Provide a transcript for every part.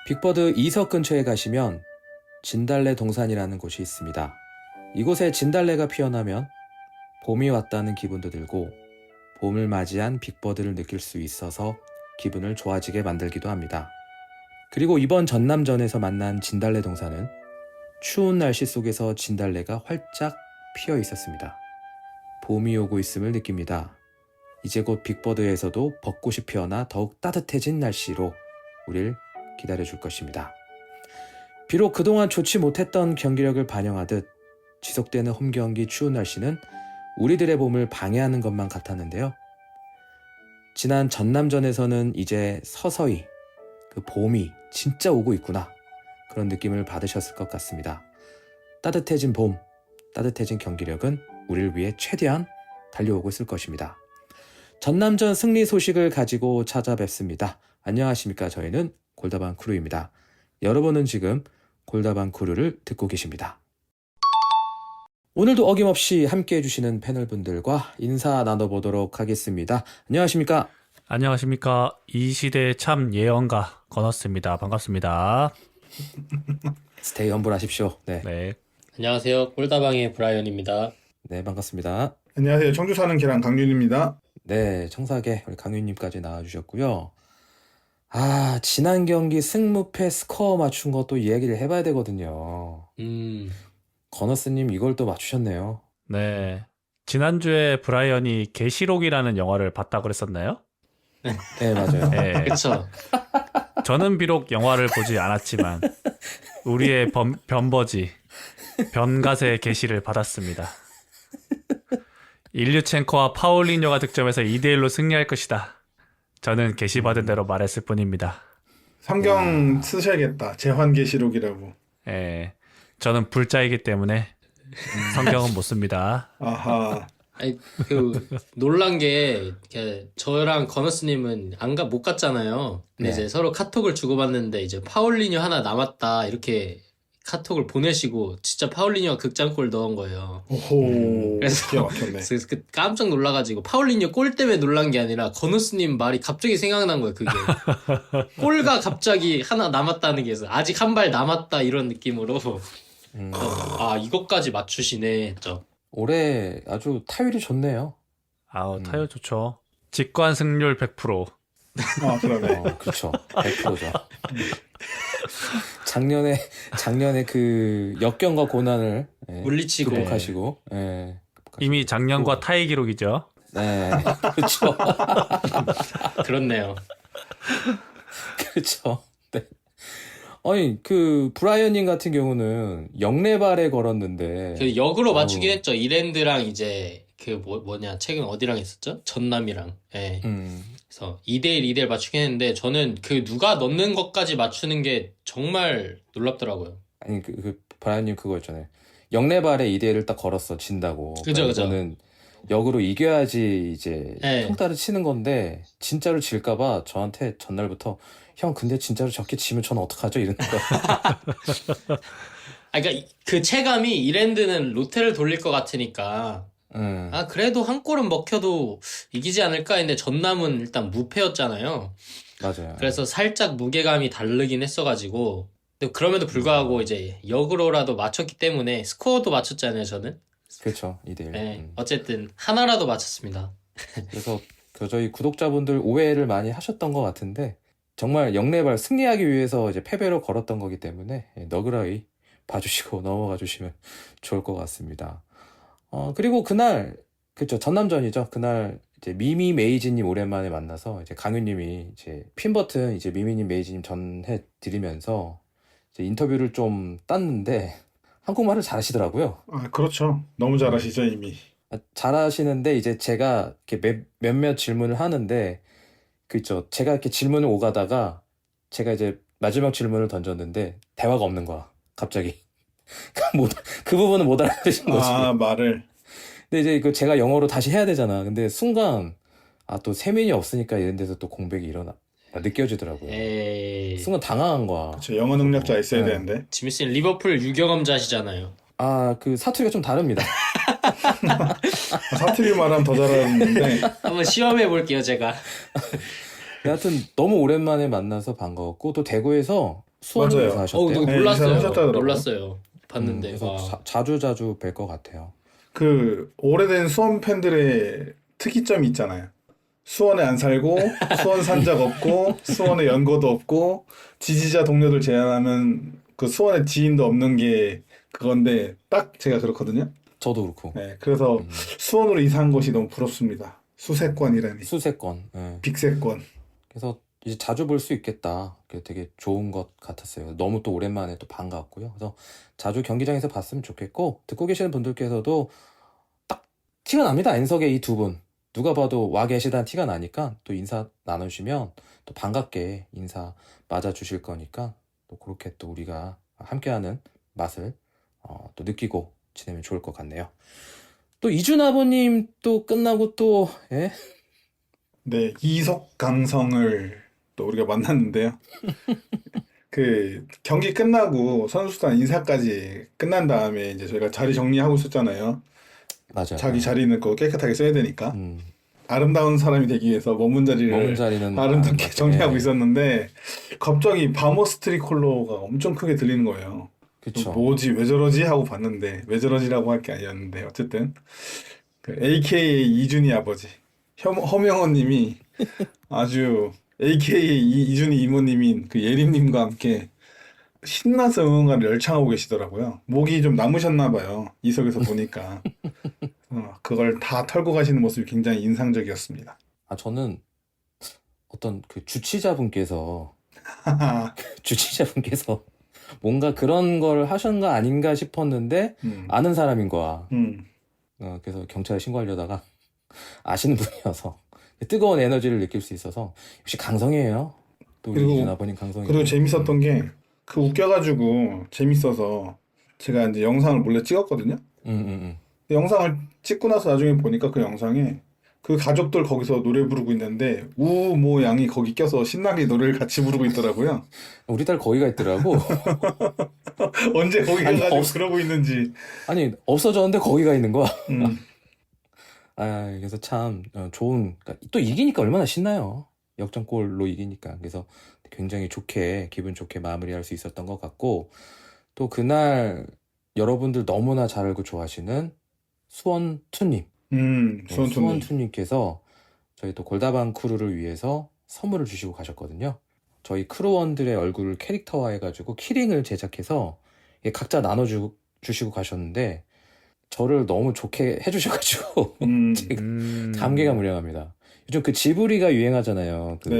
빅버드 이석 근처에 가시면 진달래 동산이라는 곳이 있습니다. 이곳에 진달래가 피어나면 봄이 왔다는 기분도 들고 봄을 맞이한 빅버드를 느낄 수 있어서 기분을 좋아지게 만들기도 합니다. 그리고 이번 전남전에서 만난 진달래 동산은 추운 날씨 속에서 진달래가 활짝 피어 있었습니다. 봄이 오고 있음을 느낍니다. 이제 곧 빅버드에서도 벚꽃이 피어나 더욱 따뜻해진 날씨로 우릴 기다려줄 것입니다. 비록 그동안 좋지 못했던 경기력을 반영하듯 지속되는 홈경기 추운 날씨는 우리들의 봄을 방해하는 것만 같았는데요. 지난 전남전에서는 이제 서서히 그 봄이 진짜 오고 있구나, 그런 느낌을 받으셨을 것 같습니다. 따뜻해진 봄, 따뜻해진 경기력은 우리를 위해 최대한 달려오고 있을 것입니다. 전남전 승리 소식을 가지고 찾아뵙습니다. 안녕하십니까. 저희는 골다방 크루입니다. 여러분은 지금 골다방 크루를 듣고 계십니다. 오늘도 어김없이 함께 해주시는 패널분들과 인사 나눠보도록 하겠습니다. 안녕하십니까. 안녕하십니까. 이 시대의 참 예언가 건어스입니다. 반갑습니다. 스테이 험블하십시오. 네. 네. 안녕하세요. 꿀다방의 브라이언입니다. 네, 반갑습니다. 안녕하세요. 청주 사는 계란 강윤입니다. 네, 청사계 우리 강윤님까지 나와주셨고요. 지난 경기 승무패 스코어 맞춘 것도 이야기를 해봐야 되거든요. 건어스님 이걸 또 맞추셨네요. 네. 지난주에 브라이언이 계시록이라는 영화를 봤다고 그랬었나요? 네, 맞아요. 네. 그쵸. 저는 비록 영화를 보지 않았지만 우리의 변버지 변가세의 계시를 받았습니다. 일류첸코와 파울리뇨가 득점해서 2대1로 승리할 것이다. 저는 계시받은 대로 말했을 뿐입니다. 성경 쓰셔야겠다. 제환계시록이라고. 예. 저는 불자이기 때문에 성경은 못 씁니다. 아하. 아니, 놀란 게, 저랑 건어스님은 못 갔잖아요. 근데 네. 이제 서로 카톡을 주고받는데, 이제 파울리뉴 하나 남았다, 이렇게 카톡을 보내시고, 진짜 파울리뉴가 극장골 넣은 거예요. 오호. 그래서- 기가 막혔네. 그래서 깜짝 놀라가지고, 파울리뉴 골 때문에 놀란 게 아니라, 건어스님 말이 갑자기 생각난 거예요, 그게. 골가 갑자기 하나 남았다는 게, 아직 한 발 남았다, 이런 느낌으로. 이것까지 맞추시네, 했죠. 올해 아주 타율이 좋네요. 타율 좋죠. 직관 승률 100%. 아, 그러네. 그렇죠. 100%죠. 작년에 그 역경과 고난을 물리치고. 극복하시고, 이미 작년과 타이 기록이죠. 네, 그렇죠. 그렇네요. 그렇죠. 네. 아니 그 브라이언님 같은 경우는 영레발에 걸었는데, 그 역으로 맞추긴 했죠. 이랜드랑 이제 최근 어디랑 했었죠? 전남이랑. 예. 그래서 2대1, 2대1 맞추긴 했는데 저는 누가 넣는 것까지 맞추는 게 정말 놀랍더라고요. 아니 그 브라이언님 그거 있잖아요. 영레발에 2대1을 딱 걸었어, 진다고. 그죠, 그죠. 저는 역으로 이겨야지 이제 네. 평타를 치는 건데 진짜로 질까봐 저한테 전날부터 형 근데 진짜로 저렇게 치면 저는 어떡하죠? 이러는 거야. 그러니까 그 체감이 이랜드는 로테를 돌릴 것 같으니까 그래도 한 골은 먹혀도 이기지 않을까 했는데 전남은 일단 무패였잖아요. 맞아요. 그래서 살짝 무게감이 다르긴 했어가지고 근데 그럼에도 불구하고 이제 역으로라도 맞췄기 때문에 스코어도 맞췄잖아요, 저는. 그렇죠. 2대1. 네. 어쨌든 하나라도 맞췄습니다. 그래서 저희 구독자분들 오해를 많이 하셨던 것 같은데 정말 영레발 승리하기 위해서 이제 패배로 걸었던 거기 때문에 너그러이 봐주시고 넘어가 주시면 좋을 것 같습니다. 그리고 그날 그쵸, 전남전이죠. 그날 이제 미미 메이지님 오랜만에 만나서 이제 강윤님이 이제 핀 버튼 이제 미미님 메이지님 전해 드리면서 이제 인터뷰를 좀 땄는데 한국말을 잘하시더라고요. 아, 그렇죠. 너무 잘하시죠, 이미. 잘하시는데 이제 제가 이렇게 몇몇 질문을 하는데 그죠, 제가 이렇게 질문을 오가다가 제가 이제 마지막 질문을 던졌는데 대화가 없는 거야, 갑자기. 그 부분은 못 알아듣신 거지. 말을. 근데 이제 제가 영어로 다시 해야 되잖아. 근데 순간 또 세민이 없으니까 이런 데서 또 공백이 느껴지더라고요. 에이. 순간 당황한 거야. 저 영어 능력자 있어야 네. 되는데. 지미스는 리버풀 유경험자시잖아요. 그 사투리가 좀 다릅니다. 사투리 말하면 더 잘하는데. 한번 시험해 볼게요, 제가. 여하튼 너무 오랜만에 만나서 반가웠고 또 대구에서 수원으로 맞아요. 이사하셨대요. 이거 네, 몰랐어요. 이사를 하셨다더라고요. 몰랐어요. 봤는데 그래서 와. 자주 뵐 것 같아요. 그 오래된 수원 팬들의 특이점이 있잖아요. 수원에 안 살고 수원 산 적 없고 수원에 연고도 없고 지지자 동료들 제외하면 그 수원에 지인도 없는 게 그건데 딱 제가 그렇거든요. 저도 그렇고. 네, 그래서 수원으로 이사한 것이 너무 부럽습니다. 수세권이라니. 수세권. 예. 빅세권. 그래서 이제 자주 볼 수 있겠다. 그게 되게 좋은 것 같았어요. 너무 또 오랜만에 또 반가웠고요. 그래서 자주 경기장에서 봤으면 좋겠고, 듣고 계시는 분들께서도 딱 티가 납니다. N석의 이 두 분. 누가 봐도 와 계시다는 티가 나니까 또 인사 나누시면 또 반갑게 인사 맞아주실 거니까 또 그렇게 또 우리가 함께하는 맛을 또 느끼고 지내면 좋을 것 같네요. 또 이준 아버님 또 끝나고 또 예? 네, 이석 강성을 또 우리가 만났는데요. 그 경기 끝나고 선수단 인사까지 끝난 다음에 이제 저희가 자리 정리하고 있었잖아요. 맞아요. 자기 자리는 거 깨끗하게 써야 되니까. 음, 아름다운 사람이 되기 위해서 머문 자리를 머문 자리는 아름답게 정리하고 예. 있었는데 갑자기 바모스 트리콜로가 엄청 크게 들리는 거예요. 그쵸. 뭐지 왜 저러지 하고 봤는데 왜 저러지라고 할 게 아니었는데 어쨌든 그 AKA 이준이 아버지 허명호님이 아주 AKA 이준이 이모님인 그 예림님과 함께 신나서 응원가를 열창하고 계시더라고요. 목이 좀 남으셨나 봐요. 이석에서 보니까 그걸 다 털고 가시는 모습이 굉장히 인상적이었습니다. 아, 저는 어떤 그 주치자분께서 뭔가 그런 걸 하셨는가 아닌가 싶었는데 아는 사람인 거야. 그래서 경찰에 신고하려다가 아시는 분이어서 뜨거운 에너지를 느낄 수 있어서 역시 강성이에요. 또 우리 그리고- 이준 아버님 강성이. 그리고 재밌었던 게 그 웃겨가지고 재밌어서 제가 이제 영상을 몰래 찍었거든요. 영상을 찍고 나서 나중에 보니까 그 영상에 그 가족들 거기서 노래 부르고 있는데 우모 양이 거기 껴서 신나게 노래를 같이 부르고 있더라고요. 우리 딸 거기가 있더라고. 언제 거기 아니, 가가지고 없- 그러고 있는지. 아니 없어졌는데 거기가 있는 거야. 음. 그래서 참 좋은, 그러니까 또 이기니까 얼마나 신나요. 역전골로 이기니까. 그래서 굉장히 좋게, 기분 좋게 마무리할 수 있었던 것 같고, 또 그날 여러분들 너무나 잘 알고 좋아하시는 수원투님. 수원투님. 수원투님께서 저희 또 골다방 크루를 위해서 선물을 주시고 가셨거든요. 저희 크루원들의 얼굴을 캐릭터화 해가지고 키링을 제작해서 이게 각자 나눠주시고 가셨는데, 저를 너무 좋게 해주셔가지고 감개가 무량합니다. 요즘 그 지브리가 유행하잖아요. 그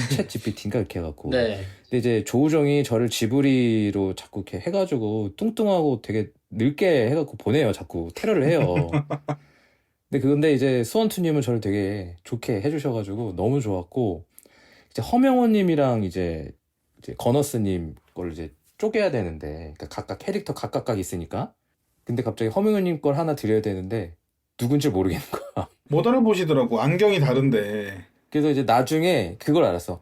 챗 GPT인가 이렇게 해갖고. 네. 근데 이제 조우정이 저를 지브리로 자꾸 이렇게 해가지고 뚱뚱하고 되게 늙게 해갖고 보내요. 자꾸 테러를 해요. 근데 이제 수원투님은 저를 되게 좋게 해주셔가지고 너무 좋았고, 이제 허명호님이랑 이제 건어스님 걸 이제 쪼개야 되는데, 그러니까 각각 캐릭터 각각 있으니까. 근데 갑자기 허명호님 걸 하나 드려야 되는데 누군지 모르겠는 거야. 못 알아보시더라고. 안경이 다른데. 그래서 이제 나중에 그걸 알았어.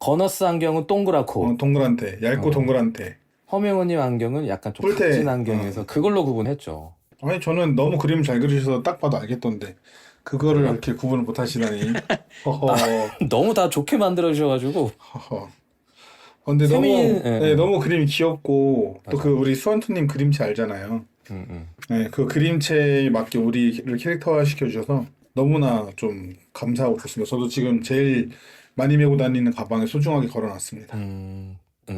건어스 안경은 동그랗고 동그란테. 얇고 동그란테. 허명호님 안경은 약간 좀 뿔테. 각진 안경에서 그걸로 구분했죠. 아니 저는 너무 그림 잘 그리셔서 딱 봐도 알겠던데 그거를 이렇게 구분을 못 하시다니. 허허. 너무 다 좋게 만들어 주셔가지고. 허허. 근데 세민, 너무 예. 너무 그림이 귀엽고 또 맞아. 그 우리 수원투님 그림체 알잖아요. 음. 네, 그 그림체에 맞게 우리를 캐릭터화 시켜주셔서 너무나 좀 감사하고 좋습니다. 저도 지금 제일 많이 메고 다니는 가방에 소중하게 걸어놨습니다.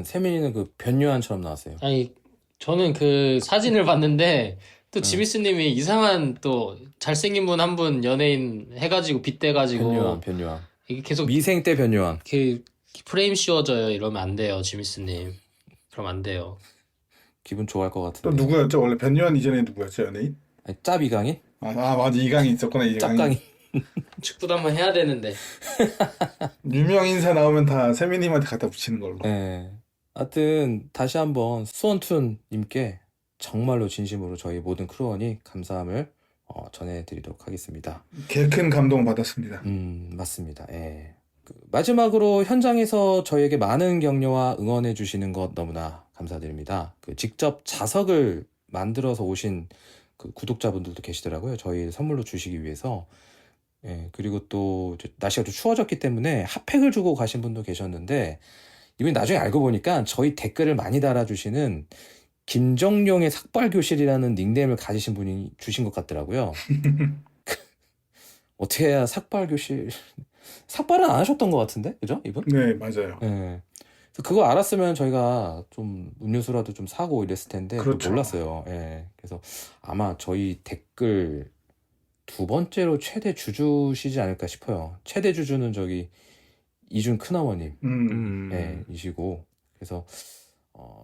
세민이는 그 변요한처럼 나왔어요. 아니 저는 그 사진을 봤는데 또 지미스님이 이상한 또 잘생긴 분 한 분 연예인 해가지고 빗대가지고 변요한. 이게 계속 미생 때 변요한. 그 프레임 씌워져요. 이러면 안 돼요, 지미스님. 그럼 안 돼요. 기분 좋아할 것 또 같은데. 누구였죠? 원래 변요한 이전에 누구였죠? 연예인? 아니, 짭 이강인? 맞아. 이강인 있었구나. 이강인. 짭강인. 축구도 한번 해야 되는데. 유명 인사 나오면 다 세미님한테 갖다 붙이는 걸로. 네. 하여튼 다시 한번 수원툰님께 정말로 진심으로 저희 모든 크루원이 감사함을 전해드리도록 하겠습니다. 개 큰 감동 받았습니다. 맞습니다. 예. 마지막으로 현장에서 저에게 많은 격려와 응원해 주시는 것 너무나 감사드립니다. 직접 자석을 만들어서 오신 그 구독자분들도 계시더라고요. 저희 선물로 주시기 위해서. 예, 그리고 또 날씨가 좀 추워졌기 때문에 핫팩을 주고 가신 분도 계셨는데, 이분 나중에 알고 보니까 저희 댓글을 많이 달아주시는 김정룡의 삭발교실이라는 닉네임을 가지신 분이 주신 것 같더라고요. 어떻게 해야 삭발교실, 삭발은 안 하셨던 것 같은데? 그죠? 이분? 네, 맞아요. 네. 그래서 그거 알았으면 저희가 좀 음료수라도 좀 사고 이랬을 텐데 그걸 그렇죠. 몰랐어요. 예. 그래서 아마 저희 댓글 두 번째로 최대 주주시지 않을까 싶어요. 최대 주주는 저기 이준 큰어머님 이시고 그래서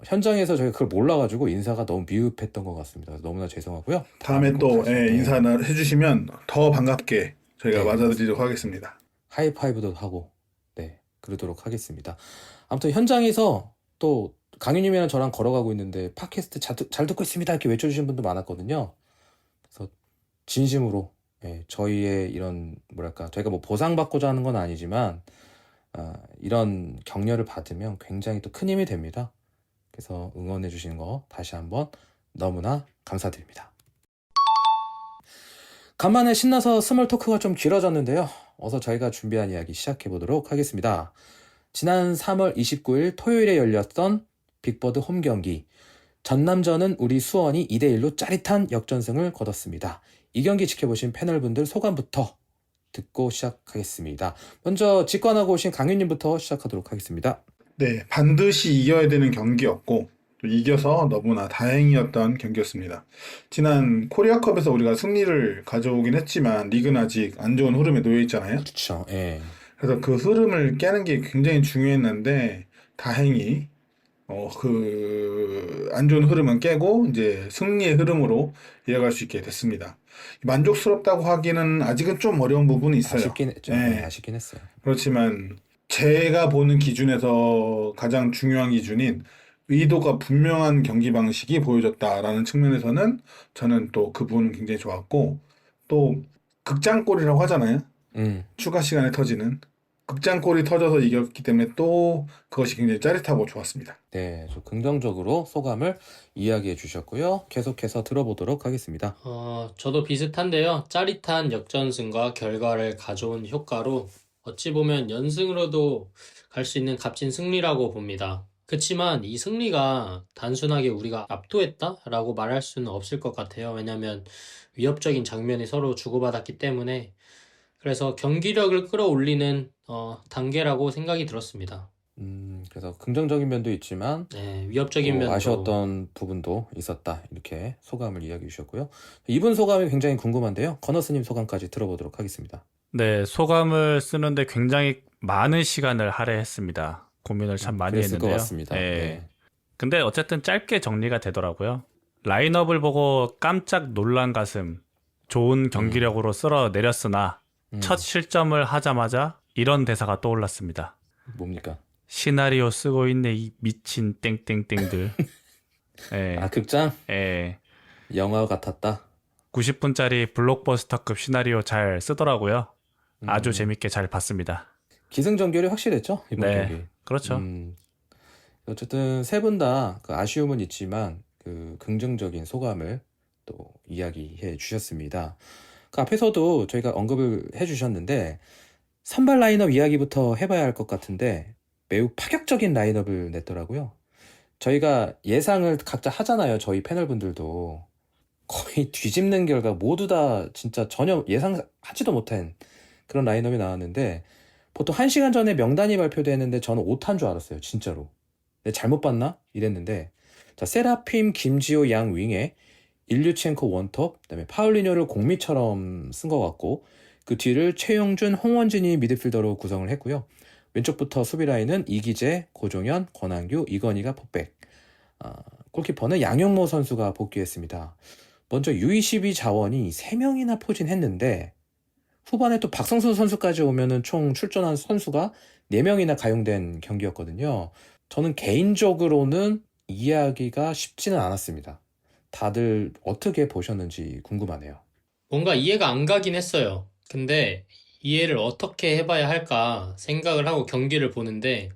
현장에서 저희가 그걸 몰라가지고 인사가 너무 미흡했던 것 같습니다. 너무나 죄송하고요. 다음에 꼭 또 다시, 인사 해주시면 더 반갑게 저희가 네, 맞아드리도록 하겠습니다. 하이파이브도 하고 네 그러도록 하겠습니다. 아무튼 현장에서 또 강유님이랑 저랑 걸어가고 있는데 팟캐스트 잘 듣고 있습니다 이렇게 외쳐주신 분도 많았거든요. 그래서 진심으로 저희의 이런 뭐랄까 저희가 뭐 보상받고자 하는 건 아니지만 이런 격려를 받으면 굉장히 또 큰 힘이 됩니다. 그래서 응원해 주시는 거 다시 한번 너무나 감사드립니다. 간만에 신나서 스몰 토크가 좀 길어졌는데요. 어서 저희가 준비한 이야기 시작해 보도록 하겠습니다. 지난 3월 29일 토요일에 열렸던 빅버드 홈 경기. 전남전은 우리 수원이 2대1로 짜릿한 역전승을 거뒀습니다. 이 경기 지켜보신 패널분들 소감부터 듣고 시작하겠습니다. 먼저 직관하고 오신 강윤님부터 시작하도록 하겠습니다. 네, 반드시 이겨야 되는 경기였고 또 이겨서 너무나 다행이었던 경기였습니다. 지난 코리아컵에서 우리가 승리를 가져오긴 했지만 리그는 아직 안 좋은 흐름에 놓여 있잖아요. 그렇죠. 예. 그래서 그 흐름을 깨는 게 굉장히 중요했는데 다행히 그 안 좋은 흐름은 깨고 이제 승리의 흐름으로 이어갈 수 있게 됐습니다. 만족스럽다고 하기는 아직은 좀 어려운 부분이 있어요. 아쉽긴 했죠. 네. 네, 아쉽긴 했어요. 그렇지만 제가 보는 기준에서 가장 중요한 기준인 의도가 분명한 경기 방식이 보여졌다라는 측면에서는 저는 또 그 부분은 굉장히 좋았고 또 극장골이라고 하잖아요. 추가 시간에 터지는 극장골이 터져서 이겼기 때문에 또 그것이 굉장히 짜릿하고 좋았습니다. 네, 좀 긍정적으로 소감을 이야기해 주셨고요. 계속해서 들어보도록 하겠습니다. 저도 비슷한데요. 짜릿한 역전승과 결과를 가져온 효과로 어찌 보면 연승으로도 갈 수 있는 값진 승리라고 봅니다. 그치만 이 승리가 단순하게 우리가 압도했다라고 말할 수는 없을 것 같아요. 왜냐면 위협적인 장면이 서로 주고받았기 때문에 그래서 경기력을 끌어올리는 단계라고 생각이 들었습니다. 그래서 긍정적인 면도 있지만 네, 위협적인 또 면도 아쉬웠던 부분도 있었다. 이렇게 소감을 이야기해 주셨고요. 이분 소감이 굉장히 궁금한데요. 건너스님 소감까지 들어보도록 하겠습니다. 네, 소감을 쓰는데 굉장히 많은 시간을 할애했습니다. 고민을 참 많이 그랬을 했는데요. 것 같습니다. 네. 네. 근데 어쨌든 짧게 정리가 되더라고요. 라인업을 보고 깜짝 놀란 가슴, 좋은 경기력으로 쓸어내렸으나 첫 실점을 하자마자 이런 대사가 떠올랐습니다. 뭡니까? 시나리오 쓰고 있네 이 미친 땡땡땡들. 예. 아, 극장? 예. 영화 같았다. 90분짜리 블록버스터급 시나리오 잘 쓰더라고요. 아주 재밌게 잘 봤습니다. 기승전결이 확실했죠? 이번 네, 경기. 그렇죠. 어쨌든 세 분 다 그 아쉬움은 있지만 그 긍정적인 소감을 또 이야기해 주셨습니다. 그 앞에서도 저희가 언급을 해 주셨는데 선발 라인업 이야기부터 해봐야 할 것 같은데 매우 파격적인 라인업을 냈더라고요. 저희가 예상을 각자 하잖아요. 저희 패널분들도. 거의 뒤집는 결과 모두 다 진짜 전혀 예상하지도 못한 그런 라인업이 나왔는데 보통 1시간 전에 명단이 발표되는데 저는 오타인 줄 알았어요. 진짜로. 내가 잘못 봤나? 이랬는데 자, 세라핌, 김지호 양 윙에 일류첸코 원톱, 그다음에 파울리뇨를 공미처럼 쓴 것 같고 그 뒤를 최용준, 홍원진이 미드필더로 구성을 했고요. 왼쪽부터 수비 라인은 이기재, 고종현, 권한규, 이건희가 포백. 골키퍼는 양용모 선수가 복귀했습니다. 먼저 U22 자원이 3명이나 포진했는데 후반에 또 박성수 선수까지 오면은 총 출전한 선수가 4명이나 가용된 경기였거든요. 저는 개인적으로는 이해하기가 쉽지는 않았습니다. 다들 어떻게 보셨는지 궁금하네요. 뭔가 이해가 안 가긴 했어요. 근데 이해를 어떻게 해봐야 할까 생각을 하고 경기를 보는데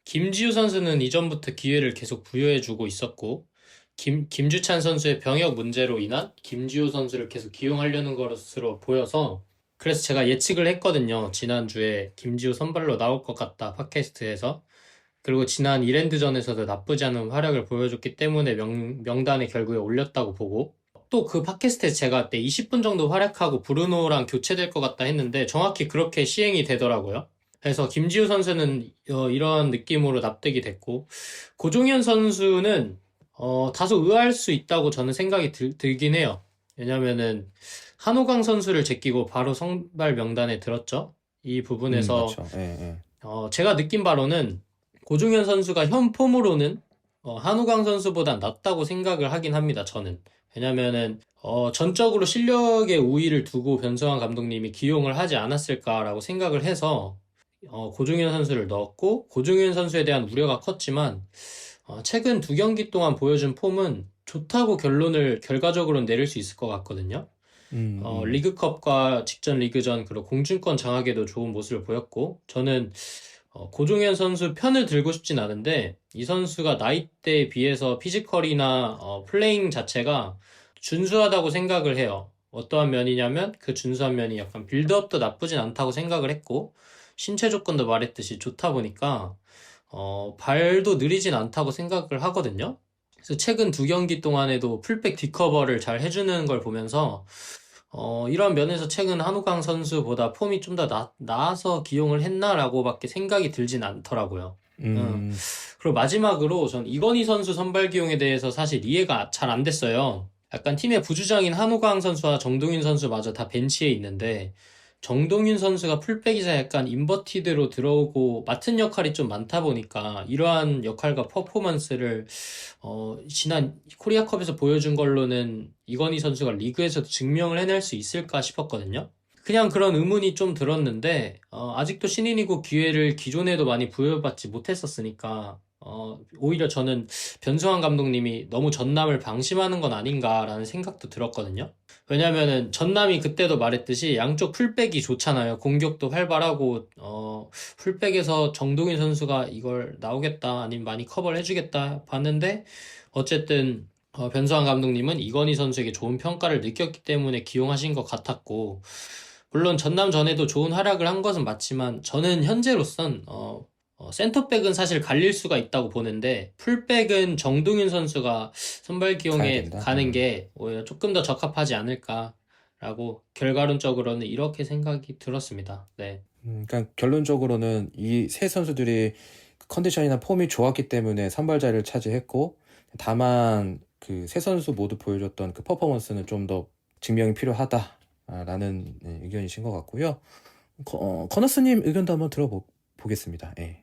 김지우 선수는 이전부터 기회를 계속 부여해주고 있었고 김주찬 선수의 병역 문제로 인한 김지우 선수를 계속 기용하려는 것으로 보여서 그래서 제가 예측을 했거든요. 지난주에 김지우 선발로 나올 것 같다 팟캐스트에서. 그리고 지난 이랜드전에서도 나쁘지 않은 활약을 보여줬기 때문에 명단에 결국에 올렸다고 보고, 또 그 팟캐스트에 제가 그때 20분 정도 활약하고 브루노랑 교체될 것 같다 했는데 정확히 그렇게 시행이 되더라고요. 그래서 김지우 선수는 이런 느낌으로 납득이 됐고, 고종현 선수는 다소 의아할 수 있다고 저는 생각이 들긴 해요. 왜냐면은 한호강 선수를 제끼고 바로 선발 명단에 들었죠. 이 부분에서 맞죠. 예, 예. 제가 느낀 바로는 고종현 선수가 현 폼으로는 한우강 선수보다 낫다고 생각을 하긴 합니다, 저는. 왜냐면은 전적으로 실력의 우위를 두고 변성환 감독님이 기용을 하지 않았을까라고 생각을 해서 고종현 선수를 넣었고, 고종현 선수에 대한 우려가 컸지만 최근 두 경기 동안 보여준 폼은 좋다고 결과적으로는 내릴 수 있을 것 같거든요. 리그컵과 직전 리그전 그리고 공중권 장악에도 좋은 모습을 보였고, 저는 고종현 선수 편을 들고 싶진 않은데 이 선수가 나이대에 비해서 피지컬이나 플레잉 자체가 준수하다고 생각을 해요. 어떠한 면이냐면 그 준수한 면이 약간 빌드업도 나쁘진 않다고 생각을 했고, 신체 조건도 말했듯이 좋다 보니까 발도 느리진 않다고 생각을 하거든요. 그래서 최근 두 경기 동안에도 풀백 디커버를 잘 해주는 걸 보면서 이런 면에서 최근 한우강 선수보다 폼이 좀 더 나아서 기용을 했나라고밖에 생각이 들진 않더라고요. 그리고 마지막으로 전 이건희 선수 선발 기용에 대해서 사실 이해가 잘 안 됐어요. 약간 팀의 부주장인 한우강 선수와 정동윤 선수마저 다 벤치에 있는데, 정동윤 선수가 풀백이자 약간 인버티드로 들어오고 맡은 역할이 좀 많다 보니까 이러한 역할과 퍼포먼스를 지난 코리아컵에서 보여준 걸로는 이건희 선수가 리그에서도 증명을 해낼 수 있을까 싶었거든요. 그냥 그런 의문이 좀 들었는데 아직도 신인이고 기회를 기존에도 많이 부여받지 못했었으니까 오히려 저는 변수환 감독님이 너무 전남을 방심하는 건 아닌가라는 생각도 들었거든요. 왜냐면은 전남이 그때도 말했듯이 양쪽 풀백이 좋잖아요. 공격도 활발하고 풀백에서 정동윤 선수가 이걸 나오겠다 아니면 많이 커버를 해주겠다 봤는데, 어쨌든 변수환 감독님은 이건희 선수에게 좋은 평가를 느꼈기 때문에 기용하신 것 같았고, 물론 전남 전에도 좋은 활약을 한 것은 맞지만 저는 현재로선 센터백은 사실 갈릴 수가 있다고 보는데, 풀백은 정동윤 선수가 선발 가야 기용에 된다. 가는 게 오히려 조금 더 적합하지 않을까라고 결과론적으로는 이렇게 생각이 들었습니다. 네. 그러니까 결론적으로는 이 세 선수들이 컨디션이나 폼이 좋았기 때문에 선발 자리를 차지했고, 다만 그 세 선수 모두 보여줬던 그 퍼포먼스는 좀 더 증명이 필요하다라는 의견이신 것 같고요. 커너스님 의견도 한번 들어보겠습니다. 예.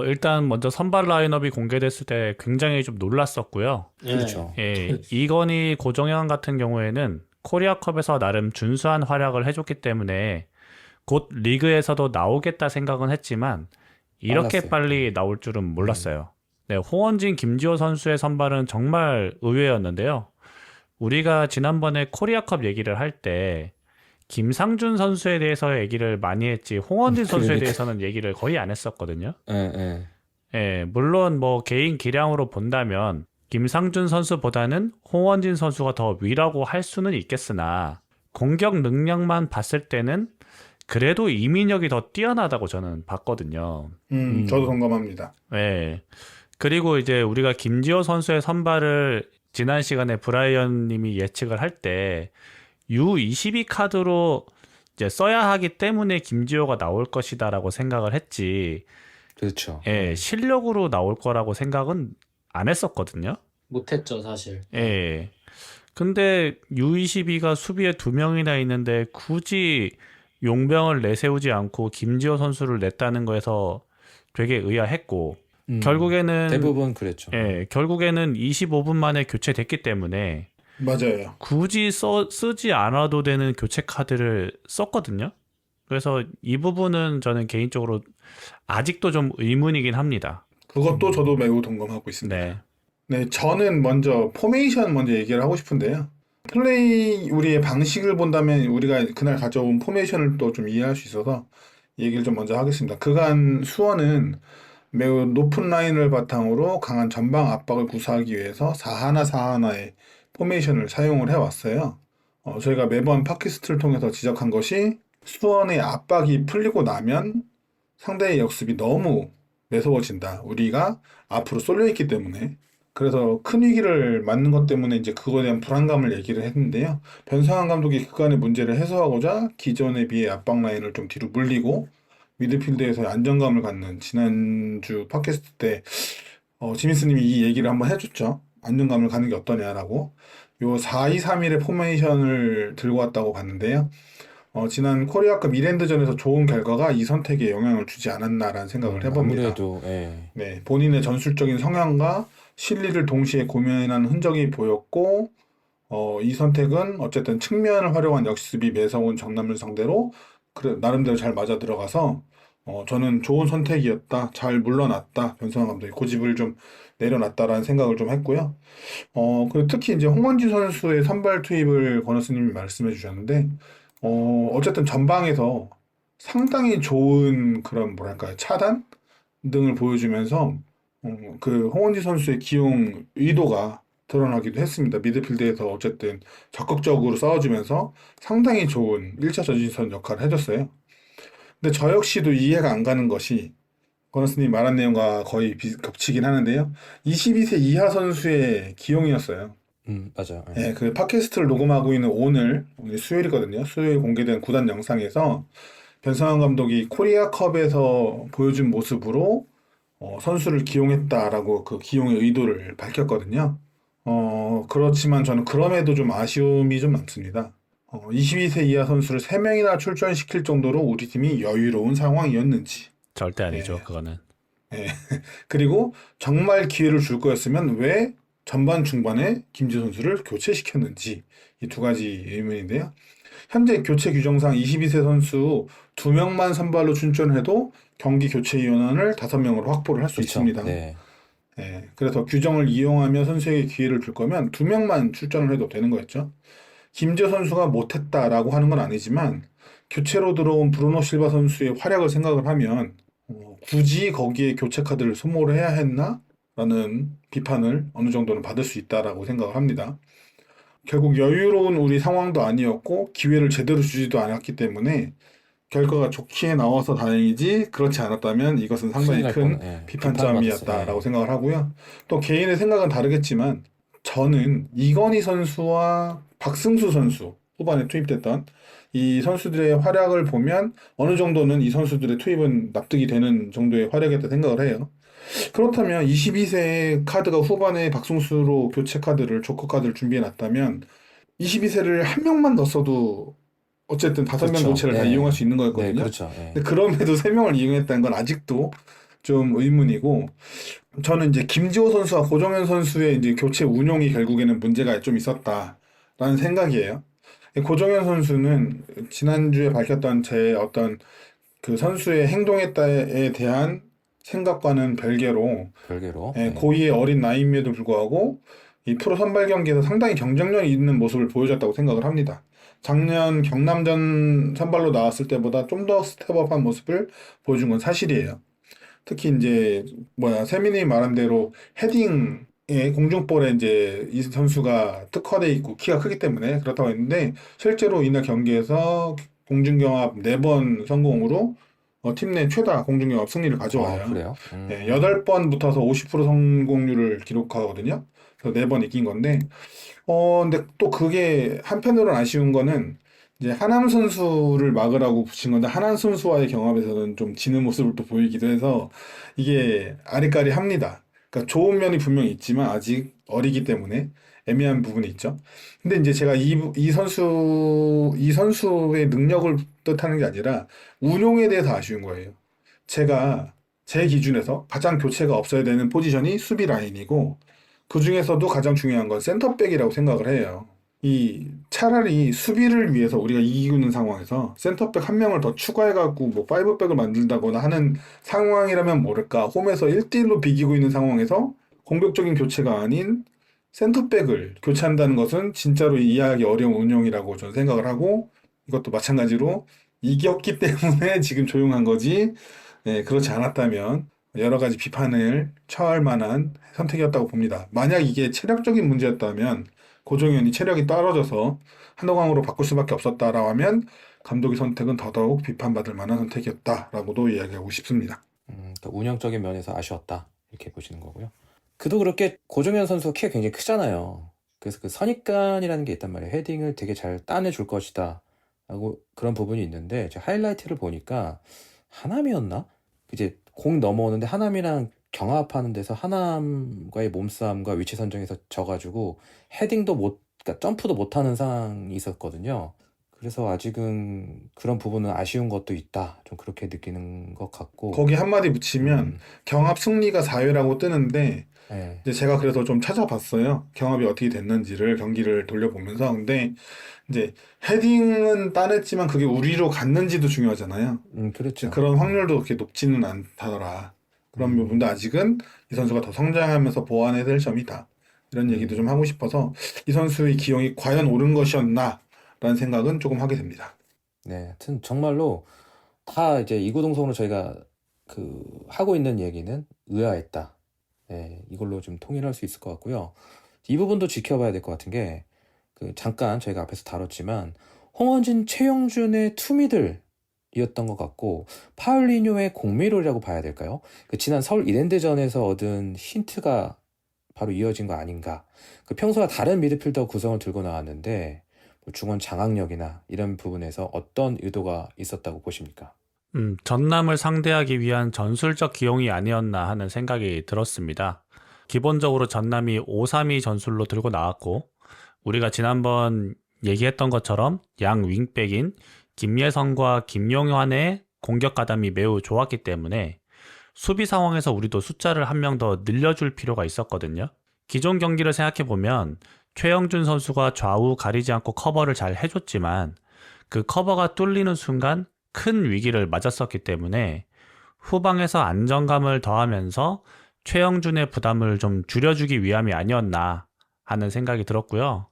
일단 먼저 선발 라인업이 공개됐을 때 굉장히 좀 놀랐었고요. 네. 그렇죠. 예, 이건희, 고정현 같은 경우에는 코리아컵에서 나름 준수한 활약을 해줬기 때문에 곧 리그에서도 나오겠다 생각은 했지만 이렇게 빨랐어요. 빨리 나올 줄은 몰랐어요. 네, 홍원진, 김지호 선수의 선발은 정말 의외였는데요. 우리가 지난번에 코리아컵 얘기를 할 때 김상준 선수에 대해서 얘기를 많이 했지 홍원진 선수에 그러니까. 대해서는 얘기를 거의 안 했었거든요. 예. 예, 물론 뭐 개인 기량으로 본다면 김상준 선수보다는 홍원진 선수가 더 위라고 할 수는 있겠으나 공격 능력만 봤을 때는 그래도 이민혁이 더 뛰어나다고 저는 봤거든요. 저도 동감합니다. 예. 그리고 이제 우리가 김지호 선수의 선발을 지난 시간에 브라이언 님이 예측을 할 때 U22 카드로 이제 써야 하기 때문에 김지호가 나올 것이다라고 생각을 했지. 그렇죠. 예, 실력으로 나올 거라고 생각은 안 했었거든요. 못했죠, 사실. 예. 근데 U22가 수비에 두 명이나 있는데 굳이 용병을 내세우지 않고 김지호 선수를 냈다는 거에서 되게 의아했고, 결국에는 대부분 그랬죠. 예, 결국에는 25분 만에 교체됐기 때문에 맞아요. 굳이 쓰지 않아도 되는 교체 카드를 썼거든요. 그래서 이 부분은 저는 개인적으로 아직도 좀 의문이긴 합니다. 그것도 저도 매우 동감하고 있습니다. 네. 네, 저는 먼저 포메이션 먼저 얘기를 하고 싶은데요. 플레이 우리의 방식을 본다면 우리가 그날 가져온 포메이션을 또 좀 이해할 수 있어서 얘기를 좀 먼저 하겠습니다. 그간 수원은 매우 높은 라인을 바탕으로 강한 전방 압박을 구사하기 위해서 4-1-4-1의 포메이션을 사용을 해왔어요. 저희가 매번 팟캐스트를 통해서 지적한 것이 수원의 압박이 풀리고 나면 상대의 역습이 너무 매서워진다. 우리가 앞으로 쏠려 있기 때문에. 그래서 큰 위기를 맞는 것 때문에 이제 그거에 대한 불안감을 얘기를 했는데요. 변상환 감독이 그간의 문제를 해소하고자 기존에 비해 압박 라인을 좀 뒤로 물리고 미드필드에서 안정감을 갖는 지난주 팟캐스트 때 지미스님이 이 얘기를 한번 해줬죠. 안정감을 갖는 게 어떠냐라고. 요 4-2-3-1의 포메이션을 들고 왔다고 봤는데요. 지난 코리아컵 이랜드전에서 좋은 결과가 이 선택에 영향을 주지 않았나라는 생각을 해봅니다. 아무래도 네, 본인의 전술적인 성향과 실리를 동시에 고민하는 흔적이 보였고, 이 선택은 어쨌든 측면을 활용한 역습이 매서운 정남을 상대로 그래, 나름대로 잘 맞아 들어가서 저는 좋은 선택이었다. 잘 물러났다. 변성환 감독이 고집을 좀 내려놨다라는 생각을 좀 했고요. 그리고 특히 이제 홍원지 선수의 선발 투입을 권호스님이 말씀해 주셨는데, 어쨌든 전방에서 상당히 좋은 그런 뭐랄까요, 차단 등을 보여주면서 그 홍원지 선수의 기용 의도가 드러나기도 했습니다. 미드필드에서 어쨌든 적극적으로 싸워주면서 상당히 좋은 1차 전진선 역할을 해줬어요. 근데 저 역시도 이해가 안 가는 것이 권호스님 말한 내용과 거의 겹치긴 하는데요. 22세 이하 선수의 기용이었어요. 맞아요. 네, 그 팟캐스트를 녹음하고 있는 오늘 수요일이거든요. 수요일 공개된 구단 영상에서 변성환 감독이 코리아컵에서 보여준 모습으로 선수를 기용했다라고 그 기용의 의도를 밝혔거든요. 그렇지만 저는 그럼에도 좀 아쉬움이 좀 남습니다. 22세 이하 선수를 3명이나 출전시킬 정도로 우리 팀이 여유로운 상황이었는지. 절대 아니죠. 네. 그거는. 네. 그리고 정말 기회를 줄 거였으면 왜 전반 중반에 김지우 선수를 교체시켰는지 이 두 가지 의문인데요. 현재 교체 규정상 22세 선수 2명만 선발로 출전해도 경기 교체 인원을 5명으로 확보를 할 수 그렇죠. 있습니다. 네. 네, 그래서 규정을 이용하며 선수에게 기회를 줄 거면 2명만 출전을 해도 되는 거였죠. 김지우 선수가 못했다라고 하는 건 아니지만 교체로 들어온 브루노 실바 선수의 활약을 생각을 하면 굳이 거기에 교체 카드를 소모를 해야 했나? 라는 비판을 어느 정도는 받을 수 있다라고 생각을 합니다. 결국 여유로운 우리 상황도 아니었고 기회를 제대로 주지도 않았기 때문에 결과가 좋게 나와서 다행이지 그렇지 않았다면 이것은 상당히 큰 비판점이었다라고 생각을 하고요. 또 개인의 생각은 다르겠지만 저는 이건희 선수와 박승수 선수 후반에 투입됐던 이 선수들의 활약을 보면 어느 정도는 이 선수들의 투입은 납득이 되는 정도의 활약이었다 생각을 해요. 그렇다면 22세 카드가 후반에 박승수로 교체 카드를 조커 카드를 준비해 놨다면 22세를 한 명만 넣었어도 어쨌든 5명 그렇죠. 교체를 다 이용할 수 있는 거였거든요. 네, 그렇죠. 네. 근데 그럼에도 3명을 이용했다는 건 아직도 좀 의문이고 저는 이제 김지호 선수와 고정현 선수의 이제 교체 운용이 결국에는 문제가 좀 있었다라는 생각이에요. 고정현 선수는 지난주에 밝혔던 제 어떤 그 선수의 행동에 대한 생각과는 별개로 고이의 어린 나이임에도 불구하고 이 프로 선발 경기에서 상당히 경쟁력이 있는 모습을 보여줬다고 생각을 합니다. 작년 경남전 선발로 나왔을 때보다 좀 더 스텝업한 모습을 보여준 건 사실이에요. 특히 이제 세민이 말한 대로 헤딩에 공중볼에 이제 이 선수가 특화돼 있고 키가 크기 때문에 그렇다고 했는데 실제로 이날 경기에서 공중경합 4번 성공으로 팀 내 최다 공중경합 승리를 가져와요. 그래요? 네, 8번 붙어서 50% 성공률을 기록하거든요. 그래서 4번 이긴 건데, 근데 또 그게 한편으로는 아쉬운 거는 이제 하남 선수를 막으라고 붙인 건데, 하남 선수와의 경합에서는 좀 지는 모습을 또 보이기도 해서 이게 아리까리합니다. 그러니까 좋은 면이 분명히 있지만 아직 어리기 때문에 애매한 부분이 있죠. 근데 이제 제가 이 선수의 능력을 뜻하는 게 아니라 운용에 대해서 아쉬운 거예요. 제가 제 기준에서 가장 교체가 없어야 되는 포지션이 수비 라인이고 그 중에서도 가장 중요한 건 센터백이라고 생각을 해요. 차라리 수비를 위해서 우리가 이기고 있는 상황에서 센터백 한 명을 더 추가해갖고 5백을 만든다거나 하는 상황이라면 모를까. 홈에서 1대1로 비기고 있는 상황에서 공격적인 교체가 아닌 센터백을 교체한다는 것은 진짜로 이해하기 어려운 운용이라고 저는 생각을 하고 이것도 마찬가지로 이겼기 때문에 지금 조용한 거지 그렇지 않았다면 여러 가지 비판을 처할 만한 선택이었다고 봅니다. 만약 이게 체력적인 문제였다면 고정현이 체력이 떨어져서 한동강으로 바꿀 수밖에 없었다라고 하면 감독의 선택은 더더욱 비판받을 만한 선택이었다라고도 이야기하고 싶습니다. 그러니까 운영적인 면에서 아쉬웠다 이렇게 보시는 거고요. 그도 그렇게 고종현 선수가 키가 굉장히 크잖아요. 그래서 그 선입관이라는 게 있단 말이에요. 헤딩을 되게 잘 따내줄 것이다 하고 그런 부분이 있는데 제가 하이라이트를 보니까 하남이었나? 이제 공 넘어오는데 하남이랑 경합하는 데서 하남과의 몸싸움과 위치 선정에서 져가지고 헤딩도 못, 그러니까 점프도 못하는 상황이 있었거든요. 그래서 아직은 그런 부분은 아쉬운 것도 있다. 좀 그렇게 느끼는 것 같고. 거기 한마디 붙이면 음, 경합 승리가 4회라고 뜨는데 예, 이제 제가 그래서 좀 찾아봤어요. 경합이 어떻게 됐는지를 경기를 돌려보면서. 근데 이제 헤딩은 따냈지만 그게 우리로 갔는지도 중요하잖아요. 그렇죠. 그런 확률도 그렇게 높지는 않다더라. 그런 음, 부분도 아직은 이 선수가 더 성장하면서 보완해야 될 점이다. 이런 얘기도 좀 하고 싶어서 이 선수의 기용이 과연 옳은 것이었나? 라는 생각은 조금 하게 됩니다. 네, 하여튼 정말로 다 이제 이구동성으로 저희가 그 하고 있는 얘기는 의아했다. 네, 이걸로 좀 통일할 수 있을 것 같고요. 이 부분도 지켜봐야 될 것 같은 게, 그 잠깐 저희가 앞에서 다뤘지만 홍원진, 최영준의 투미들이었던 것 같고 파울리뉴의 공미롤이라고 봐야 될까요? 그 지난 서울 이랜드전에서 얻은 힌트가 바로 이어진 거 아닌가. 그 평소와 다른 미드필더 구성을 들고 나왔는데 뭐 중원 장악력이나 이런 부분에서 어떤 의도가 있었다고 보십니까? 전남을 상대하기 위한 전술적 기용이 아니었나 하는 생각이 들었습니다. 기본적으로 전남이 5-3-2 전술로 들고 나왔고, 우리가 지난번 얘기했던 것처럼 양 윙백인 김예성과 김용환의 공격 가담이 매우 좋았기 때문에 수비 상황에서 우리도 숫자를 한 명 더 늘려줄 필요가 있었거든요. 기존 경기를 생각해보면 최영준 선수가 좌우 가리지 않고 커버를 잘 해줬지만 그 커버가 뚫리는 순간 큰 위기를 맞았었기 때문에 후방에서 안정감을 더하면서 최영준의 부담을 좀 줄여주기 위함이 아니었나 하는 생각이 들었고요.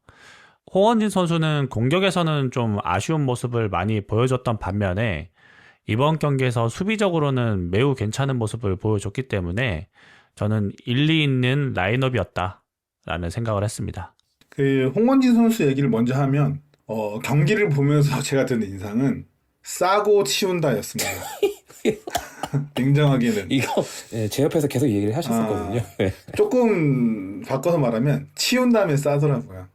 홍원진 선수는 공격에서는 좀 아쉬운 모습을 많이 보여줬던 반면에 이번 경기에서 수비적으로는 매우 괜찮은 모습을 보여줬기 때문에 저는 일리 있는 라인업이었다라는 생각을 했습니다. 그 홍원진 선수 얘기를 먼저 하면 경기를 보면서 제가 드는 인상은 싸고 치운다였습니다. 냉정하게는. 이거 예, 제 옆에서 계속 얘기를 하셨었거든요. 네. 조금 바꿔서 말하면 치운 다음에 싸더라고요.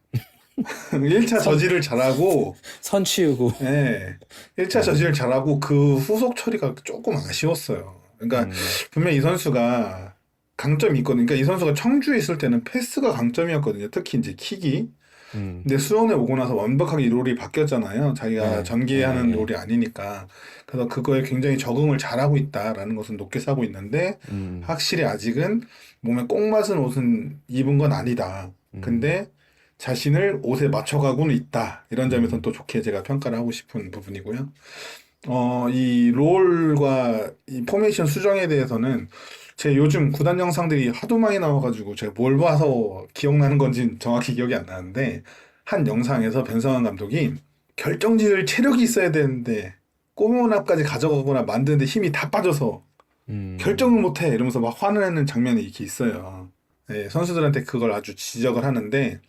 1차 저지를 잘하고 선 치우고. 예. 1차 저지를 잘하고 그 후속 처리가 조금 아쉬웠어요. 그러니까 분명 이 선수가 강점이 있거든요. 그러니까 이 선수가 청주에 있을 때는 패스가 강점이었거든요. 특히 이제 킥이. 근데 수원에 오고 나서 완벽하게 이 롤이 바뀌었잖아요. 자기가 네. 전개하는 네. 롤이 아니니까. 그래서 그거에 굉장히 적응을 잘하고 있다라는 것은 높게 사고 있는데 확실히 아직은 몸에 꼭 맞은 옷은 입은 건 아니다. 근데 자신을 옷에 맞춰가고는 있다. 이런 점에서는 또 좋게 제가 평가를 하고 싶은 부분이고요. 이 롤과 이 포메이션 수정에 대해서는 제 요즘 구단 영상들이 하도 많이 나와가지고 제가 뭘 봐서 기억나는 건지 정확히 기억이 안 나는데 한 영상에서 변성환 감독이 결정지을 체력이 있어야 되는데 꼬문 앞까지 가져가거나 만드는데 힘이 다 빠져서 결정을 못해 이러면서 막 화를 내는 장면이 이렇게 있어요. 네, 선수들한테 그걸 아주 지적을 하는데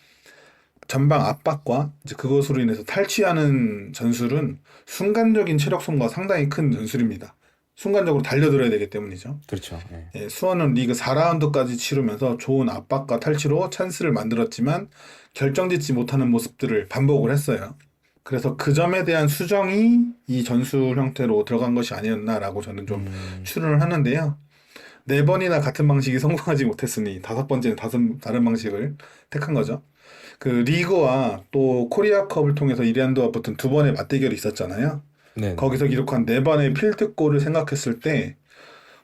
전방 압박과 이제 그것으로 인해서 탈취하는 전술은 순간적인 체력 소모가 상당히 큰 전술입니다. 순간적으로 달려들어야 되기 때문이죠. 그렇죠. 네. 예, 수원은 리그 4라운드까지 치르면서 좋은 압박과 탈취로 찬스를 만들었지만 결정짓지 못하는 모습들을 반복을 했어요. 그래서 그 점에 대한 수정이 이 전술 형태로 들어간 것이 아니었나라고 저는 좀 추론을 하는데요. 4번이나 같은 방식이 성공하지 못했으니 5번째는 다른 방식을 택한 거죠. 그 리그와 또 코리아컵을 통해서 이란도와 붙은 2번의 맞대결이 있었잖아요. 네. 거기서 기록한 4번의 필드골을 생각했을 때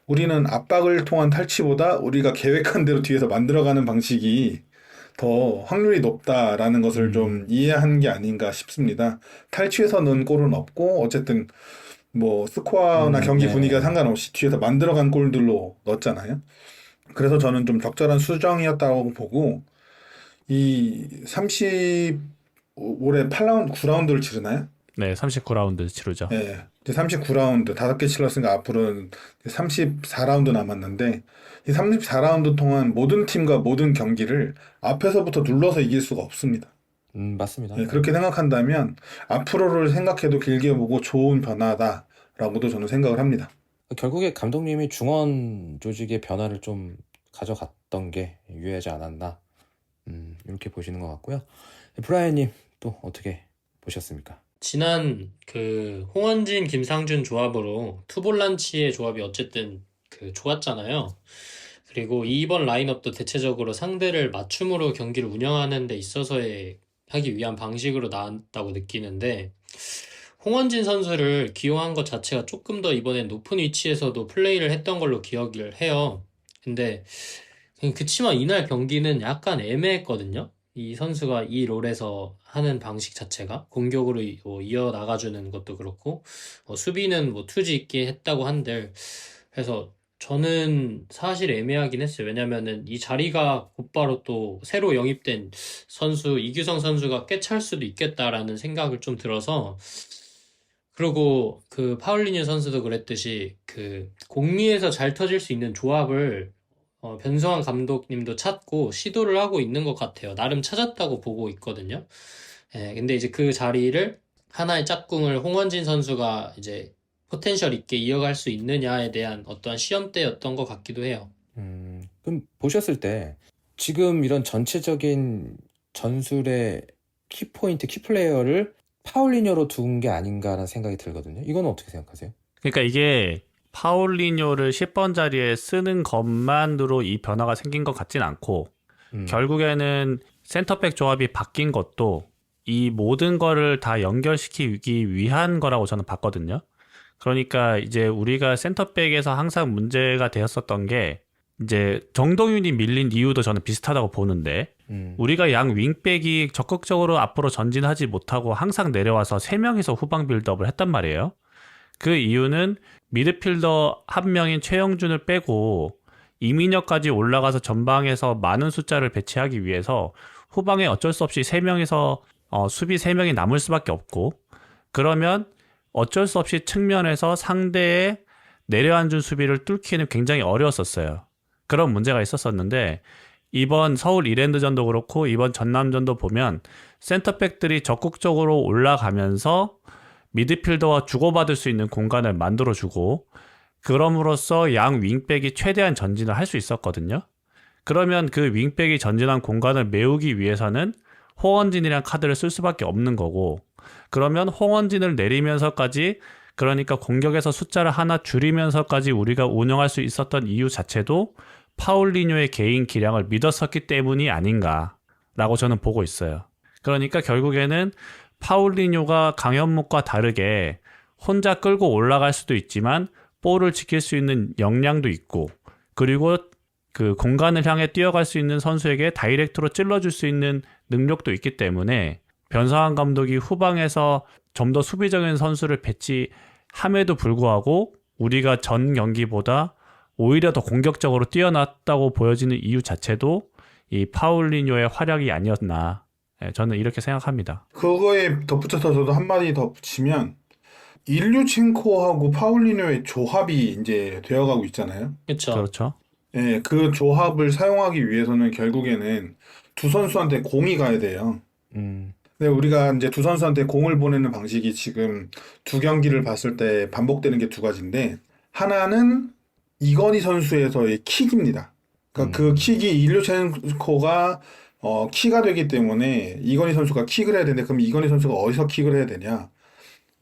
우리는 압박을 통한 탈취보다 우리가 계획한 대로 뒤에서 만들어가는 방식이 더 확률이 높다라는 것을 좀 이해한 게 아닌가 싶습니다. 탈취해서 넣은 골은 없고 어쨌든 뭐 스코어나 경기 네. 분위기가 상관없이 뒤에서 만들어간 골들로 넣었잖아요. 그래서 저는 좀 적절한 수정이었다고 보고 이 올해 8라운드, 9라운드를 치르나요? 네, 39라운드 치르죠. 네, 이제 39라운드 5개 치렀으니까 앞으로는 34라운드 남았는데 이 34라운드 동안 모든 팀과 모든 경기를 앞에서부터 눌러서 이길 수가 없습니다. 맞습니다. 네, 그렇게 생각한다면 앞으로를 생각해도 길게 보고 좋은 변화다라고도 저는 생각을 합니다. 결국에 감독님이 중원 조직의 변화를 좀 가져갔던 게 유효하지 않았나 이렇게 보시는 것 같고요. 브라이언님 또 어떻게 보셨습니까? 지난 그 홍원진, 김상준 조합으로 투볼란치의 조합이 어쨌든 그 좋았잖아요. 그리고 이번 라인업도 대체적으로 상대를 맞춤으로 경기를 운영하는 데 있어서의 하기 위한 방식으로 나왔다고 느끼는데 홍원진 선수를 기용한 것 자체가 조금 더 이번에 높은 위치에서도 플레이를 했던 걸로 기억을 해요. 근데 그치만 이날 경기는 약간 애매했거든요. 이 선수가 이 롤에서 하는 방식 자체가 공격으로 이어나가주는 것도 그렇고 수비는 뭐 투지 있게 했다고 한들 그래서 저는 사실 애매하긴 했어요. 왜냐면은 이 자리가 곧바로 또 새로 영입된 선수 이규성 선수가 꿰찰 수도 있겠다라는 생각을 좀 들어서 그리고 그 파울리뉴 선수도 그랬듯이 그 공리에서 잘 터질 수 있는 조합을 변성환 감독님도 찾고 시도를 하고 있는 것 같아요. 나름 찾았다고 보고 있거든요. 예, 근데 이제 그 자리를 하나의 짝꿍을 홍원진 선수가 이제 포텐셜 있게 이어갈 수 있느냐에 대한 어떠한 시험대였던 것 같기도 해요. 그럼 보셨을 때 지금 이런 전체적인 전술의 키포인트, 키플레이어를 파울리뉴로 둔 게 아닌가라는 생각이 들거든요. 이건 어떻게 생각하세요? 그러니까 이게 파울리뇨를 10번 자리에 쓰는 것만으로 이 변화가 생긴 것 같진 않고 결국에는 센터백 조합이 바뀐 것도 이 모든 거를 다 연결시키기 위한 거라고 저는 봤거든요. 그러니까 이제 우리가 센터백에서 항상 문제가 되었었던 게 이제 정동윤이 밀린 이유도 저는 비슷하다고 보는데 우리가 양 윙백이 적극적으로 앞으로 전진하지 못하고 항상 내려와서 3명이서 후방 빌드업을 했단 말이에요. 그 이유는 미드필더 한 명인 최영준을 빼고 이민혁까지 올라가서 전방에서 많은 숫자를 배치하기 위해서 후방에 어쩔 수 없이 3명이서 수비 3명이 남을 수밖에 없고 그러면 어쩔 수 없이 측면에서 상대의 내려앉은 수비를 뚫기는 굉장히 어려웠었어요. 그런 문제가 있었었는데 이번 서울 이랜드전도 그렇고 이번 전남전도 보면 센터백들이 적극적으로 올라가면서 미드필더와 주고받을 수 있는 공간을 만들어주고 그럼으로써 양 윙백이 최대한 전진을 할 수 있었거든요. 그러면 그 윙백이 전진한 공간을 메우기 위해서는 홍원진이란 카드를 쓸 수밖에 없는 거고 그러면 홍원진을 내리면서까지 그러니까 공격에서 숫자를 하나 줄이면서까지 우리가 운영할 수 있었던 이유 자체도 파울리뉴의 개인 기량을 믿었었기 때문이 아닌가라고 저는 보고 있어요. 그러니까 결국에는 파울리뉴가 강현묵과 다르게 혼자 끌고 올라갈 수도 있지만 볼을 지킬 수 있는 역량도 있고 그리고 그 공간을 향해 뛰어갈 수 있는 선수에게 다이렉트로 찔러줄 수 있는 능력도 있기 때문에 변성환 감독이 후방에서 좀 더 수비적인 선수를 배치함에도 불구하고 우리가 전 경기보다 오히려 더 공격적으로 뛰어났다고 보여지는 이유 자체도 이 파울리뉴의 활약이 아니었나 저는 이렇게 생각합니다. 그거에 덧붙여서 저도 한마디 더 붙이면 일류첸코하고 파울리뉴의 조합이 이제 되어가고 있잖아요. 그렇죠. 그렇죠. 예, 그 조합을 사용하기 위해서는 결국에는 두 선수한테 공이 가야 돼요. 근데 우리가 이제 두 선수한테 공을 보내는 방식이 지금 두 경기를 봤을 때 반복되는 게 두 가지인데 하나는 이건희 선수에서의 킥입니다. 그러니까 그 킥이 일류첸코가 키가 되기 때문에 이건희 선수가 킥을 해야 되는데 그럼 이건희 선수가 어디서 킥을 해야 되냐?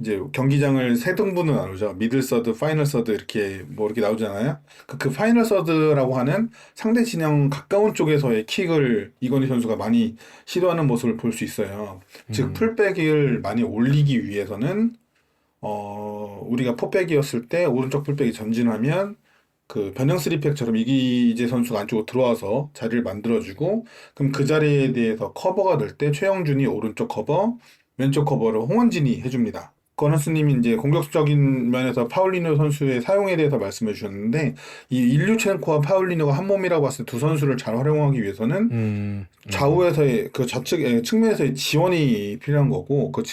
이제 경기장을 세 등분으로 나누죠. 미들 서드, 파이널 서드 이렇게 뭐 이렇게 나오잖아요. 그 파이널 서드라고 하는 상대 진영 가까운 쪽에서의 킥을 이건희 선수가 많이 시도하는 모습을 볼 수 있어요. 즉 풀백을 많이 올리기 위해서는 우리가 포백이었을 때 오른쪽 풀백이 전진하면 그 변형 3팩처럼 이기재 선수가 안쪽으로 들어와서 자리를 만들어주고 그럼 그 자리에 대해서 커버가 될 때 최영준이 오른쪽 커버, 왼쪽 커버를 홍원진이 해줍니다. 건원스님이 이제 공격적인 면에서 파울리뉴 선수의 사용에 대해서 말씀해 주셨는데 이 일류첸코와 파울리뉴가 한 몸이라고 봤을 때 두 선수를 잘 활용하기 위해서는 좌우에서의 그 좌측 측면에서의 지원이 필요한 거고 그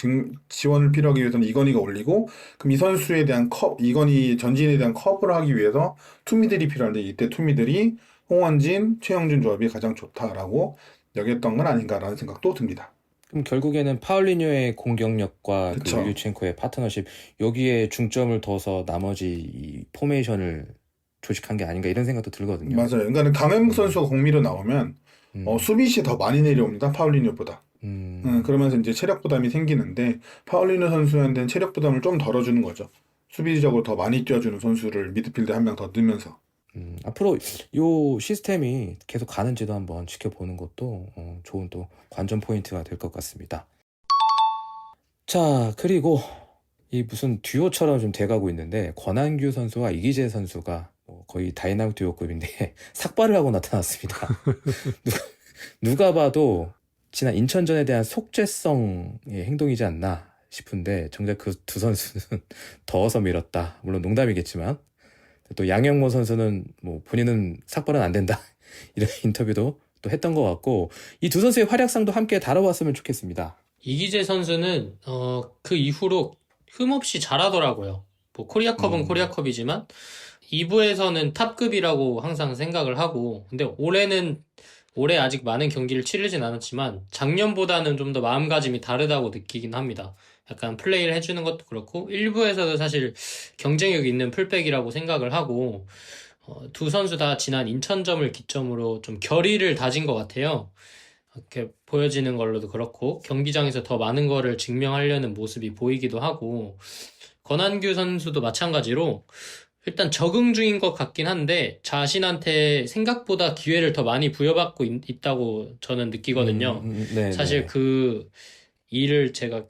지원을 필요하기 위해서는 이건희가 올리고 그럼 이 선수에 대한 이건희 전진에 대한 커버를 하기 위해서 투미들이 필요한데 이때 투미들이 홍원진, 최영준 조합이 가장 좋다라고 여겼던 건 아닌가라는 생각도 듭니다. 그럼 결국에는 파울리뉴의 공격력과 그 그쵸. 율리첸코의 파트너십 여기에 중점을 둬서 나머지 이 포메이션을 조직한 게 아닌가 이런 생각도 들거든요. 맞아요. 그러니까 강현무 선수가 공미로 나오면 음, 수비시 더 많이 내려옵니다. 파울리뉴보다. 그러면서 이제 체력 부담이 생기는데 파울리뉴 선수한테는 체력 부담을 좀 덜어주는 거죠. 수비적으로 더 많이 뛰어주는 선수를 미드필드 한 명 더 넣으면서. 앞으로 요 시스템이 계속 가는지도 한번 지켜보는 것도 좋은 또 관전 포인트가 될 것 같습니다. 자, 그리고 이 무슨 듀오처럼 좀 돼가고 있는데 권한규 선수와 이기재 선수가 뭐 거의 다이나믹 듀오급인데 삭발을 하고 나타났습니다. 누가 봐도 지난 인천전에 대한 속죄성의 행동이지 않나 싶은데 정작 그 두 선수는 더워서 밀었다. 물론 농담이겠지만 또 양영모 선수는 뭐 본인은 삭발은 안 된다. 이런 인터뷰도 또 했던 것 같고 이 두 선수의 활약상도 함께 다뤄봤으면 좋겠습니다. 이기재 선수는 그 이후로 흠없이 잘하더라고요. 뭐 코리아컵은 코리아컵이지만 2부에서는 탑급이라고 항상 생각을 하고 근데 올해 아직 많은 경기를 치르진 않았지만 작년보다는 좀 더 마음가짐이 다르다고 느끼긴 합니다. 약간 플레이를 해주는 것도 그렇고 1부에서도 사실 경쟁력 있는 풀백이라고 생각을 하고 두 선수 다 지난 인천점을 기점으로 좀 결의를 다진 것 같아요. 이렇게 보여지는 걸로도 그렇고 경기장에서 더 많은 거를 증명하려는 모습이 보이기도 하고 권한규 선수도 마찬가지로 일단 적응 중인 것 같긴 한데 자신한테 생각보다 기회를 더 많이 부여받고 있다고 저는 느끼거든요. 네, 사실 네. 그 일을 제가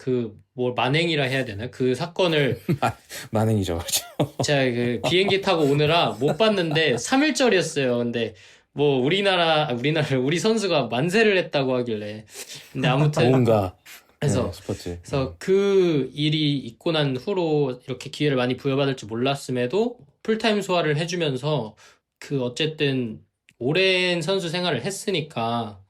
뭐 만행이라 해야 되나? 그 사건을 만행이죠. 그렇죠. 제가 그 비행기 타고 오느라 못 봤는데 3일절이었어요. 근데 뭐 우리 선수가 만세를 했다고 하길래. 근데 아무튼 뭔가 그래서 스포츠. 그 일이 있고 난 후로 이렇게 기회를 많이 부여받을 줄 몰랐음에도 풀타임 소화를 해주면서 그 어쨌든 오랜 선수 생활을 했으니까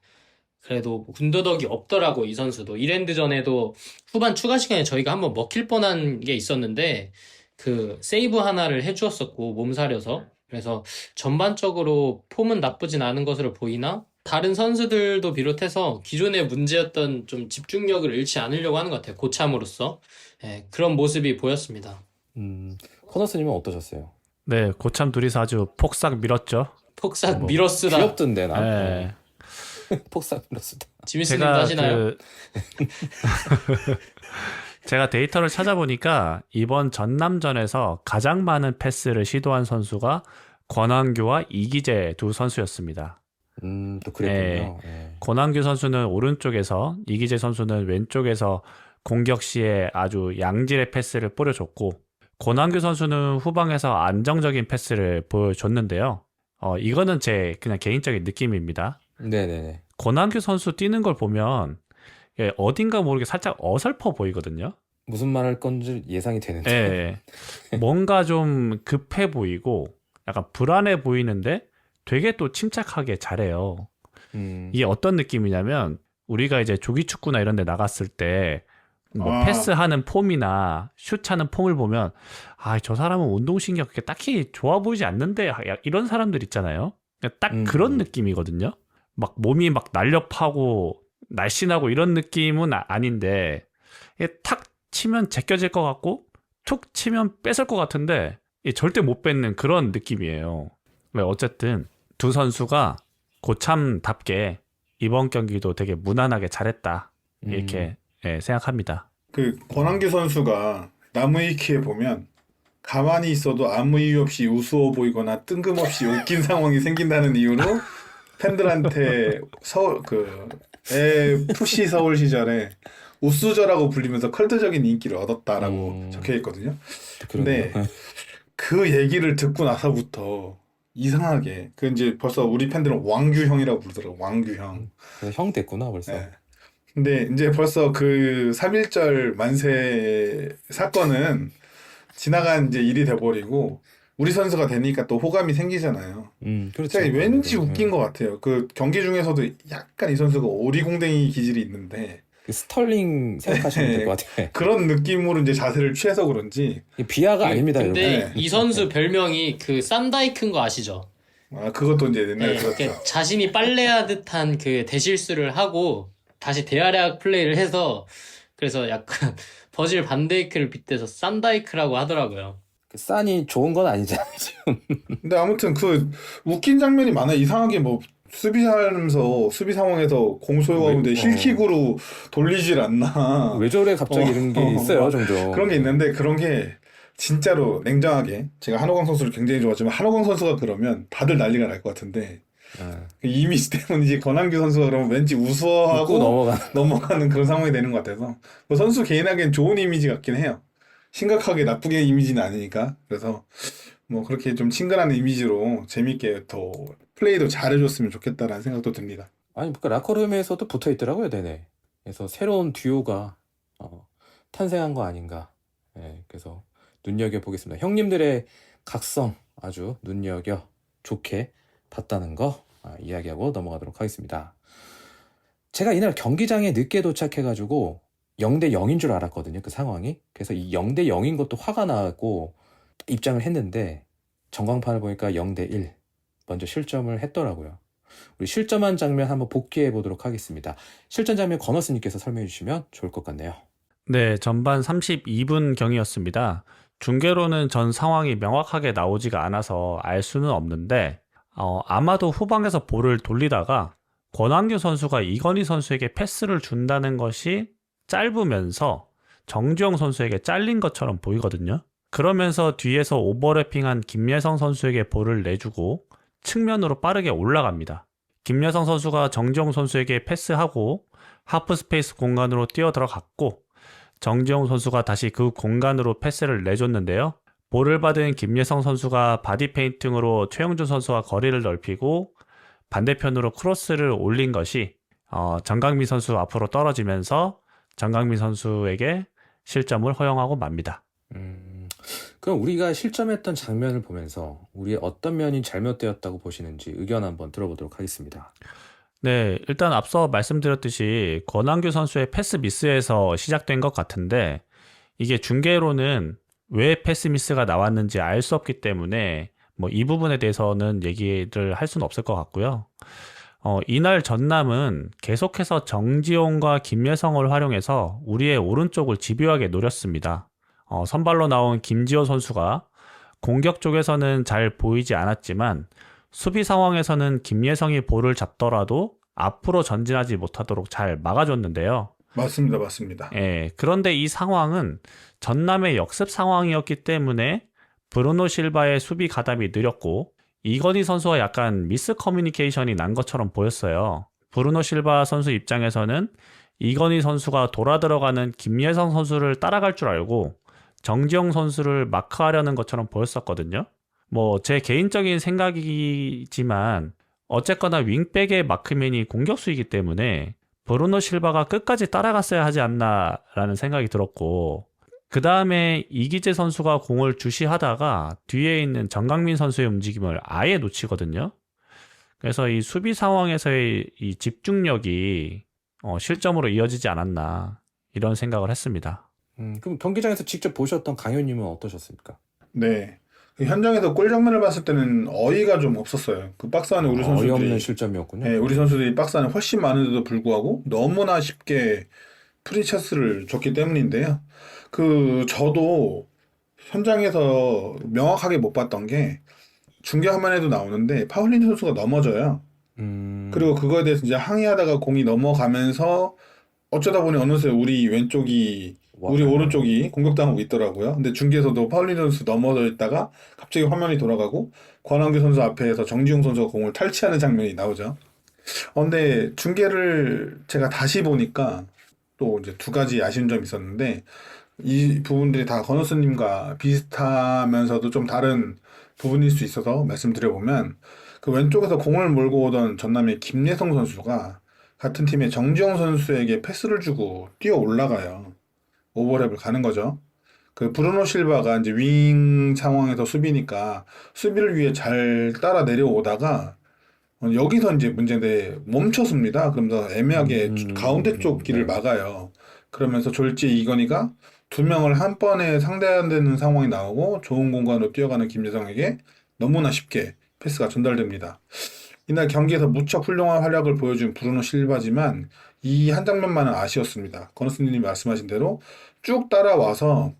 그래도 군더더기 없더라고 이 선수도. 이랜드전에도 후반 추가 시간에 저희가 한번 먹힐 뻔한 게 있었는데 그 세이브 하나를 해주었었고 몸살려서. 그래서 전반적으로 폼은 나쁘진 않은 것으로 보이나 다른 선수들도 비롯해서 기존의 문제였던 좀 집중력을 잃지 않으려고 하는 것 같아요. 고참으로서. 예, 그런 모습이 보였습니다. 코너스님은 어떠셨어요? 네, 고참 둘이서 아주 폭삭 밀었죠. 폭삭 밀어쓰다. 귀엽던데 나. 네. 폭삭 밀었다. 지미스님도 제가 하시나요? 제가 데이터를 찾아보니까 이번 전남전에서 가장 많은 패스를 시도한 선수가 권한규와 이기재 두 선수였습니다. 또 그랬군요. 예. 권한규 선수는 오른쪽에서 이기재 선수는 왼쪽에서 공격 시에 아주 양질의 패스를 뿌려줬고 권한규 선수는 후방에서 안정적인 패스를 보여줬는데요. 이거는 제 그냥 개인적인 느낌입니다. 네네네. 권한규 선수 뛰는 걸 보면 어딘가 모르게 살짝 어설퍼 보이거든요. 무슨 말 할 건지 예상이 되는데. 뭔가 좀 급해 보이고 약간 불안해 보이는데 되게 또 침착하게 잘해요. 이게 어떤 느낌이냐면 우리가 이제 조기축구나 이런 데 나갔을 때 뭐 패스하는 폼이나 슛하는 폼을 보면 저 사람은 운동신경 그렇게 딱히 좋아 보이지 않는데 이런 사람들 있잖아요. 딱 그런 느낌이거든요. 막 몸이 막 날렵하고 날씬하고 이런 느낌은 아닌데 탁 치면 제껴질 것 같고 툭 치면 뺏을 것 같은데 절대 못 뺏는 그런 느낌이에요. 어쨌든 두 선수가 고참답게 이번 경기도 되게 무난하게 잘했다 이렇게 생각합니다. 그 권한규 선수가 나무위키에 보면 가만히 있어도 아무 이유 없이 우스워 보이거나 뜬금없이 웃긴 상황이 생긴다는 이유로 팬들한테 FC 서울 시절에 우수저라고 불리면서 컬트적인 인기를 얻었다라고 적혀 있거든요. 근데 그 얘기를 듣고 나서부터 이상하게 이제 벌써 우리 팬들은 왕규 형이라고 부르더라고. 왕규 형. 형 됐구나 벌써. 네. 근데 이제 벌써 그 3.1절 만세 사건은 지나간 이제 일이 돼버리고 우리 선수가 되니까 또 호감이 생기잖아요. 그렇죠. 제가 왠지 웃긴 것 같아요. 그 경기 중에서도 약간 이 선수가 오리공댕이 기질이 있는데 그 스털링 생각하시면 될 것 같아요. 그런 느낌으로 이제 자세를 취해서 그런지 비하가 아닙니다. 근데 여러분. 이 선수 별명이 그 쌈다이크인 거 아시죠? 그것도 이제 옛날에 네, 들었죠. 자신이 빨래하듯한 그 대실수를 하고 다시 대활약 플레이를 해서 그래서 약간 버질 반데이크를 빗대서 산다이크라고 하더라고요. 그 싼이 좋은 건 아니잖아요, 지금. 근데 아무튼 그 웃긴 장면이 많아요. 이상하게 뭐 수비하면서 수비 상황에서 공 소유하는데 힐킥으로 돌리질 않나. 왜 저래 갑자기 이런 게 있어요, 종종. 그런 게 있는데 그런 게 진짜로 냉정하게 제가 한호강 선수를 굉장히 좋아하지만 한호강 선수가 그러면 다들 난리가 날 것 같은데 그 이미지 때문인지 권한규 선수가 그러면 왠지 웃고 우스워하고 넘어가는 그런 상황이 되는 것 같아서 뭐 선수 개인에겐 좋은 이미지 같긴 해요. 심각하게 나쁘게 이미지는 아니니까. 그래서 뭐 그렇게 좀 친근한 이미지로 재밌게 더 플레이도 잘해줬으면 좋겠다라는 생각도 듭니다. 아니, 그러니까 라커룸에서도 붙어 있더라고요, 내내. 그래서 새로운 듀오가 탄생한 거 아닌가. 예, 그래서 눈여겨보겠습니다. 형님들의 각성 아주 눈여겨 좋게 봤다는 거 이야기하고 넘어가도록 하겠습니다. 제가 이날 경기장에 늦게 도착해가지고 0대 0인 줄 알았거든요, 그 상황이. 그래서 이 0대 0인 것도 화가 나고 입장을 했는데 전광판을 보니까 0대 1 먼저 실점을 했더라고요. 우리 실점한 장면 한번 복귀해 보도록 하겠습니다. 실점 장면 건너스님께서 설명해 주시면 좋을 것 같네요. 네, 전반 32분 경이었습니다. 중계로는 전 상황이 명확하게 나오지가 않아서 알 수는 없는데 아마도 후방에서 볼을 돌리다가 권한규 선수가 이건희 선수에게 패스를 준다는 것이 짧으면서 정주영 선수에게 잘린 것처럼 보이거든요. 그러면서 뒤에서 오버래핑한 김예성 선수에게 볼을 내주고 측면으로 빠르게 올라갑니다. 김예성 선수가 정주영 선수에게 패스하고 하프 스페이스 공간으로 뛰어 들어갔고 정지용 선수가 다시 그 공간으로 패스를 내줬는데요. 볼을 받은 김예성 선수가 바디 페인팅으로 최영준 선수와 거리를 넓히고 반대편으로 크로스를 올린 것이 정강민 선수 앞으로 떨어지면서 정강민 선수에게 실점을 허용하고 맙니다. 그럼 우리가 실점했던 장면을 보면서 우리의 어떤 면이 잘못되었다고 보시는지 의견 한번 들어보도록 하겠습니다. 네, 일단 앞서 말씀드렸듯이 권한규 선수의 패스 미스에서 시작된 것 같은데 이게 중계로는 왜 패스 미스가 나왔는지 알 수 없기 때문에 뭐 이 부분에 대해서는 얘기를 할 수는 없을 것 같고요. 이날 전남은 계속해서 정지용과 김예성을 활용해서 우리의 오른쪽을 집요하게 노렸습니다. 선발로 나온 김지호 선수가 공격 쪽에서는 잘 보이지 않았지만 수비 상황에서는 김예성이 볼을 잡더라도 앞으로 전진하지 못하도록 잘 막아줬는데요. 맞습니다, 맞습니다. 예, 그런데 이 상황은 전남의 역습 상황이었기 때문에 브루노 실바의 수비 가담이 느렸고 이건희 선수와 약간 미스 커뮤니케이션이 난 것처럼 보였어요. 브루노 실바 선수 입장에서는 이건희 선수가 돌아 들어가는 김예성 선수를 따라갈 줄 알고 정지영 선수를 마크하려는 것처럼 보였었거든요. 뭐 제 개인적인 생각이지만 어쨌거나 윙백의 마크맨이 공격수이기 때문에 브루노 실바가 끝까지 따라갔어야 하지 않나라는 생각이 들었고 그 다음에 이기재 선수가 공을 주시하다가 뒤에 있는 정강민 선수의 움직임을 아예 놓치거든요. 그래서 이 수비 상황에서의 이 집중력이 실점으로 이어지지 않았나 이런 생각을 했습니다. 그럼 경기장에서 직접 보셨던 강효님은 어떠셨습니까? 네. 그 현장에서 골 장면을 봤을 때는 어이가 좀 없었어요. 그 박스 안에 우리 선수들이 어이없는 실점이었군요. 네, 우리 선수들이 박스 안에 훨씬 많은데도 불구하고 너무나 쉽게 프리체스를 줬기 때문인데요. 저도 현장에서 명확하게 못 봤던 게 중계 화면에도 나오는데 파울린 선수가 넘어져요. 그리고 그거에 대해서 이제 항의하다가 공이 넘어가면서 어쩌다 보니 어느새 우리 오른쪽이 공격당하고 있더라고요. 근데 중계에서도 파울린 선수 넘어져 있다가 갑자기 화면이 돌아가고 권한규 선수 앞에서 정지용 선수가 공을 탈취하는 장면이 나오죠. 근데 중계를 제가 다시 보니까 또 이제 두 가지 아쉬운 점이 있었는데 이 부분들이 다 건우스님과 비슷하면서도 좀 다른 부분일 수 있어서 말씀드려보면 그 왼쪽에서 공을 몰고 오던 전남의 김예성 선수가 같은 팀의 정지영 선수에게 패스를 주고 뛰어 올라가요. 오버랩을 가는 거죠. 그 브루노 실바가 이제 윙 상황에서 수비니까 수비를 위해 잘 따라 내려오다가 여기서 이제 문제인데 멈췄습니다. 그러면서 애매하게 가운데 쪽 길을 막아요. 그러면서 졸지 이건희가 두 명을 한 번에 상대하는 상황이 나오고 좋은 공간으로 뛰어가는 김예성에게 너무나 쉽게 패스가 전달됩니다. 이날 경기에서 무척 훌륭한 활약을 보여준 브루노 실바지만 이 한 장면만은 아쉬웠습니다. 건우스님이 말씀하신 대로 쭉 따라와서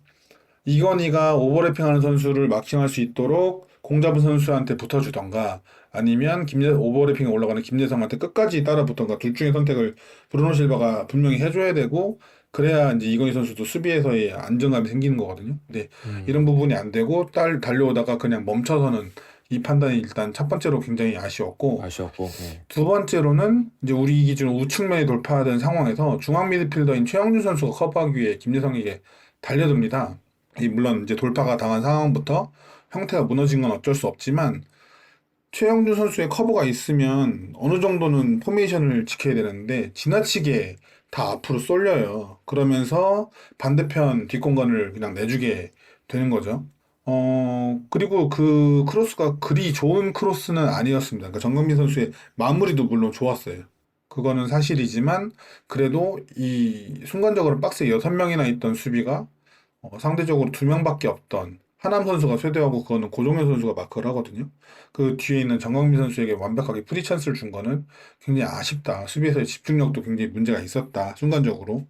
이건희가 오버래핑하는 선수를 마킹할 수 있도록 공 잡은 선수한테 붙어주던가 아니면 오버래핑에 올라가는 김예성한테 끝까지 따라 붙던가 둘 중에 선택을 브루노 실바가 분명히 해줘야 되고 그래야 이제 이건희 선수도 수비에서의 안정감이 생기는 거거든요. 근데 이런 부분이 안 되고 달려오다가 그냥 멈춰서는 이 판단이 일단 첫 번째로 굉장히 아쉬웠고 네. 두 번째로는 이제 우리 기준 우측면에 돌파하던 상황에서 중앙 미드필더인 최영준 선수가 커버하기 위해 김예성에게 달려듭니다. 물론 이제 돌파가 당한 상황부터 형태가 무너진 건 어쩔 수 없지만 최영준 선수의 커버가 있으면 어느 정도는 포메이션을 지켜야 되는데 지나치게 다 앞으로 쏠려요. 그러면서 반대편 뒷공간을 그냥 내주게 되는 거죠. 그리고 그 크로스가 그리 좋은 크로스는 아니었습니다. 그러니까 정경민 선수의 마무리도 물론 좋았어요. 그거는 사실이지만 그래도 이 순간적으로 박스에 6명이나 있던 수비가 상대적으로 2명밖에 없던 하남 선수가 쇄도하고 그거는 고종현 선수가 마크를 하거든요. 그 뒤에 있는 정광민 선수에게 완벽하게 프리 찬스를 준 거는 굉장히 아쉽다. 수비에서의 집중력도 굉장히 문제가 있었다. 순간적으로.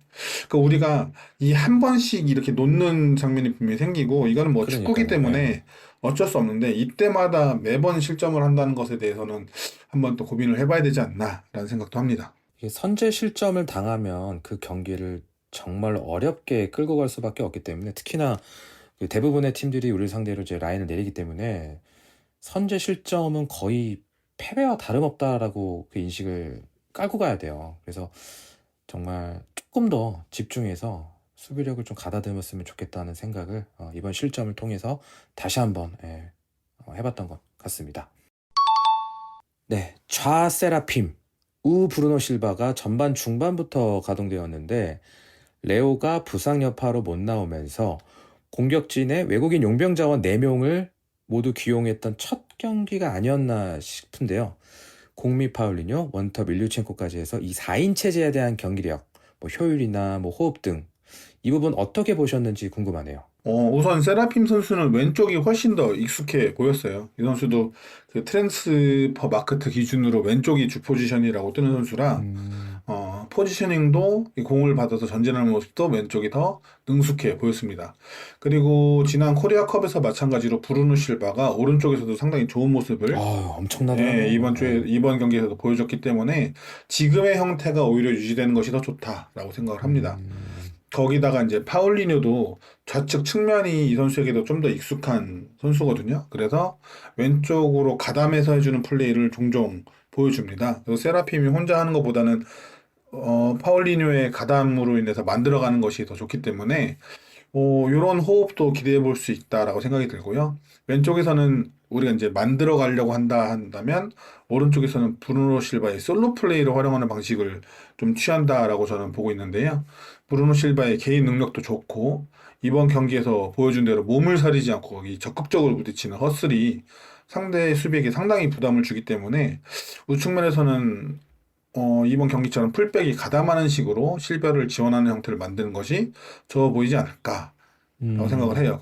그러니까 우리가 이 한 번씩 이렇게 놓는 장면이 분명히 생기고 이거는 뭐 축구기 때문에 어쩔 수 없는데 이때마다 매번 실점을 한다는 것에 대해서는 한번 또 고민을 해봐야 되지 않나라는 생각도 합니다. 이게 선제 실점을 당하면 그 경기를 정말 어렵게 끌고 갈 수밖에 없기 때문에 특히나 대부분의 팀들이 우리를 상대로 이제 라인을 내리기 때문에 선제 실점은 거의 패배와 다름없다라고 그 인식을 깔고 가야 돼요. 그래서 정말 조금 더 집중해서 수비력을 좀 가다듬었으면 좋겠다는 생각을 이번 실점을 통해서 다시 한번 해봤던 것 같습니다. 네, 좌 세라핌, 우 브루노 실바가 전반 중반부터 가동되었는데 레오가 부상 여파로 못 나오면서 공격진의 외국인 용병 자원 4명을 모두 기용했던 첫 경기가 아니었나 싶은데요. 공미 파울리뇨, 원톱 일류첸코까지 해서 이 4인 체제에 대한 경기력, 뭐 효율이나 뭐 호흡 등 이 부분 어떻게 보셨는지 궁금하네요. 우선 세라핌 선수는 왼쪽이 훨씬 더 익숙해 보였어요. 이 선수도 그 트랜스퍼 마크트 기준으로 왼쪽이 주 포지션이라고 뜨는 선수라 포지셔닝도 이 공을 받아서 전진하는 모습도 왼쪽이 더 능숙해 보였습니다. 그리고 지난 코리아컵에서 마찬가지로 브루노 실바가 오른쪽에서도 상당히 좋은 모습을 엄청나더라고요. 이번 경기에서도 보여줬기 때문에 지금의 형태가 오히려 유지되는 것이 더 좋다라고 생각을 합니다. 거기다가 이제 파울리뉴도 좌측 측면이 이 선수에게도 좀 더 익숙한 선수거든요. 그래서 왼쪽으로 가담해서 해주는 플레이를 종종 보여줍니다. 그래서 세라핌이 혼자 하는 것보다는 파울리뉴의 가담으로 인해서 만들어가는 것이 더 좋기 때문에 이런 호흡도 기대해 볼 수 있다라고 생각이 들고요. 왼쪽에서는 우리가 이제 만들어 가려고 한다면 오른쪽에서는 브루노 실바의 솔로 플레이를 활용하는 방식을 좀 취한다라고 저는 보고 있는데요. 브루노 실바의 개인 능력도 좋고 이번 경기에서 보여준 대로 몸을 사리지 않고 거기 적극적으로 부딪히는 허슬이 상대 수비에게 상당히 부담을 주기 때문에 우측면에서는 이번 경기처럼 풀백이 가담하는 식으로 실바를 지원하는 형태를 만드는 것이 좋아 보이지 않을까라고 생각을 해요.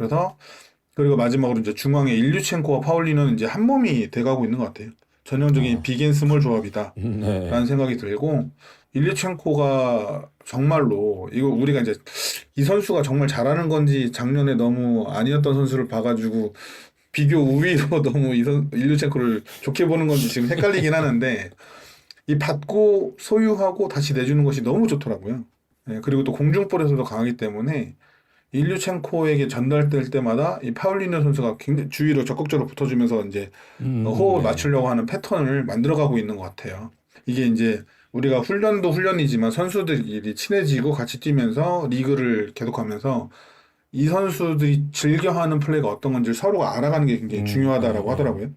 그리고 마지막으로 이제 중앙에 일류첸코와 파울리는 이제 한 몸이 돼가고 있는 것 같아요. 전형적인 빅앤 스몰 조합이다라는 생각이 들고 일류첸코가 정말로 이거 우리가 이제 이 선수가 정말 잘하는 건지 작년에 너무 아니었던 선수를 봐가지고 비교 우위로 너무 일류첸코를 좋게 보는 건지 지금 헷갈리긴 하는데 이 받고 소유하고 다시 내주는 것이 너무 좋더라고요. 그리고 또 공중볼에서도 강하기 때문에 일류첸코에게 전달될 때마다 이 파울리뉴 선수가 굉장히 주위로 적극적으로 붙어주면서 이제 호흡을 맞추려고 하는 패턴을 만들어가고 있는 것 같아요. 이게 이제 우리가 훈련도 훈련이지만 선수들이 친해지고 같이 뛰면서 리그를 계속하면서 이 선수들이 즐겨하는 플레이가 어떤 건지 서로가 알아가는 게 굉장히 중요하다라고 하더라고요.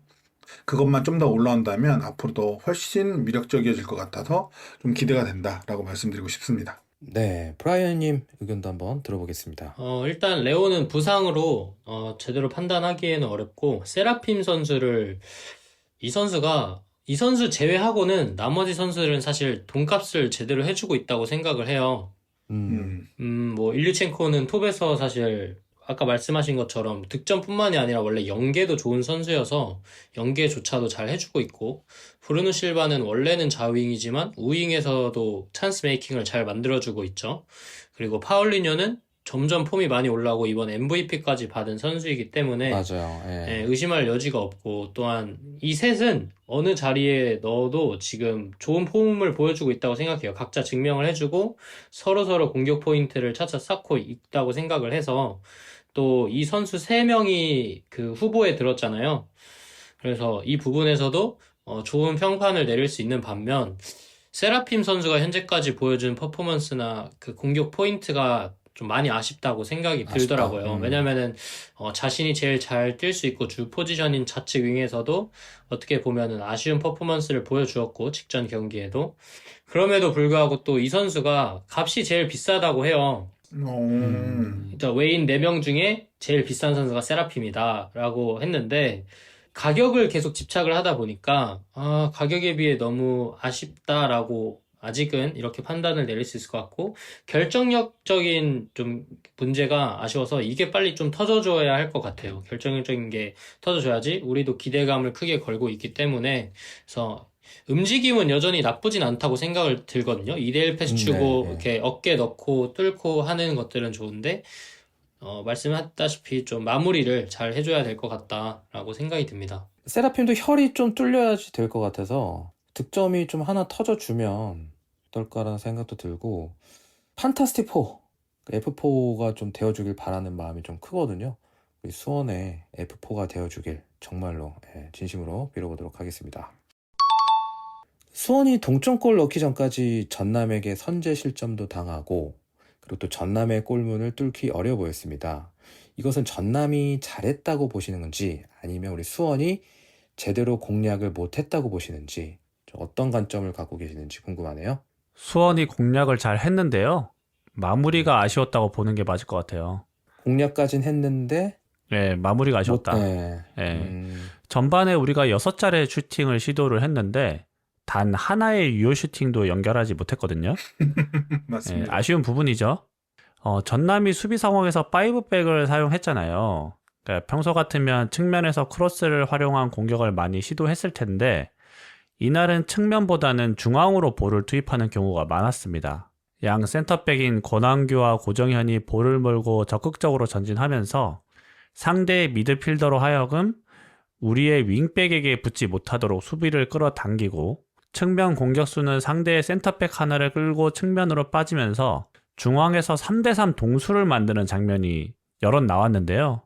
그것만 좀 더 올라온다면 앞으로도 훨씬 매력적이어질 것 같아서 좀 기대가 된다라고 말씀드리고 싶습니다. 네, 브라이언님 의견도 한번 들어보겠습니다. 일단 레오는 부상으로 제대로 판단하기에는 어렵고 세라핌 선수를 이 선수 제외하고는 나머지 선수들은 사실 돈값을 제대로 해주고 있다고 생각을 해요. 뭐 일류첸코는 톱에서 사실 아까 말씀하신 것처럼 득점뿐만이 아니라 원래 연계도 좋은 선수여서 연계조차도 잘 해주고 있고, 브루노 실바는 원래는 좌윙이지만 우윙에서도 찬스 메이킹을 잘 만들어주고 있죠. 그리고 파울리뇨는 점점 폼이 많이 올라오고 이번 MVP까지 받은 선수이기 때문에 맞아요. 예. 의심할 여지가 없고, 또한 이 셋은 어느 자리에 넣어도 지금 좋은 폼을 보여주고 있다고 생각해요. 각자 증명을 해주고 서로서로 공격 포인트를 차차 쌓고 있다고 생각을 해서, 또 이 선수 3명이 그 후보에 들었잖아요. 그래서 이 부분에서도 좋은 평판을 내릴 수 있는 반면, 세라핌 선수가 현재까지 보여준 퍼포먼스나 그 공격 포인트가 좀 많이 아쉽다고 생각이 들더라고요. 왜냐면은 자신이 제일 잘 뛸 수 있고 주 포지션인 좌측 윙에서도 어떻게 보면은 아쉬운 퍼포먼스를 보여주었고, 직전 경기에도. 그럼에도 불구하고 또 이 선수가 값이 제일 비싸다고 해요. 일단 외인 4명 중에 제일 비싼 선수가 세라핌이다 라고 했는데, 가격을 계속 집착을 하다 보니까 가격에 비해 너무 아쉽다라고 아직은 이렇게 판단을 내릴 수 있을 것 같고, 결정력적인 좀 문제가 아쉬워서 이게 빨리 좀 터져줘야 할 것 같아요. 결정력적인 게 터져줘야지 우리도 기대감을 크게 걸고 있기 때문에. 그래서 움직임은 여전히 나쁘진 않다고 생각을 들거든요. 2대1 패스 주고 네. 이렇게 어깨 넣고 뚫고 하는 것들은 좋은데, 말씀하셨다시피 좀 마무리를 잘 해줘야 될 것 같다라고 생각이 듭니다. 세라핌도 혈이 좀 뚫려야지 될 것 같아서 득점이 좀 하나 터져주면 어떨까라는 생각도 들고, 판타스틱 4, F4가 좀 되어주길 바라는 마음이 좀 크거든요. 우리 수원의 F4가 되어주길 정말로 진심으로 빌어보도록 하겠습니다. 수원이 동점골 넣기 전까지 전남에게 선제 실점도 당하고, 그리고 또 전남의 골문을 뚫기 어려워 보였습니다. 이것은 전남이 잘했다고 보시는 건지, 아니면 우리 수원이 제대로 공략을 못했다고 보시는지, 좀 어떤 관점을 갖고 계시는지 궁금하네요. 수원이 공략을 잘 했는데요. 마무리가 아쉬웠다고 보는 게 맞을 것 같아요. 공략까진 했는데 네, 마무리가 아쉬웠다. 네. 전반에 우리가 6차례 슈팅을 시도를 했는데 단 하나의 유효 슈팅도 연결하지 못했거든요. 맞습니다. 아쉬운 부분이죠. 전남이 수비 상황에서 5백을 사용했잖아요. 그러니까 평소 같으면 측면에서 크로스를 활용한 공격을 많이 시도했을 텐데, 이날은 측면보다는 중앙으로 볼을 투입하는 경우가 많았습니다. 양 센터백인 권한규와 고정현이 볼을 몰고 적극적으로 전진하면서 상대의 미드필더로 하여금 우리의 윙백에게 붙지 못하도록 수비를 끌어당기고, 측면 공격수는 상대의 센터백 하나를 끌고 측면으로 빠지면서 중앙에서 3대3 동수를 만드는 장면이 여럿 나왔는데요.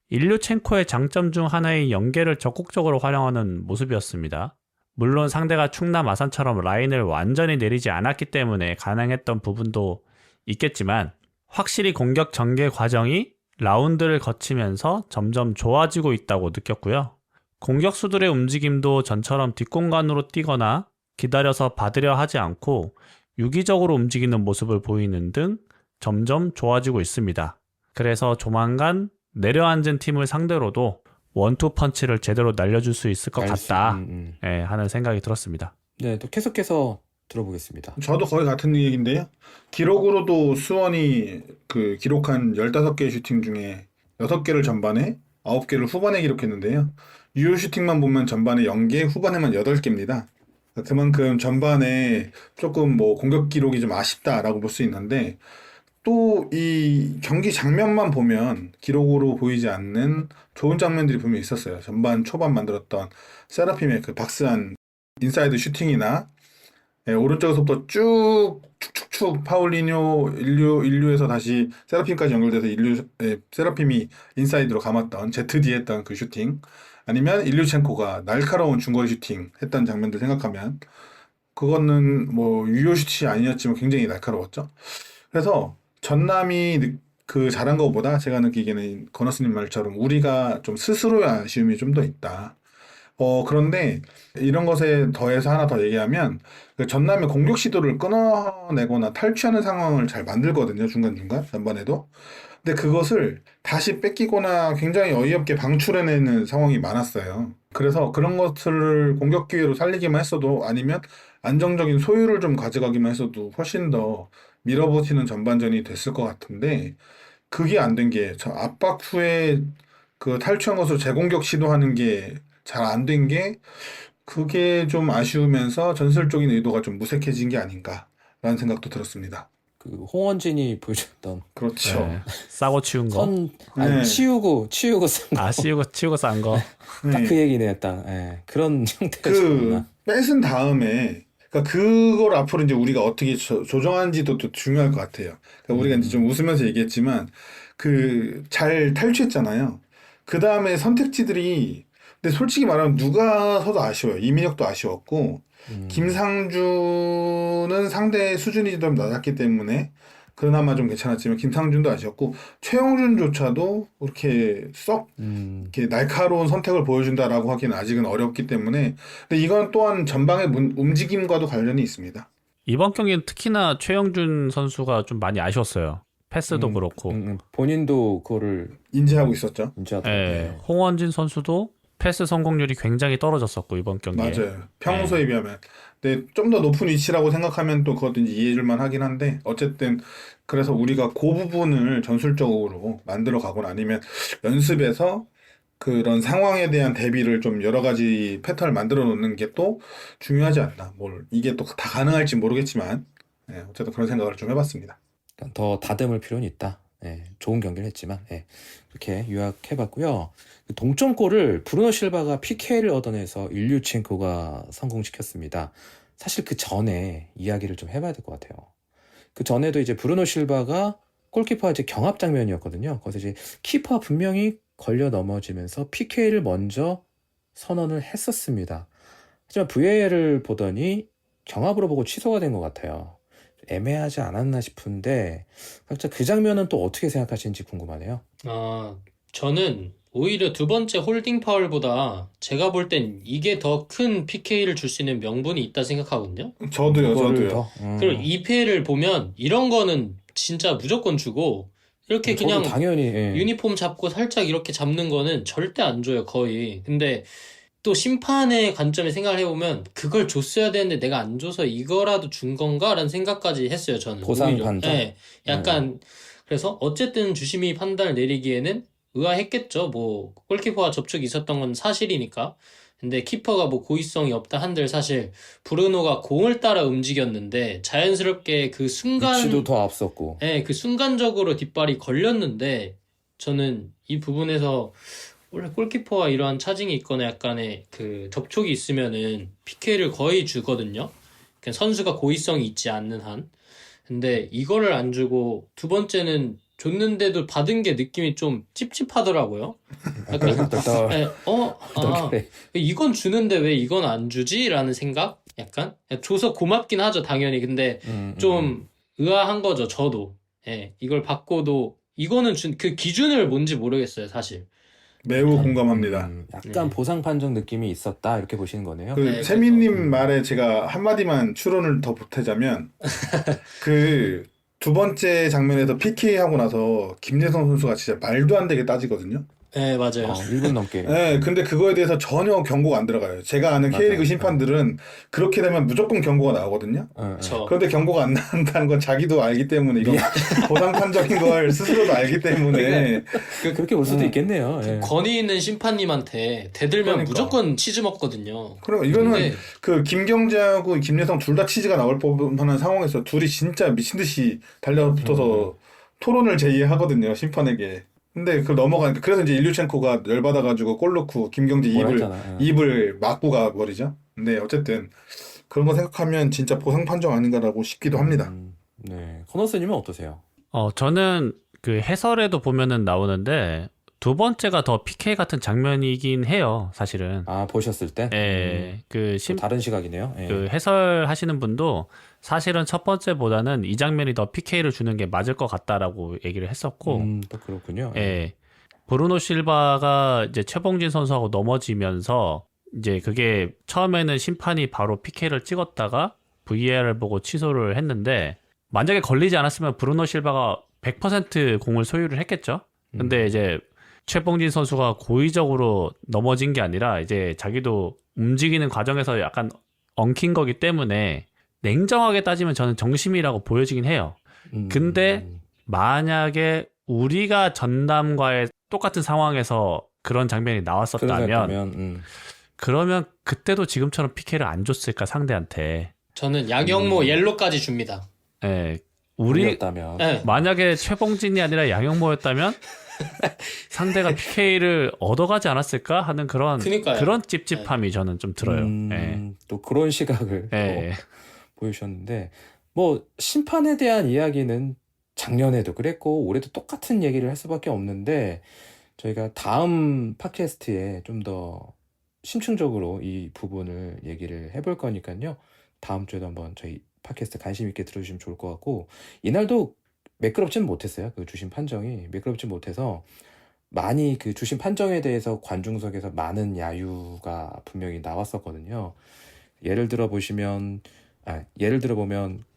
일류첸코의 장점 중 하나의 연계를 적극적으로 활용하는 모습이었습니다. 물론 상대가 충남 아산처럼 라인을 완전히 내리지 않았기 때문에 가능했던 부분도 있겠지만, 확실히 공격 전개 과정이 라운드를 거치면서 점점 좋아지고 있다고 느꼈고요. 공격수들의 움직임도 전처럼 뒷공간으로 뛰거나 기다려서 받으려 하지 않고 유기적으로 움직이는 모습을 보이는 등 점점 좋아지고 있습니다. 그래서 조만간 내려앉은 팀을 상대로도 원투 펀치를 제대로 날려줄 수 있을 것 같다 하는 생각이 들었습니다. 네, 또 계속해서 들어보겠습니다. 저도 거의 같은 얘기인데요. 기록으로도 수원이 그 기록한 15개의 슈팅 중에 6개를 전반에, 9개를 후반에 기록했는데요. 유효 슈팅만 보면 전반에 0개, 후반에만 8개입니다. 그만큼 전반에 조금 뭐 공격 기록이 좀 아쉽다라고 볼 수 있는데, 또 이 경기 장면만 보면 기록으로 보이지 않는 좋은 장면들이 분명히 있었어요. 전반 초반 만들었던 세라핌의 그 박스한 인사이드 슈팅이나, 오른쪽에서부터 쭉축축 파울리뇨 인류에서 다시 세라핌까지 연결돼서 세라핌이 인사이드로 감았던 ZD 했던 그 슈팅, 아니면 일류첸코가 날카로운 중거리 슈팅 했던 장면들 생각하면 그거는 뭐 유효 슈팅이 아니었지만 굉장히 날카로웠죠. 그래서 전남이 그 잘한 것보다 제가 느끼기에는 건너스님 말처럼 우리가 좀 스스로의 아쉬움이 좀 더 있다. 그런데 이런 것에 더해서 하나 더 얘기하면, 그 전남의 공격 시도를 끊어내거나 탈취하는 상황을 잘 만들거든요. 중간중간 전반에도. 근데 그것을 다시 뺏기거나 굉장히 어이없게 방출해내는 상황이 많았어요. 그래서 그런 것을 공격 기회로 살리기만 했어도, 아니면 안정적인 소유를 좀 가져가기만 했어도 훨씬 더 밀어붙이는 전반전이 됐을 것 같은데, 그게 안 된 게, 저 압박 후에 그 탈취한 것으로 재공격 시도하는 게 잘 안 된 게, 그게 좀 아쉬우면서 전술적인 의도가 좀 무색해진 게 아닌가라는 생각도 들었습니다. 그 홍원진이 보여줬던 그렇죠. 네. 싸고 치운 거. 아니, 네. 치우고 쓴 거. 아, 치우고 싼 거. 딱 네. 그 얘기네요, 딱. 예. 그런 그 형태였구나. 뺏은 다음에 그러니까 그걸 앞으로 이제 우리가 어떻게 조정하는지도 또 중요할 것 같아요. 그러니까 우리가 이제 좀 웃으면서 얘기했지만 그 잘 탈취했잖아요. 그 다음에 선택지들이 근데 솔직히 말하면 누가 서도 아쉬워요. 이민혁도 아쉬웠고 김상준은 상대 수준이 좀 낮았기 때문에 그나마 좀 괜찮았지만 김상준도 아쉬웠고 최영준조차도 그렇게 썩 이렇게 날카로운 선택을 보여준다라고 하기는 아직은 어렵기 때문에 근데 이건 또한 전방의 움직임과도 관련이 있습니다. 이번 경기는 특히나 최영준 선수가 좀 많이 아쉬웠어요. 패스도 그렇고. 본인도 그거를 인지하고 있었죠. 인지하더라고요. 예, 홍원진 선수도 패스 성공률이 굉장히 떨어졌었고 이번 경기에. 맞아요. 평소에 비하면. 근데 좀 더 높은 위치라고 생각하면 또 그것도 이제 이해해줄만 하긴 한데 어쨌든 그래서 우리가 그 부분을 전술적으로 만들어 가거나 아니면 연습에서 그런 상황에 대한 대비를 좀 여러 가지 패턴을 만들어 놓는 게 또 중요하지 않나. 이게 또 다 가능할지 모르겠지만 예, 어쨌든 그런 생각을 좀 해봤습니다. 그러니까 더 다듬을 필요는 있다. 예, 좋은 경기를 했지만 그렇게 요약해봤고요. 그 동점골을 브루노 실바가 PK를 얻어내서 일류첸코가 성공시켰습니다. 사실 그 전에 이야기를 좀 해봐야 될 것 같아요. 그 전에도 이제 브루노 실바가 골키퍼와 이제 경합 장면이었거든요. 거기서 이제 키퍼가 분명히 걸려 넘어지면서 PK를 먼저 선언을 했었습니다. 하지만 VAR을 보더니 경합으로 보고 취소가 된 것 같아요. 애매하지 않았나 싶은데 각자 그 장면은 또 어떻게 생각하시는지 궁금하네요. 저는 오히려 두 번째 홀딩 파울보다 제가 볼 땐 이게 더 큰 PK를 줄 수 있는 명분이 있다 생각하거든요. 저도요. 그리고 EPL을 보면 이런 거는 진짜 무조건 주고 이렇게 저도 그냥 당연히 유니폼 잡고 살짝 이렇게 잡는 거는 절대 안 줘요, 거의. 근데 또 심판의 관점에 생각을 해보면 그걸 줬어야 되는데 내가 안 줘서 이거라도 준 건가라는 생각까지 했어요, 저는. 보상 오히려. 판정? 네, 약간 그래서 어쨌든 주심이 판단을 내리기에는 의아했겠죠. 뭐 골키퍼와 접촉이 있었던 건 사실이니까. 근데 키퍼가 뭐 고의성이 없다 한들 사실 브루노가 공을 따라 움직였는데 자연스럽게 그 순간 위치도 더 앞섰고 그 순간적으로 뒷발이 걸렸는데 저는 이 부분에서 원래 골키퍼와 이러한 차징이 있거나 약간의 그 접촉이 있으면은 PK를 거의 주거든요. 그냥 선수가 고의성이 있지 않는 한. 근데 이거를 안 주고 두 번째는 줬는데도 받은 게 느낌이 좀 찝찝하더라고요. 약간 이건 주는데 왜 이건 안 주지? 라는 생각? 약간 줘서 고맙긴 하죠, 당연히. 근데 좀 의아한 거죠, 저도. 이걸 받고도 이거는 그 기준을 뭔지 모르겠어요, 사실. 매우 공감합니다. 약간 보상 판정 느낌이 있었다 이렇게 보시는 거네요. 그 세민님 말에 제가 한마디만 추론을 더 보태자면 그 두 번째 장면에서 PK 하고 나서 김예성 선수가 진짜 말도 안 되게 따지거든요. 네, 맞아요. 1분 넘게. 네, 근데 그거에 대해서 전혀 경고가 안 들어가요. 제가 아는 K리그 심판들은 그렇게 되면 무조건 경고가 나오거든요. 그런데 경고가 안 나온다는 건 자기도 알기 때문에 이건 보상 판정인 걸 스스로도 알기 때문에 그렇게 볼 수도 있겠네요. 권위 있는 심판님한테 대들면 그러니까. 무조건 치즈 먹거든요. 그럼 이거는 근데 그 김경재하고 김예성 둘 다 치즈가 나올 법한 상황에서 둘이 진짜 미친 듯이 달려붙어서 토론을 제의하거든요, 심판에게. 근데 그 넘어가니까 그래서 이제 일류첸코가 열받아가지고 골 넣고 김경재 입을 막고 가버리죠. 근데 어쨌든 그런 거 생각하면 진짜 보상 판정 아닌가라고 싶기도 합니다. 네, 코너스님은 어떠세요? 저는 그 해설에도 보면은 나오는데 두 번째가 더 PK 같은 장면이긴 해요, 사실은. 보셨을 때? 다른 시각이네요. 그 해설하시는 분도 사실은 첫 번째보다는 이 장면이 더 PK를 주는 게 맞을 것 같다라고 얘기를 했었고. 또 그렇군요. 브루노 실바가 이제 최봉진 선수하고 넘어지면서 이제 그게 처음에는 심판이 바로 PK를 찍었다가 VAR을 보고 취소를 했는데 만약에 걸리지 않았으면 브루노 실바가 100% 공을 소유를 했겠죠. 근데 이제 최봉진 선수가 고의적으로 넘어진 게 아니라 이제 자기도 움직이는 과정에서 약간 엉킨 거기 때문에 냉정하게 따지면 저는 정심이라고 보여지긴 해요. 근데 만약에 우리가 전남과의 똑같은 상황에서 그런 장면이 나왔었다면 그러면 그러면 그때도 지금처럼 PK를 안 줬을까 상대한테. 저는 양영모 옐로까지 줍니다. 예. 우리 우리였다면 네. 만약에 최봉진이 아니라 양영모였다면 상대가 PK를 얻어가지 않았을까 하는 그니까요. 그런 찝찝함이 저는 좀 들어요. 예. 또 그런 시각을 예. 보여주셨는데 뭐 심판에 대한 이야기는 작년에도 그랬고 올해도 똑같은 얘기를 할 수밖에 없는데 저희가 다음 팟캐스트에 좀 더 심층적으로 이 부분을 얘기를 해볼 거니까요. 다음 주에도 한번 저희 팟캐스트 관심 있게 들어주시면 좋을 것 같고 이날도 매끄럽지는 못했어요. 그 주심 판정이 매끄럽지 못해서 많이 그 주심 판정에 대해서 관중석에서 많은 야유가 분명히 나왔었거든요. 예를 들어 보면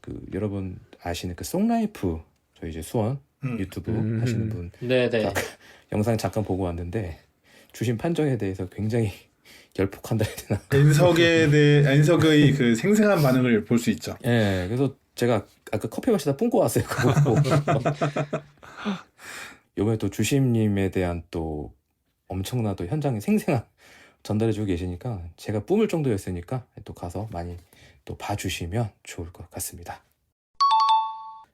그 여러분 아시는 그 송라이프 저희 이제 수원 유튜브 하시는 분 네네. 영상 잠깐 보고 왔는데 주심 판정에 대해서 굉장히 열폭한다 해야 되나? 엔석의 그 생생한 반응을 볼 수 있죠. 예, 그래서 제가 아까 커피 마시다 뿜고 왔어요. 그거 보고. 이번에 또 주심님에 대한 또 엄청나 또 현장에 생생한 전달해주고 계시니까 제가 뿜을 정도였으니까 또 가서 많이 또 봐주시면 좋을 것 같습니다.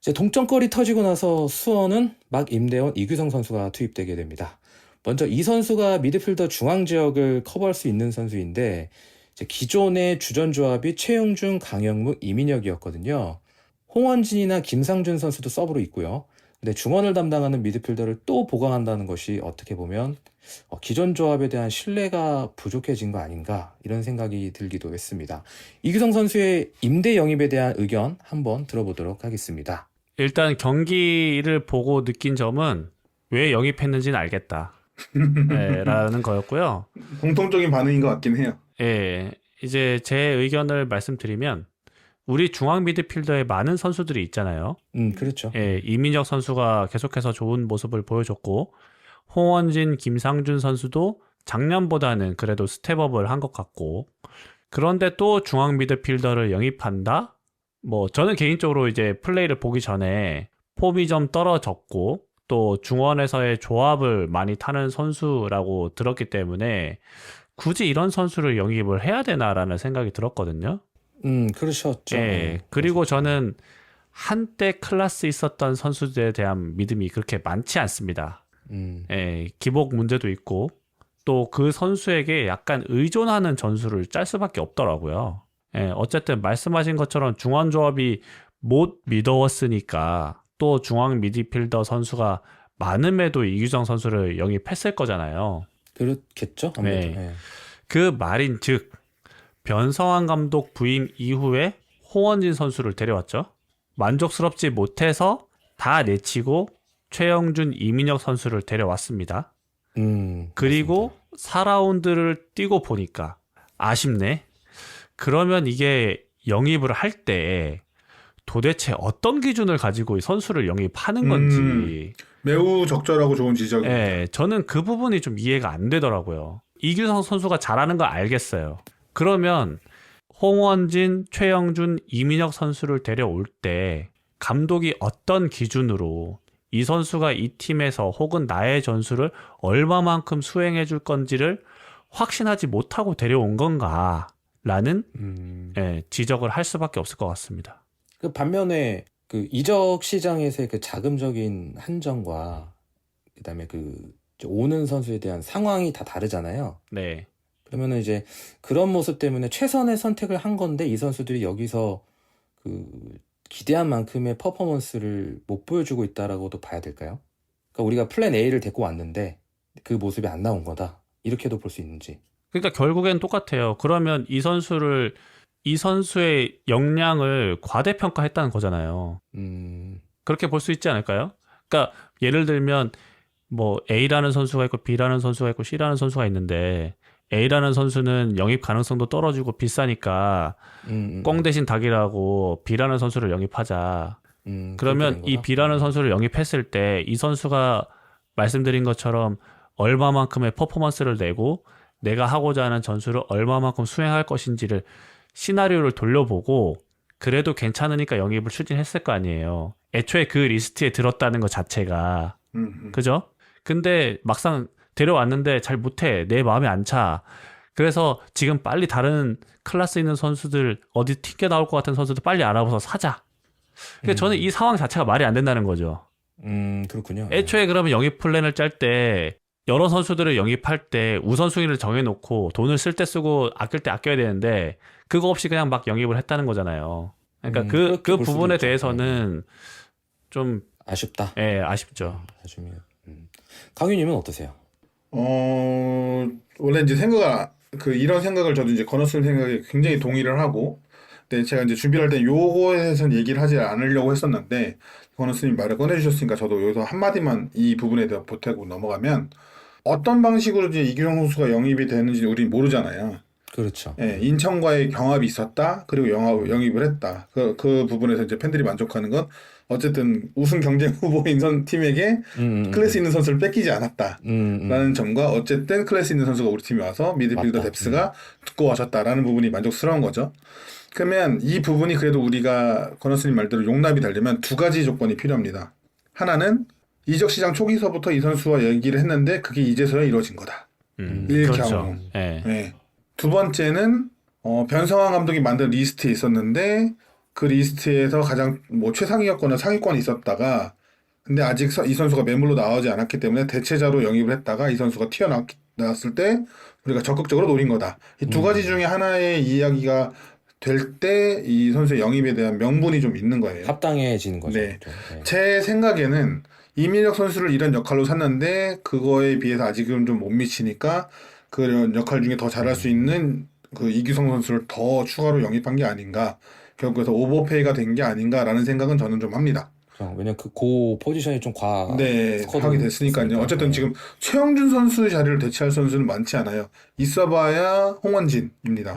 이제 동점골이 터지고 나서 수원은 막 임대원 이규성 선수가 투입되게 됩니다. 먼저 이 선수가 미드필더 중앙 지역을 커버할 수 있는 선수인데 이제 기존의 주전 조합이 최용준, 강영무, 이민혁이었거든요. 홍원진이나 김상준 선수도 서브로 있고요. 근데 중원을 담당하는 미드필더를 또 보강한다는 것이 어떻게 보면 기존 조합에 대한 신뢰가 부족해진 거 아닌가 이런 생각이 들기도 했습니다. 이규성 선수의 임대 영입에 대한 의견 한번 들어보도록 하겠습니다. 일단 경기를 보고 느낀 점은 왜 영입했는지는 알겠다. 예, 라는 거였고요. 공통적인 반응인 것 같긴 해요. 예, 이제 제 의견을 말씀드리면 우리 중앙 미드필더에 많은 선수들이 있잖아요. 그렇죠. 예, 이민혁 선수가 계속해서 좋은 모습을 보여줬고 홍원진, 김상준 선수도 작년보다는 그래도 스텝업을 한 것 같고 그런데 또 중앙 미드필더를 영입한다? 뭐 저는 개인적으로 이제 플레이를 보기 전에 폼이 좀 떨어졌고 또 중원에서의 조합을 많이 타는 선수라고 들었기 때문에 굳이 이런 선수를 영입을 해야 되나라는 생각이 들었거든요. 그러셨죠. 예, 그리고 저는 한때 클래스 있었던 선수들에 대한 믿음이 그렇게 많지 않습니다. 예, 기복 문제도 있고 또 그 선수에게 약간 의존하는 전술을 짤 수밖에 없더라고요. 예, 어쨌든 말씀하신 것처럼 중원 조합이 못 믿어왔으니까 또 중앙 미드필더 선수가 많음에도 이규정 선수를 영입했을 거잖아요. 그렇겠죠. 아무래도. 네. 예. 그 말인 즉 변성환 감독 부임 이후에 홍원진 선수를 데려왔죠. 만족스럽지 못해서 다 내치고 최영준, 이민혁 선수를 데려왔습니다. 그리고 4라운드를 뛰고 보니까 아쉽네. 그러면 이게 영입을 할 때 도대체 어떤 기준을 가지고 이 선수를 영입하는 건지 매우 적절하고 좋은 지적입니다. 예, 저는 그 부분이 좀 이해가 안 되더라고요. 이규성 선수가 잘하는 거 알겠어요. 그러면 홍원진, 최영준, 이민혁 선수를 데려올 때 감독이 어떤 기준으로 이 선수가 이 팀에서 혹은 나의 전술을 얼마만큼 수행해 줄 건지를 확신하지 못하고 데려온 건가라는 지적을 할 수밖에 없을 것 같습니다. 그 반면에 그 이적 시장에서의 그 자금적인 한정과 그다음에 그 오는 선수에 대한 상황이 다 다르잖아요. 네. 그러면은 이제 그런 모습 때문에 최선의 선택을 한 건데 이 선수들이 여기서 그 기대한 만큼의 퍼포먼스를 못 보여주고 있다라고도 봐야 될까요? 그러니까 우리가 플랜 A를 데리고 왔는데 그 모습이 안 나온 거다. 이렇게도 볼 수 있는지. 그러니까 결국엔 똑같아요. 그러면 이 선수의 역량을 과대평가했다는 거잖아요. 그렇게 볼 수 있지 않을까요? 그러니까 예를 들면 뭐 A라는 선수가 있고 B라는 선수가 있고 C라는 선수가 있는데 A라는 선수는 영입 가능성도 떨어지고 비싸니까 꽁 대신 닭이라고 B라는 선수를 영입하자. 그러면 이 B라는 선수를 영입했을 때 이 선수가 말씀드린 것처럼 얼마만큼의 퍼포먼스를 내고 내가 하고자 하는 전술을 얼마만큼 수행할 것인지를 시나리오를 돌려보고 그래도 괜찮으니까 영입을 추진했을 거 아니에요. 애초에 그 리스트에 들었다는 것 자체가 그죠? 근데 막상 데려왔는데 잘 못해. 내 마음에 안 차. 그래서 지금 빨리 다른 클래스 있는 선수들 어디 튕겨 나올 것 같은 선수들 빨리 알아봐서 사자. 그러니까 저는 이 상황 자체가 말이 안 된다는 거죠. 그렇군요. 애초에 그러면 영입 플랜을 짤 때 여러 선수들을 영입할 때 우선순위를 정해놓고 돈을 쓸 때 쓰고 아낄 때 아껴야 되는데 그거 없이 그냥 막 영입을 했다는 거잖아요. 그러니까 그렇게 그 볼 수도 부분에 있죠. 대해서는 좀 아쉽다. 예, 아쉽죠. 아쉽네요. 강윤님은 어떠세요? 원래 이제 이런 생각을 저도 이제 건너스 생각에 굉장히 동의를 하고, 근데 제가 이제 준비를 할 때 요거에 대해서는 얘기를 하지 않으려고 했었는데, 건너스님 말을 꺼내주셨으니까 저도 여기서 한마디만 이 부분에 대해 보태고 넘어가면, 어떤 방식으로 이제 이규성 선수가 영입이 되는지 우린 모르잖아요. 그렇죠. 예, 인천과의 경합이 있었다. 그리고 영입을 했다. 그 부분에서 이제 팬들이 만족하는 건 어쨌든 우승 경쟁 후보인 팀에게 클래스 있는 선수를 뺏기지 않았다라는 점과 어쨌든 클래스 있는 선수가 우리 팀에 와서 미드필더 맞다. 뎁스가 두꺼워졌다라는 부분이 만족스러운 거죠. 그러면 이 부분이 그래도 우리가 건너스님 말대로 용납이 되려면 두 가지 조건이 필요합니다. 하나는 이적 시장 초기서부터 이 선수와 얘기를 했는데 그게 이제서야 이루어진 거다. 그렇죠. 예. 네. 두 번째는 변성환 감독이 만든 리스트에 있었는데 그 리스트에서 가장 최상위였거나 상위권에 있었다가 근데 아직 이 선수가 매물로 나오지 않았기 때문에 대체자로 영입을 했다가 이 선수가 튀어나왔을 때 우리가 적극적으로 노린 거다. 이 두 가지 중에 하나의 이야기가 될 때 이 선수의 영입에 대한 명분이 좀 있는 거예요. 합당해지는 거죠. 네. 또. 네. 제 생각에는 이민혁 선수를 이런 역할로 샀는데 그거에 비해서 아직은 좀 못 미치니까 그런 역할 중에 더 잘할 수 있는 그 이규성 선수를 더 추가로 영입한 게 아닌가. 결국 그래서 오버페이가 된 게 아닌가라는 생각은 저는 좀 합니다. 왜냐면 그 포지션이 좀 하게 됐으니까요. 어쨌든 지금 최영준 선수의 자리를 대체할 선수는 많지 않아요. 있어봐야 홍원진입니다.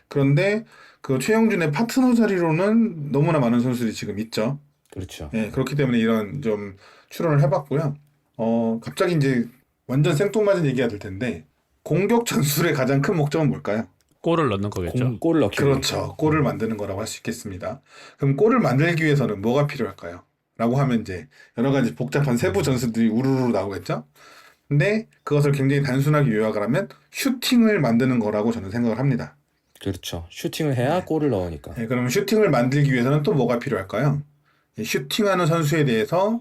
그런데 그 최영준의 파트너 자리로는 너무나 많은 선수들이 지금 있죠. 그렇죠. 네, 그렇기 때문에 이런 좀 추론을 해봤고요. 갑자기 이제 완전 생뚱맞은 얘기가 될 텐데 공격 전술의 가장 큰 목적은 뭘까요? 골을 넣는 거겠죠. 골을 넣기 그렇죠. 위해서. 골을 만드는 거라고 할 수 있겠습니다. 그럼 골을 만들기 위해서는 뭐가 필요할까요? 라고 하면 이제 여러 가지 복잡한 세부 전술들이 우르르 나오겠죠? 근데 그것을 굉장히 단순하게 요약을 하면 슈팅을 만드는 거라고 저는 생각을 합니다. 그렇죠. 슈팅을 해야 골을 넣으니까. 네, 그러면 슈팅을 만들기 위해서는 또 뭐가 필요할까요? 슈팅하는 선수에 대해서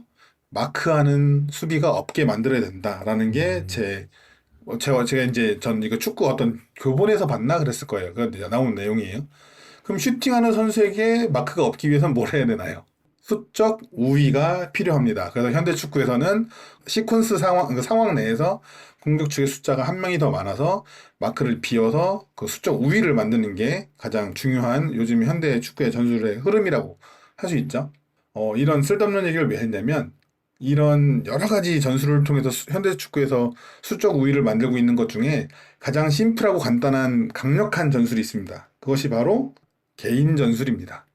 마크하는 수비가 없게 만들어야 된다라는 게 제가 이제 전 이거 축구 어떤 교본에서 봤나 그랬을 거예요. 그 나온 내용이에요. 그럼 슈팅하는 선수에게 마크가 없기 위해서는 뭘 해야 되나요? 수적 우위가 필요합니다. 그래서 현대 축구에서는 시퀀스 상황 내에서 공격 측의 숫자가 한 명이 더 많아서 마크를 비워서 그 수적 우위를 만드는 게 가장 중요한 요즘 현대 축구의 전술의 흐름이라고 할 수 있죠. 이런 쓸데없는 얘기를 왜 했냐면 이런 여러 가지 전술을 통해서 현대 축구에서 수적 우위를 만들고 있는 것 중에 가장 심플하고 간단한 강력한 전술이 있습니다. 그것이 바로 개인 전술입니다.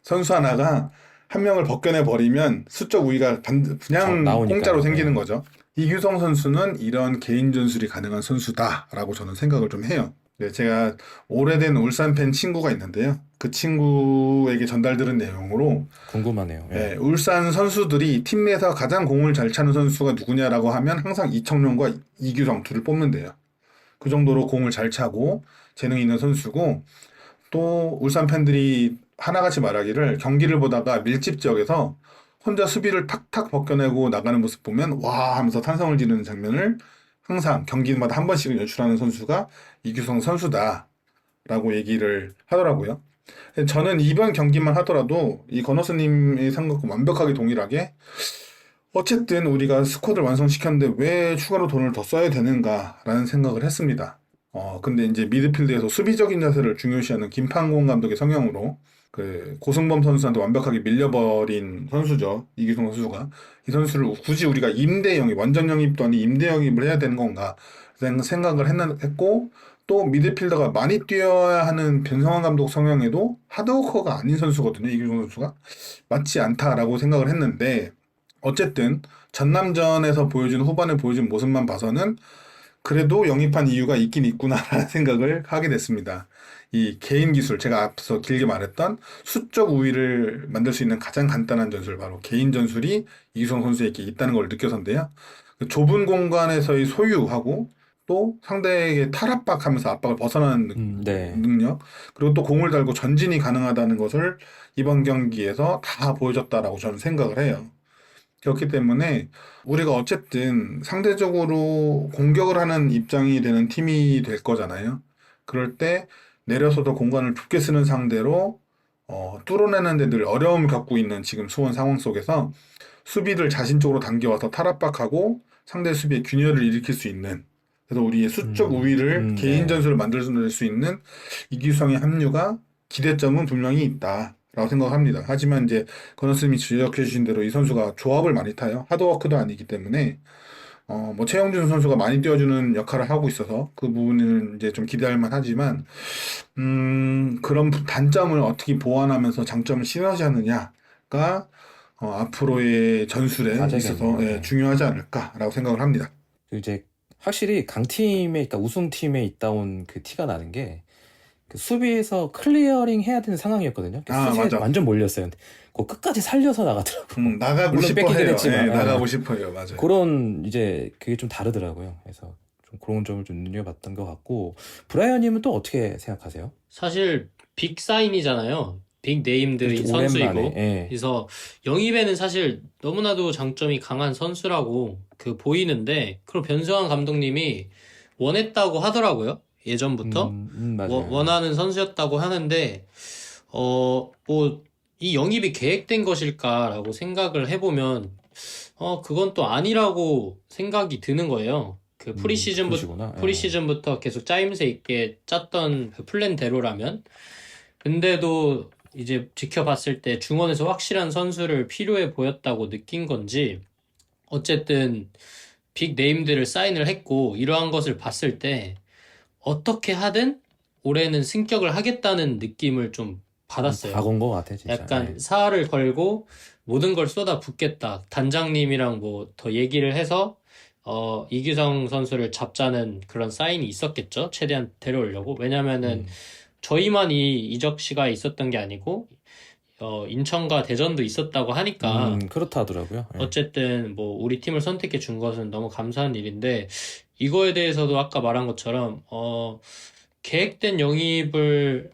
선수 하나가 한 명을 벗겨내 버리면 수적 우위가 그냥 공짜로 생기는 거죠. 이규성 선수는 이런 개인 전술이 가능한 선수다라고 저는 생각을 좀 해요. 네, 제가 오래된 울산 팬 친구가 있는데요. 그 친구에게 전달들은 내용으로 궁금하네요. 예. 네, 울산 선수들이 팀 내에서 가장 공을 잘 차는 선수가 누구냐라고 하면 항상 이청용과 이규성 둘을 뽑는데요. 그 정도로 공을 잘 차고 재능이 있는 선수고 또 울산 팬들이 하나같이 말하기를 경기를 보다가 밀집 지역에서 혼자 수비를 탁탁 벗겨내고 나가는 모습 보면 와 하면서 탄성을 지르는 장면을 항상 경기마다 한 번씩은 연출하는 선수가 이규성 선수다라고 얘기를 하더라고요. 저는 이번 경기만 하더라도 이 건너스님의 생각과 완벽하게 동일하게 어쨌든 우리가 스쿼드를 완성시켰는데 왜 추가로 돈을 더 써야 되는가라는 생각을 했습니다. 근데 이제 미드필드에서 수비적인 자세를 중요시하는 김판공 감독의 성향으로 그 고승범 선수한테 완벽하게 밀려버린 선수죠. 이규성 선수가. 이 선수를 굳이 우리가 임대 영입, 원전 영입도 아닌 임대 영입을 해야 되는 건가 생각을 했고 또 미드필더가 많이 뛰어야 하는 변성환 감독 성향에도 하드워커가 아닌 선수거든요. 이규성 선수가. 맞지 않다라고 생각을 했는데 어쨌든 전남전에서 후반에 보여준 모습만 봐서는 그래도 영입한 이유가 있긴 있구나라는 생각을 하게 됐습니다. 이 개인 기술, 제가 앞서 길게 말했던 수적 우위를 만들 수 있는 가장 간단한 전술, 바로 개인 전술이 이규성 선수에게 있다는 걸 느껴서인데요. 그 좁은 공간에서의 소유하고 또 상대에게 탈압박하면서 압박을 벗어나는 네. 능력, 그리고 또 공을 달고 전진이 가능하다는 것을 이번 경기에서 다 보여줬다라고 저는 생각을 해요. 그렇기 때문에 우리가 어쨌든 상대적으로 공격을 하는 입장이 되는 팀이 될 거잖아요. 그럴 때 내려서도 공간을 좁게 쓰는 상대로 뚫어내는 데 늘 어려움을 겪고 있는 지금 수원 상황 속에서 수비를 자신 쪽으로 당겨와서 탈압박하고 상대 수비에 균열을 일으킬 수 있는, 그래서 우리의 수적 우위를 개인 네. 전술을 만들어낼 수 있는 이규성의 합류가 기대점은 분명히 있다라고 생각합니다. 하지만 이제 건너스님이 지적해 주신 대로 이 선수가 조합을 많이 타요. 하드워크도 아니기 때문에 뭐 최영준 선수가 많이 뛰어주는 역할을 하고 있어서 그 부분은 이제 좀 기대할 만하지만 그런 단점을 어떻게 보완하면서 장점을 시너지하느냐가 앞으로의 전술에 있어서 과제겠네요. 중요하지 않을까라고 생각을 합니다. 그 이제 확실히 강팀에, 그러니까 우승팀에 있다 온 그 티가 나는 게, 그 수비에서 클리어링 해야 되는 상황이었거든요. 수비에 맞아. 완전 몰렸어요. 근데 그 끝까지 살려서 나가더라고. 나가고 물론 싶어 뺏기긴 해요. 했지만. 나가고 싶어요. 맞아요. 그런 이제 그게 좀 다르더라고요. 그래서 좀 그런 점을 좀 눈여봤던 것 같고, 브라이언님은 또 어떻게 생각하세요? 사실 빅 사인이잖아요. 빅 네임들인 선수이고. 오랜만에. 예. 그래서 영입에는 사실 너무나도 장점이 강한 선수라고 보이는데, 그럼 변승환 감독님이 원했다고 하더라고요. 예전부터. 맞아요. 원하는 선수였다고 하는데, 뭐, 이 영입이 계획된 것일까라고 생각을 해보면, 그건 또 아니라고 생각이 드는 거예요. 그러시구나. 예. 프리시즌부터 계속 짜임새 있게 짰던 그 플랜대로라면. 근데도 이제 지켜봤을 때 중원에서 확실한 선수를 필요해 보였다고 느낀 건지, 어쨌든 빅 네임들을 사인을 했고, 이러한 것을 봤을 때, 어떻게 하든 올해는 승격을 하겠다는 느낌을 좀 받았어요. 박은 것 같아, 진짜. 약간 예. 사활을 걸고 모든 걸 쏟아붓겠다. 단장님이랑 뭐 더 얘기를 해서 이규성 선수를 잡자는 그런 사인이 있었겠죠. 최대한 데려오려고. 왜냐면은 저희만 이 이적 시가 있었던 게 아니고 인천과 대전도 있었다고 하니까 그렇다 하더라고요. 예. 어쨌든 뭐 우리 팀을 선택해 준 것은 너무 감사한 일인데, 이거에 대해서도 아까 말한 것처럼 계획된 영입을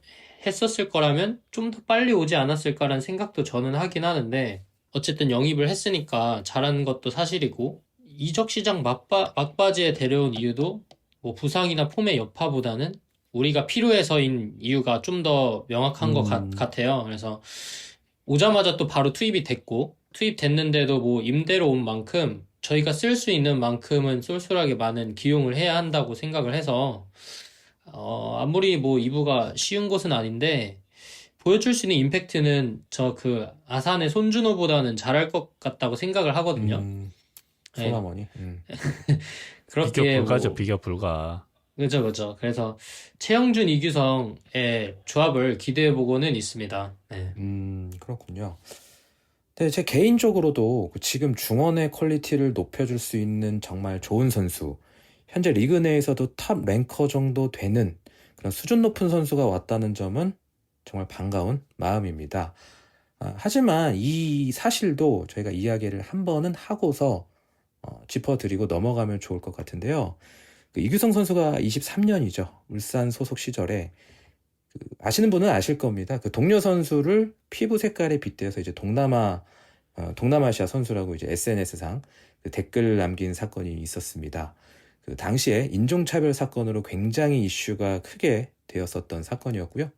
했었을 거라면 좀 더 빨리 오지 않았을까라는 생각도 저는 하긴 하는데, 어쨌든 영입을 했으니까 잘한 것도 사실이고, 이적 시장 막바지에 데려온 이유도 뭐 부상이나 폼의 여파보다는 우리가 필요해서인 이유가 좀 더 명확한 것 같아요. 그래서 오자마자 또 바로 투입됐는데도 뭐 임대로 온 만큼 저희가 쓸 수 있는 만큼은 쏠쏠하게 많은 기용을 해야 한다고 생각을 해서, 아무리 뭐 이부가 쉬운 곳은 아닌데, 보여줄 수 있는 임팩트는 아산의 손준호보다는 잘할 것 같다고 생각을 하거든요. 소나머니. 그렇게 비교 불가죠, 뭐, 비교 불가. 그죠. 그래서 최영준, 이규성의 조합을 기대해보고는 있습니다. 네. 그렇군요. 근데 제 개인적으로도 지금 중원의 퀄리티를 높여줄 수 있는 정말 좋은 선수, 현재 리그 내에서도 탑 랭커 정도 되는 그런 수준 높은 선수가 왔다는 점은 정말 반가운 마음입니다. 하지만 이 사실도 저희가 이야기를 한 번은 하고서 짚어드리고 넘어가면 좋을 것 같은데요. 이규성 선수가 23년이죠. 울산 소속 시절에 아시는 분은 아실 겁니다. 동료 선수를 피부 색깔에 빗대어서 이제 동남아시아 선수라고 이제 SNS상 댓글 남긴 사건이 있었습니다. 당시에 인종차별 사건으로 굉장히 이슈가 크게 되었었던 사건이었고요.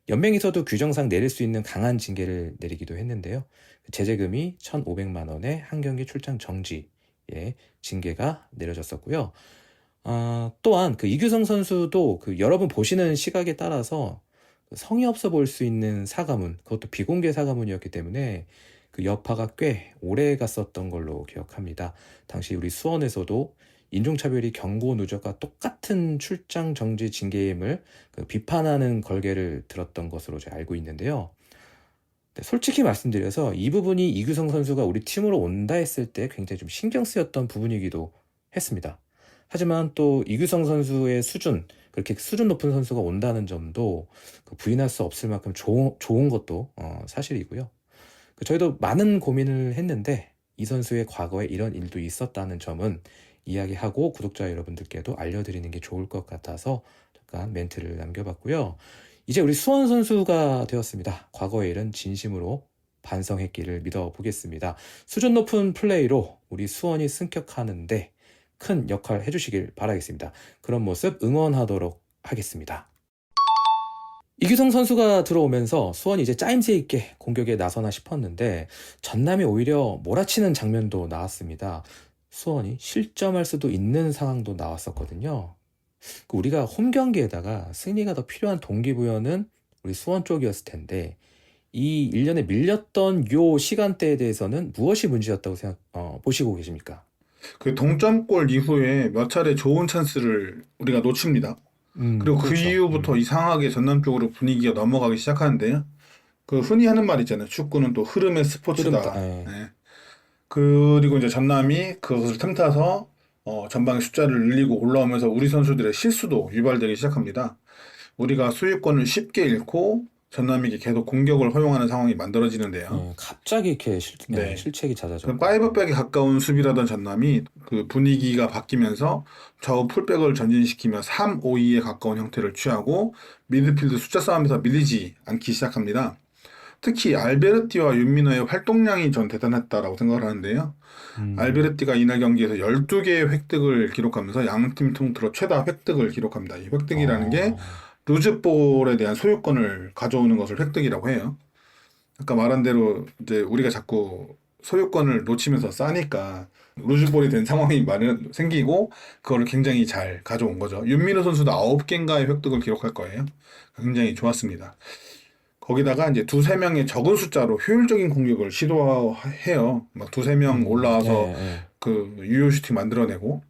연맹에서도 규정상 내릴 수 있는 강한 징계를 내리기도 했는데요. 제재금이 1,500만 원의 한 경기 출장 정지의 징계가 내려졌었고요. 또한 이규성 선수도 여러분 보시는 시각에 따라서 성의 없어 보일 수 있는 사과문, 그것도 비공개 사과문이었기 때문에 여파가 꽤 오래 갔었던 걸로 기억합니다. 당시 우리 수원에서도 인종차별이 경고 누적과 똑같은 출장 정지 징계임을 비판하는 걸개를 들었던 것으로 제가 알고 있는데요. 솔직히 말씀드려서 이 부분이 이규성 선수가 우리 팀으로 온다 했을 때 굉장히 좀 신경 쓰였던 부분이기도 했습니다. 하지만 또 이규성 선수의 수준, 그렇게 수준 높은 선수가 온다는 점도 부인할 수 없을 만큼 좋은 것도 사실이고요. 저희도 많은 고민을 했는데 이 선수의 과거에 이런 일도 있었다는 점은 이야기하고 구독자 여러분들께도 알려드리는 게 좋을 것 같아서 잠깐 멘트를 남겨봤고요. 이제 우리 수원 선수가 되었습니다. 과거의 일은 진심으로 반성했기를 믿어보겠습니다. 수준 높은 플레이로 우리 수원이 승격하는데 큰 역할 해주시길 바라겠습니다. 그런 모습 응원하도록 하겠습니다. 이규성 선수가 들어오면서 수원이 이제 짜임새 있게 공격에 나서나 싶었는데 전남이 오히려 몰아치는 장면도 나왔습니다. 수원이 실점할 수도 있는 상황도 나왔었거든요. 우리가 홈 경기에다가 승리가 더 필요한 동기부여는 우리 수원 쪽이었을 텐데 이 1년에 밀렸던 요 시간대에 대해서는 무엇이 문제였다고 보시고 계십니까? 그 동점골 이후에 몇 차례 좋은 찬스를 우리가 놓칩니다. 그리고 그 그렇죠. 이후부터 이상하게 전남 쪽으로 분위기가 넘어가기 시작하는데요. 그 흔히 하는 말 있잖아요. 축구는 또 흐름의 스포츠다. 흐름다, 예. 네. 그리고 이제 전남이 그것을 틈타서 전방의 숫자를 늘리고 올라오면서 우리 선수들의 실수도 유발되기 시작합니다. 우리가 소유권을 쉽게 잃고 전남에게 계속 공격을 허용하는 상황이 만들어지는데요. 갑자기 이렇게 네. 실책이 잦아져. 그 파이브백에 가까운 수비라던 전남이 그 분위기가 바뀌면서 좌우 풀백을 전진시키며 3-5-2에 가까운 형태를 취하고 미드필드 숫자 싸움에서 밀리지 않기 시작합니다. 특히 알베르티와 윤민호의 활동량이 전 대단했다라고 생각을 하는데요. 알베르티가 이날 경기에서 12개의 획득을 기록하면서 양팀 통틀어 최다 획득을 기록합니다. 이 획득이라는 게 루즈볼에 대한 소유권을 가져오는 것을 획득이라고 해요. 아까 말한 대로 이제 우리가 자꾸 소유권을 놓치면서 싸니까 루즈볼이 된 상황이 생기고 그거를 굉장히 잘 가져온 거죠. 윤민호 선수도 9개인가의 획득을 기록할 거예요. 굉장히 좋았습니다. 거기다가 이제 2-3명의 적은 숫자로 효율적인 공격을 시도해요. 막 2-3명 올라와서 그 유효 슈팅 만들어내고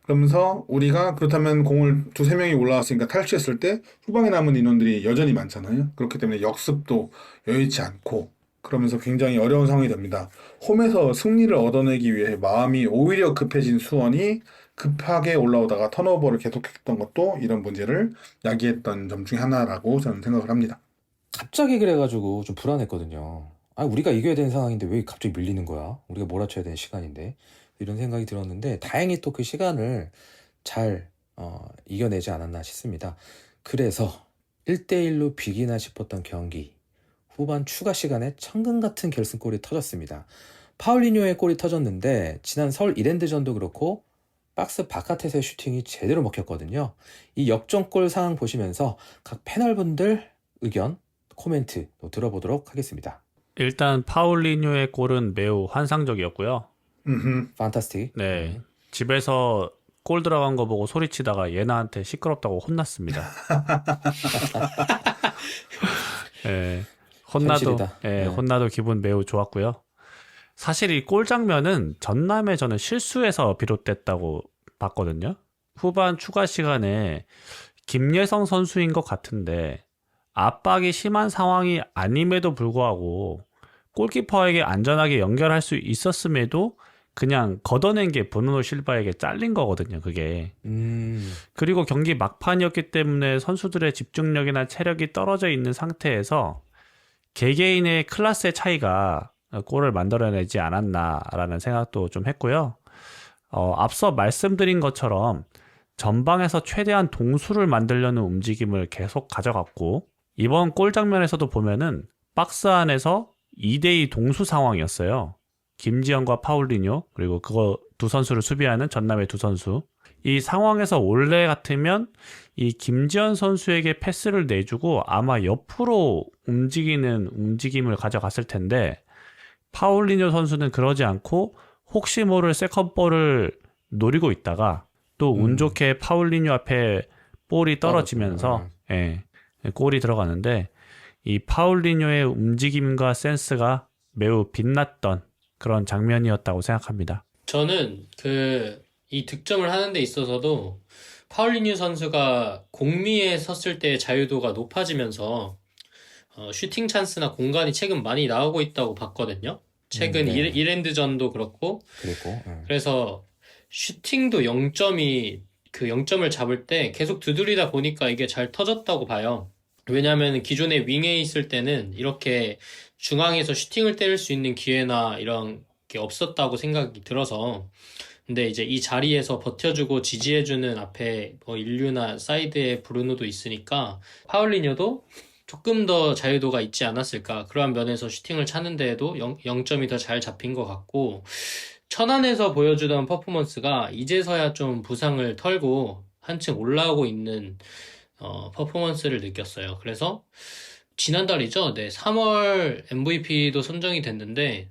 그러면서 우리가 그렇다면 공을 2-3명이 올라왔으니까 탈취했을 때 후방에 남은 인원들이 여전히 많잖아요. 그렇기 때문에 역습도 여의치 않고 그러면서 굉장히 어려운 상황이 됩니다. 홈에서 승리를 얻어내기 위해 마음이 오히려 급해진 수원이 급하게 올라오다가 턴오버를 계속했던 것도 이런 문제를 야기했던 점 중에 하나라고 저는 생각을 합니다. 갑자기 그래가지고 좀 불안했거든요. 우리가 이겨야 되는 상황인데 왜 갑자기 밀리는 거야? 우리가 몰아쳐야 되는 시간인데. 이런 생각이 들었는데 다행히 또 그 시간을 잘 이겨내지 않았나 싶습니다. 그래서 1대1로 비기나 싶었던 경기 후반 추가 시간에 천금 같은 결승골이 터졌습니다. 파울리뉴의 골이 터졌는데 지난 서울 이랜드전도 그렇고 박스 바깥에서의 슈팅이 제대로 먹혔거든요. 이 역전골 상황 보시면서 각 패널분들 의견, 코멘트 들어보도록 하겠습니다. 일단 파울리뉴의 골은 매우 환상적이었고요. 판타스틱. 네. 집에서 골 들어간 거 보고 소리치다가 얘나한테 시끄럽다고 혼났습니다. 네. 현실이다. 혼나도 기분 매우 좋았고요. 사실 이 골 장면은 전남의 저는 실수에서 비롯됐다고 봤거든요. 후반 추가 시간에 김예성 선수인 것 같은데 압박이 심한 상황이 아님에도 불구하고 골키퍼에게 안전하게 연결할 수 있었음에도 그냥 걷어낸 게 브루노 실바에게 잘린 거거든요, 그게. 그리고 경기 막판이었기 때문에 선수들의 집중력이나 체력이 떨어져 있는 상태에서 개개인의 클래스의 차이가 골을 만들어내지 않았나라는 생각도 좀 했고요. 앞서 말씀드린 것처럼 전방에서 최대한 동수를 만들려는 움직임을 계속 가져갔고 이번 골 장면에서도 보면은 박스 안에서 2대2 동수 상황이었어요. 김지현과 파울리뇨 그리고 그거 두 선수를 수비하는 전남의 두 선수. 이 상황에서 원래 같으면 이 김지현 선수에게 패스를 내주고 아마 옆으로 움직이는 움직임을 가져갔을 텐데 파울리뇨 선수는 그러지 않고 혹시 모를 세컨볼을 노리고 있다가 또 운 좋게 파울리뇨 앞에 볼이 떨어지면서 골이 들어가는데 이 파울리뇨의 움직임과 센스가 매우 빛났던 그런 장면이었다고 생각합니다. 저는 이 득점을 하는 데 있어서도 파울리뉴 선수가 공미에 섰을 때의 자유도가 높아지면서 슈팅 찬스나 공간이 최근 많이 나오고 있다고 봤거든요. 최근 이랜드전도 그렇고. 그랬고. 그래서 슈팅도 0점이 그 0점을 잡을 때 계속 두드리다 보니까 이게 잘 터졌다고 봐요. 왜냐하면 기존에 윙에 있을 때는 이렇게 중앙에서 슈팅을 때릴 수 있는 기회나 이런 게 없었다고 생각이 들어서 근데 이제 이 자리에서 버텨주고 지지해주는 앞에 뭐 인류나 사이드에 브루노도 있으니까 파울리뇨도 조금 더 자유도가 있지 않았을까. 그러한 면에서 슈팅을 차는 데에도 0점이 더 잘 잡힌 것 같고 천안에서 보여주던 퍼포먼스가 이제서야 좀 부상을 털고 한층 올라오고 있는 퍼포먼스를 느꼈어요. 그래서 지난달이죠. 네, 3월 MVP도 선정이 됐는데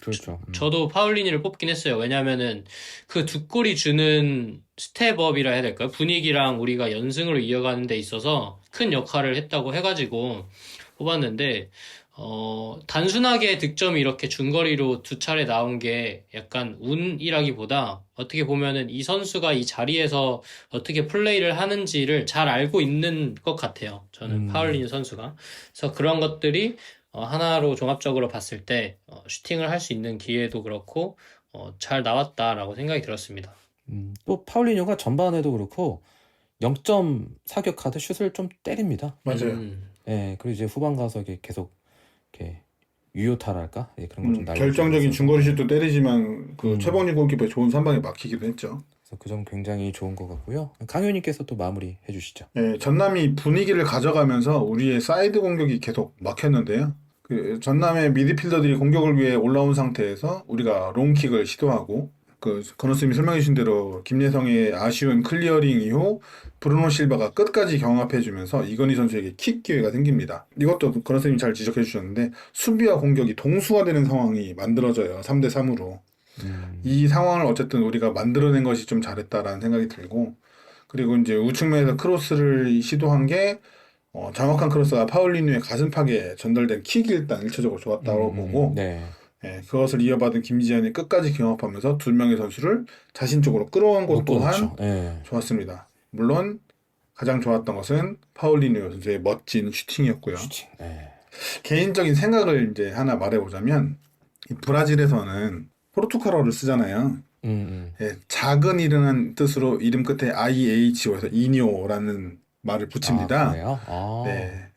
그렇죠. 저도 파울리니를 뽑긴 했어요. 왜냐면은 그 두 골이 주는 스텝업이라 해야 될까요? 분위기랑 우리가 연승으로 이어가는 데 있어서 큰 역할을 했다고 해가지고 뽑았는데 단순하게 득점이 이렇게 중거리로 두 차례 나온 게 약간 운이라기보다 어떻게 보면은 이 선수가 이 자리에서 어떻게 플레이를 하는지를 잘 알고 있는 것 같아요. 저는 파울리니 선수가. 그래서 그런 것들이 하나로 종합적으로 봤을 때 슈팅을 할 수 있는 기회도 그렇고 잘 나왔다라고 생각이 들었습니다. 또 파울리뇨가 전반에도 그렇고 0점 사격하듯 슛을 좀 때립니다. 맞아요. 예, 그리고 이제 후반 가서 이게 계속 이렇게 유효타랄까? 예, 그런 걸 좀 날려주고 결정적인 있어서. 중거리 슛도 때리지만 그 최범진 골키퍼의 좋은 선방에 막히기도 했죠. 그래서 그 점 굉장히 좋은 것 같고요. 강효님께서 또 마무리 해주시죠. 예, 전남이 분위기를 가져가면서 우리의 사이드 공격이 계속 막혔는데요. 그 전남의 미드필더들이 공격을 위해 올라온 상태에서 우리가 롱킥을 시도하고 그 건호쌤이 설명해 주신 대로 김예성의 아쉬운 클리어링 이후 브루노 실바가 끝까지 경합해주면서 이건희 선수에게 킥 기회가 생깁니다. 이것도 건호쌤이 잘 지적해 주셨는데 수비와 공격이 동수화되는 상황이 만들어져요. 3대 3으로. 이 상황을 어쨌든 우리가 만들어낸 것이 좀 잘했다라는 생각이 들고 그리고 이제 우측면에서 크로스를 시도한 게 정확한 크로스가 파울리뉴의 가슴팍에 전달된 킥이 일단 일차적으로 좋았다고 보고 네. 예, 그것을 이어받은 김지현이 끝까지 경합하면서 두 명의 선수를 자신 쪽으로 끌어온 것 또한 예. 좋았습니다. 물론 가장 좋았던 것은 파울리뉴 선수의 멋진 슈팅이었고요. 슈팅. 예. 개인적인 생각을 이제 하나 말해보자면 이 브라질에서는 포르투갈어를 쓰잖아요. 예, 작은 이라는 뜻으로 이름 끝에 IHO에서 이뇨라는 말을 붙입니다. 아, 그래요? 아. 네.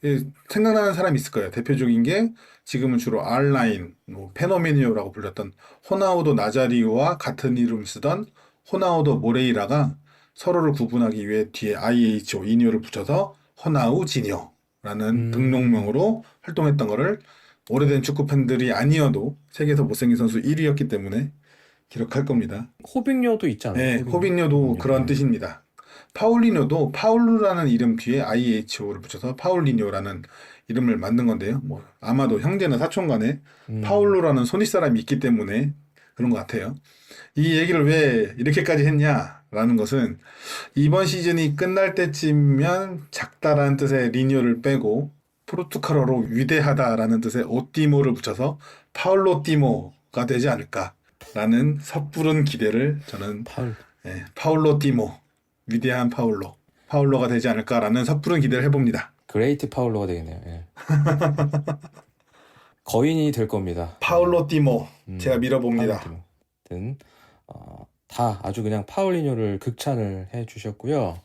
생각나는 사람이 있을 거예요. 대표적인 게 지금은 주로 R9, 뭐 페노메니오라고 불렸던 호나우도 나자리오와 같은 이름 쓰던 호나우도 모레이라가 서로를 구분하기 위해 뒤에 IHO, 이뇨를 붙여서 호나우 지뇨라는 등록명으로 활동했던 거를 오래된 축구 팬들이 아니어도 세계에서 못생긴 선수 1위였기 때문에 기록할 겁니다. 호빙료도 있잖아요. 네, 호빈뇨도 그런 뜻입니다. 파울리뇨도 파울루라는 이름 뒤에 IHO를 붙여서 파울리뇨라는 이름을 만든 건데요. 뭐 아마도 형제나 사촌 간에 파울루라는 손윗사람이 있기 때문에 그런 것 같아요. 이 얘기를 왜 이렇게까지 했냐라는 것은 이번 시즌이 끝날 때쯤이면 작다라는 뜻의 리뇨를 빼고 포르투갈어로 위대하다라는 뜻의 오띠모를 붙여서 파울로 띠모가 되지 않을까라는 섣부른 기대를 저는 파울로 띠모 위대한 파울로가 되지 않을까라는 섣부른 기대를 해봅니다. 그레이트 파울로가 되겠네요. 예. 거인이 될 겁니다. 파울로 띠모 제가 밀어봅니다. 다 아주 그냥 파울리뇨를 극찬을 해주셨고요.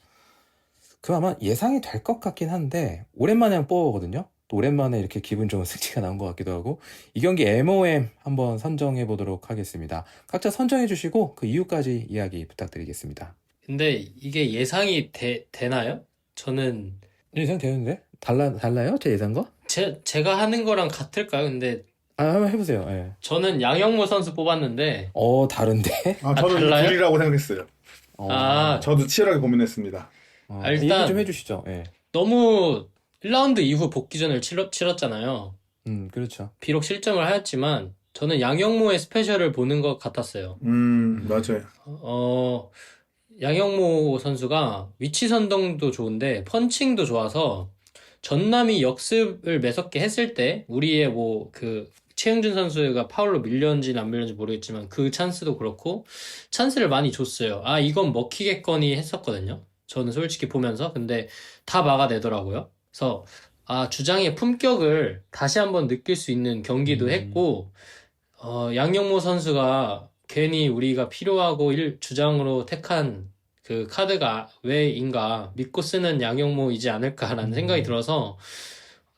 그 아마 예상이 될 것 같긴 한데 오랜만에 한번 뽑아보거든요. 또 오랜만에 이렇게 기분 좋은 승치가 나온 것 같기도 하고 이 경기 MOM 한번 선정해 보도록 하겠습니다. 각자 선정해 주시고 그 이유까지 이야기 부탁드리겠습니다. 근데 이게 예상이 되나요? 저는 예상 되는데? 달라요? 제 예상과? 제가 하는 거랑 같을까요? 근데 한번 해보세요. 예. 저는 양영모 선수 뽑았는데 다른데? 저는 달라요? 둘이라고 생각했어요. 저도 치열하게 고민했습니다. 일단 얘기 좀 해주시죠. 예. 너무 1라운드 이후 복귀전을 치렀잖아요. 그렇죠. 비록 실점을 하였지만 저는 양영모의 스페셜을 보는 것 같았어요. 맞아요. 양영모 선수가 위치 선동도 좋은데 펀칭도 좋아서 전남이 역습을 매섭게 했을 때 우리의 뭐 그 최흥준 선수가 파울로 밀렸는지는 안 밀렸는지 모르겠지만 그 찬스도 그렇고 찬스를 많이 줬어요. 이건 먹히겠거니 했었거든요. 저는 솔직히 보면서 근데 다 막아내더라고요. 그래서 주장의 품격을 다시 한번 느낄 수 있는 경기도 했고 양영모 선수가 괜히 우리가 필요하고 주장으로 택한 그 카드가 왜인가 믿고 쓰는 양용모이지 않을까라는 생각이 들어서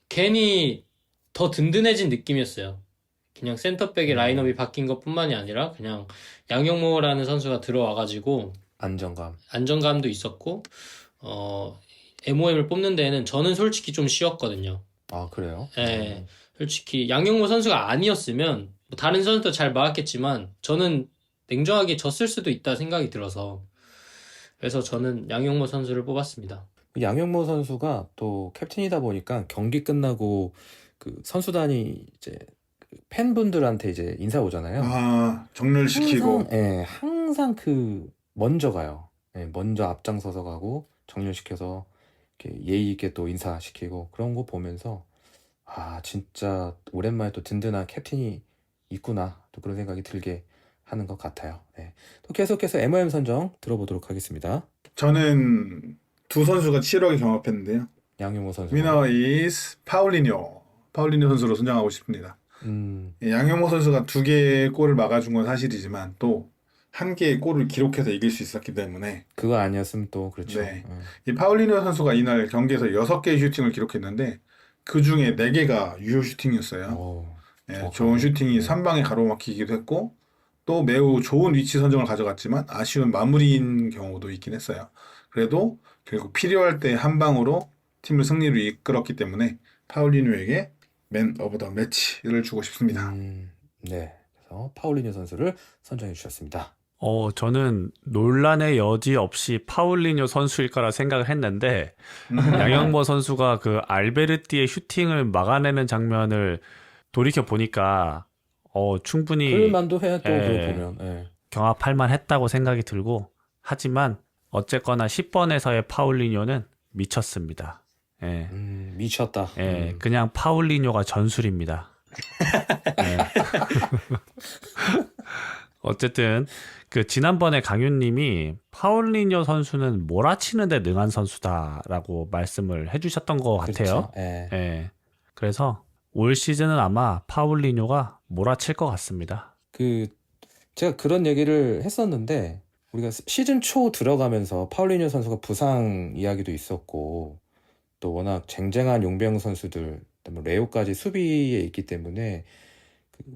괜히 더 든든해진 느낌이었어요. 그냥 센터백의 라인업이 바뀐 것뿐만이 아니라 그냥 양용모라는 선수가 들어와가지고 안정감도 있었고 MOM을 뽑는 데에는 저는 솔직히 좀 쉬웠거든요. 아, 그래요? 예, 솔직히 양용모 선수가 아니었으면 뭐 다른 선수도 잘 막았겠지만 저는 냉정하게 졌을 수도 있다 생각이 들어서 그래서 저는 양용모 선수를 뽑았습니다. 양용모 선수가 또 캡틴이다 보니까 경기 끝나고 그 선수단이 이제 그 팬분들한테 이제 인사 오잖아요. 아, 정렬시키고. 항상 그 먼저 가요. 먼저 앞장서서 가고 정렬시켜서 이렇게 예의 있게 또 인사시키고 그런 거 보면서 아, 진짜 오랜만에 또 든든한 캡틴이 있구나. 또 그런 생각이 들게 하는 것 같아요. 또 계속해서 MOM 선정 들어보도록 하겠습니다. 저는 두 선수가 치열하게 경합했는데요. 양용모 선수. 위너 is 파울리뇨 선수로 선정하고 싶습니다. 양용모 선수가 2개의 골을 막아준 건 사실이지만 또 1개의 골을 기록해서 이길 수 있었기 때문에 그거 아니었으면 또 그렇죠. 네. 이 파울리뇨 선수가 이날 경기에서 6개의 슈팅을 기록했는데 그 중에 4개가 유효 슈팅이었어요. 좋은 슈팅이 3방에 가로막히기도 했고 또 매우 좋은 위치 선정을 가져갔지만 아쉬운 마무리인 경우도 있긴 했어요. 그래도 결국 필요할 때 한 방으로 팀을 승리로 이끌었기 때문에 파울리뉴에게 맨 오브 더 매치를 주고 싶습니다. 네, 그래서 파울리뉴 선수를 선정해 주셨습니다. 저는 논란의 여지 없이 파울리뉴 선수일 거라 생각을 했는데 양용모 선수가 그 알베르티의 슈팅을 막아내는 장면을 돌이켜 보니까 충분히 그럴만도 해, 또 그걸 보면. 경합할 만했다고 생각이 들고 하지만 어쨌거나 10번에서의 파울리뉴는 미쳤습니다. 미쳤다. 그냥 파울리뉴가 전술입니다. 어쨌든 그 지난번에 강윤님이 파울리뉴 선수는 몰아치는데 능한 선수다라고 말씀을 해주셨던 것 같아요. 그렇죠. 그래서 올 시즌은 아마 파울리뉴가 몰아칠 것 같습니다. 제가 그런 얘기를 했었는데 우리가 시즌 초 들어가면서 파울리뉴 선수가 부상 이야기도 있었고 또 워낙 쟁쟁한 용병 선수들, 레오까지 수비에 있기 때문에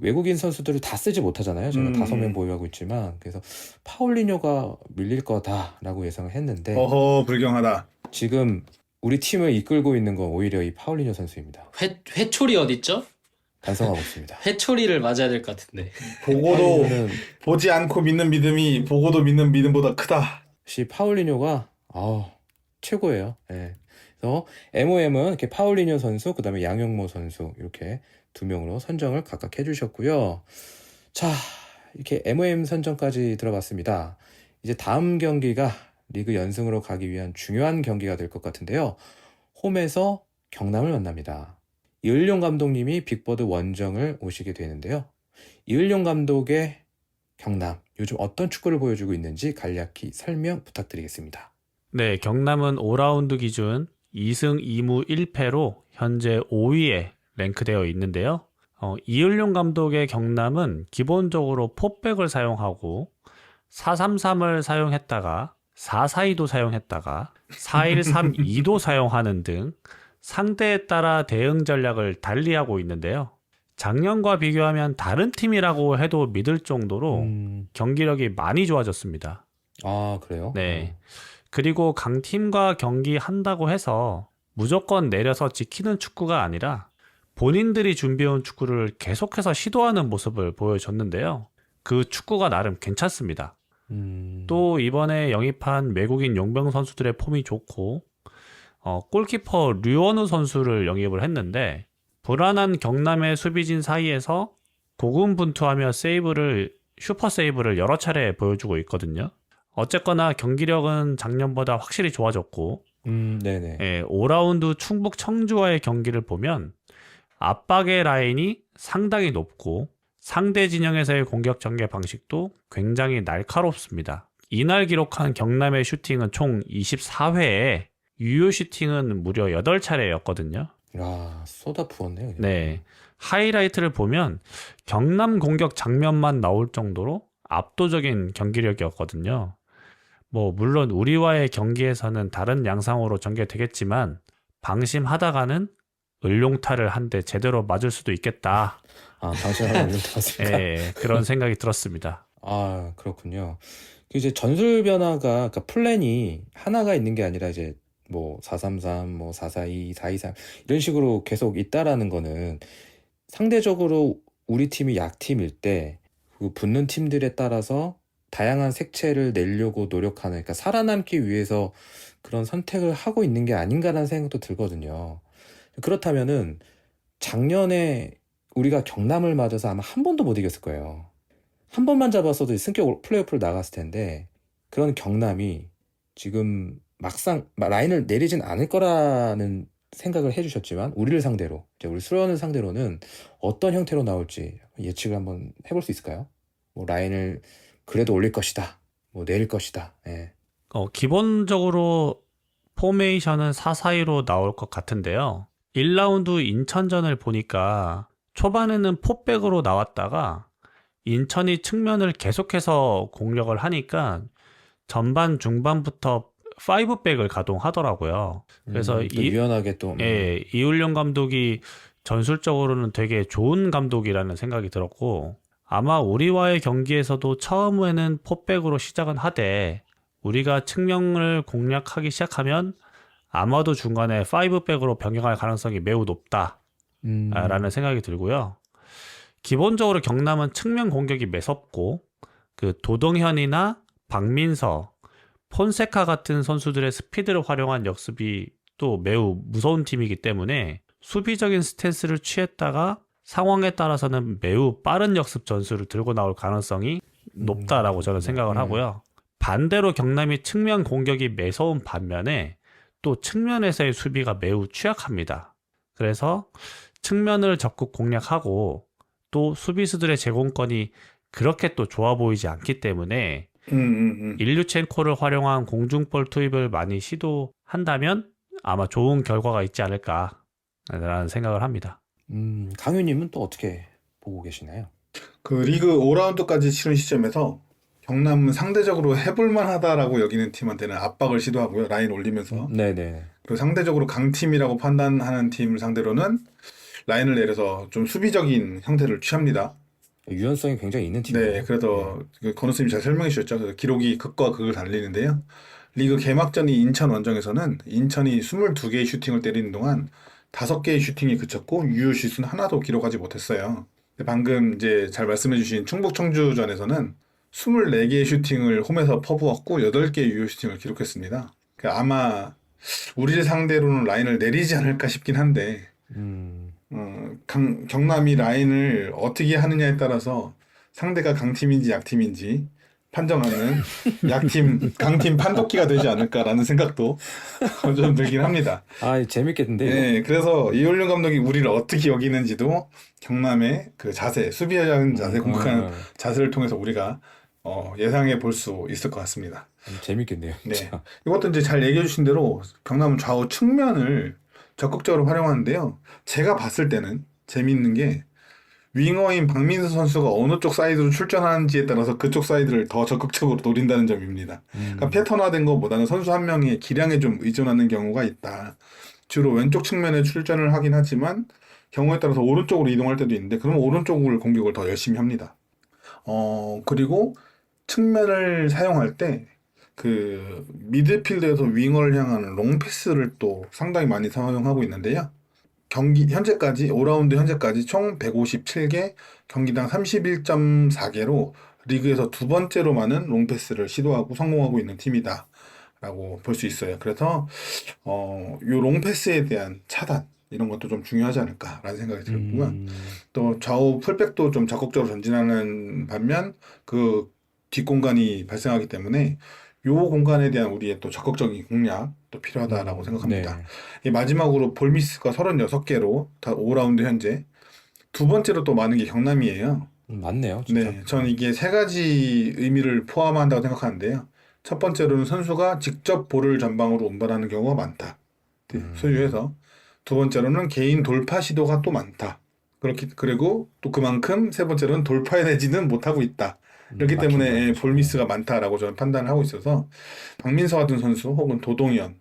외국인 선수들을 다 쓰지 못하잖아요. 제가 5명 보유하고 있지만 그래서 파울리뉴가 밀릴 거다라고 예상을 했는데 어허, 불경하다. 지금 우리 팀을 이끌고 있는 건 오히려 이 파울리뉴 선수입니다. 회초리 어딨죠? 반성하고 있습니다. 회초리를 맞아야 될 것 같은데. 보고도 보지 않고 믿는 믿음이 보고도 믿는 믿음보다 크다. 역시 파울리뉴가 최고예요. 그래서 MOM은 이렇게 파울리뉴 선수, 그다음에 양용모 선수 이렇게 2명으로 선정을 각각 해주셨고요. 자, 이렇게 MOM 선정까지 들어봤습니다. 이제 다음 경기가 리그 연승으로 가기 위한 중요한 경기가 될 것 같은데요. 홈에서 경남을 만납니다. 이을용 감독님이 빅버드 원정을 오시게 되는데요. 이을용 감독의 경남, 요즘 어떤 축구를 보여주고 있는지 간략히 설명 부탁드리겠습니다. 네, 경남은 5라운드 기준 2승 2무 1패로 현재 5위에 랭크되어 있는데요. 이을용 감독의 경남은 기본적으로 포백을 사용하고 4-3-3을 사용했다가 4-4-2도 사용했다가 4-1-3-2도 사용하는 등 상대에 따라 대응 전략을 달리하고 있는데요. 작년과 비교하면 다른 팀이라고 해도 믿을 정도로 경기력이 많이 좋아졌습니다. 아, 그래요? 네. 그리고 강팀과 경기한다고 해서 무조건 내려서 지키는 축구가 아니라 본인들이 준비해온 축구를 계속해서 시도하는 모습을 보여줬는데요. 그 축구가 나름 괜찮습니다. 또 이번에 영입한 외국인 용병 선수들의 폼이 좋고 골키퍼 류원우 선수를 영입을 했는데 불안한 경남의 수비진 사이에서 고군분투하며 슈퍼 세이브를 여러 차례 보여주고 있거든요. 어쨌거나 경기력은 작년보다 확실히 좋아졌고 네네. 5라운드 충북 청주와의 경기를 보면 압박의 라인이 상당히 높고 상대 진영에서의 공격 전개 방식도 굉장히 날카롭습니다. 이날 기록한 경남의 슈팅은 총 24회에 유효 슈팅은 무려 8차례였거든요. 야, 쏟아 부었네요. 네. 하이라이트를 보면 경남 공격 장면만 나올 정도로 압도적인 경기력이었거든요. 뭐 물론 우리와의 경기에서는 다른 양상으로 전개되겠지만 방심하다가는 을룡타를 한 대 제대로 맞을 수도 있겠다. 아, 당신은 올릴 것 같습니다. 예, 그런 생각이 들었습니다. 아, 그렇군요. 이제 전술 변화가, 그러니까 플랜이 하나가 있는 게 아니라 이제 뭐 433, 뭐 442, 423 이런 식으로 계속 있다라는 거는 상대적으로 우리 팀이 약팀일 때 그 붙는 팀들에 따라서 다양한 색채를 내려고 노력하는, 그러니까 살아남기 위해서 그런 선택을 하고 있는 게 아닌가라는 생각도 들거든요. 그렇다면은 작년에 우리가 경남을 맞아서 아마 한 번도 못 이겼을 거예요. 한 번만 잡았어도 승격 플레이오프를 나갔을 텐데 그런 경남이 지금 막상 라인을 내리진 않을 거라는 생각을 해주셨지만 우리를 상대로, 이제 우리 수련을 상대로는 어떤 형태로 나올지 예측을 한번 해볼 수 있을까요? 뭐 라인을 그래도 올릴 것이다, 뭐 내릴 것이다. 예. 기본적으로 포메이션은 4-4-2로 나올 것 같은데요. 1라운드 인천전을 보니까 초반에는 포백으로 나왔다가 인천이 측면을 계속해서 공격을 하니까 전반 중반부터 5백을 가동하더라고요. 그래서 또 유연하게 또 예, 이훈련 감독이 전술적으로는 되게 좋은 감독이라는 생각이 들었고, 아마 우리와의 경기에서도 처음에는 포백으로 시작은 하되 우리가 측면을 공략하기 시작하면 아마도 중간에 5백으로 변경할 가능성이 매우 높다라는 생각이 들고요. 기본적으로 경남은 측면 공격이 매섭고 그 도동현이나 박민서, 폰세카 같은 선수들의 스피드를 활용한 역습이 또 매우 무서운 팀이기 때문에 수비적인 스탠스를 취했다가 상황에 따라서는 매우 빠른 역습 전술을 들고 나올 가능성이 높다라고 저는 생각을 하고요. 반대로 경남이 측면 공격이 매서운 반면에 또 측면에서의 수비가 매우 취약합니다. 그래서 측면을 적극 공략하고 또 수비수들의 제공권이 그렇게 또 좋아 보이지 않기 때문에 일류첸코를 활용한 공중볼 투입을 많이 시도한다면 아마 좋은 결과가 있지 않을까라는 생각을 합니다. 강유님은 또 어떻게 보고 계시나요? 그 리그 5라운드까지 치른 시점에서 경남은 상대적으로 해볼만 하다라고 여기는 팀한테는 압박을 시도하고요. 라인 올리면서. 네네. 그리고 상대적으로 강팀이라고 판단하는 팀을 상대로는 라인을 내려서 좀 수비적인 형태를 취합니다. 유연성이 굉장히 있는 팀이에요. 네, 그래서 그 건우 선생님이 잘 설명해 주셨죠. 그래서 기록이 극과 극을 달리는데요. 리그 개막전이 인천 원정에서는 인천이 22개의 슈팅을 때리는 동안 5개의 슈팅이 그쳤고 유효슛은 하나도 기록하지 못했어요. 방금 이제 잘 말씀해 주신 충북 청주전에서는 24개의 슈팅을 홈에서 퍼부었고 8개의 유효 슈팅을 기록했습니다. 그러니까 아마 우리를 상대로는 라인을 내리지 않을까 싶긴 한데 경남이 라인을 어떻게 하느냐에 따라서 상대가 강팀인지 약팀인지 판정하는 강팀 판독기가 되지 않을까라는 생각도 좀 들긴 합니다. 아, 재밌겠는데. 네, 그래서 이훈련 감독이 우리를 어떻게 여기는지도 경남의 그 자세, 수비하는 자세, 공격하는 자세를 통해서 우리가 예상해 볼 수 있을 것 같습니다. 재밌겠네요. 네, 진짜. 이것도 이제 잘 얘기해 주신 대로 경남은 좌우 측면을 적극적으로 활용하는데요. 제가 봤을 때는 재밌는 게 윙어인 박민수 선수가 어느 쪽 사이드로 출전하는지에 따라서 그쪽 사이드를 더 적극적으로 노린다는 점입니다. 그러니까 패턴화된 것보다는 선수 한 명의 기량에 좀 의존하는 경우가 있다. 주로 왼쪽 측면에 출전을 하긴 하지만 경우에 따라서 오른쪽으로 이동할 때도 있는데 그러면 오른쪽을 공격을 더 열심히 합니다. 그리고 측면을 사용할 때 그 미드필드에서 윙어를 향하는 롱패스를 또 상당히 많이 사용하고 있는데요. 현재까지 5라운드 현재까지 총 157개, 경기당 31.4개로 리그에서 두 번째로 많은 롱패스를 시도하고 성공하고 있는 팀이다 라고 볼 수 있어요. 그래서 요 롱패스에 대한 차단 이런 것도 좀 중요하지 않을까라는 생각이 들고요. 또 좌우 풀백도 좀 적극적으로 전진하는 반면 그 뒷공간이 발생하기 때문에 요 공간에 대한 우리의 또 적극적인 공략도 필요하다라고 생각합니다. 네. 마지막으로 볼미스가 36개로 다 5라운드 현재 두 번째로 또 많은 게 경남이에요. 맞네요. 진짜. 네, 저는 이게 세 가지 의미를 포함한다고 생각하는데요. 첫 번째로는 선수가 직접 볼을 전방으로 운반하는 경우가 많다. 소유해서. 두 번째로는 개인 돌파 시도가 또 많다. 그리고 또 그만큼 세 번째로는 돌파해내지는 못하고 있다. 그렇기 막힌 때문에 거죠. 볼미스가 많다라고 저는 판단을 하고 있어서 박민서 같은 선수 혹은 도동현,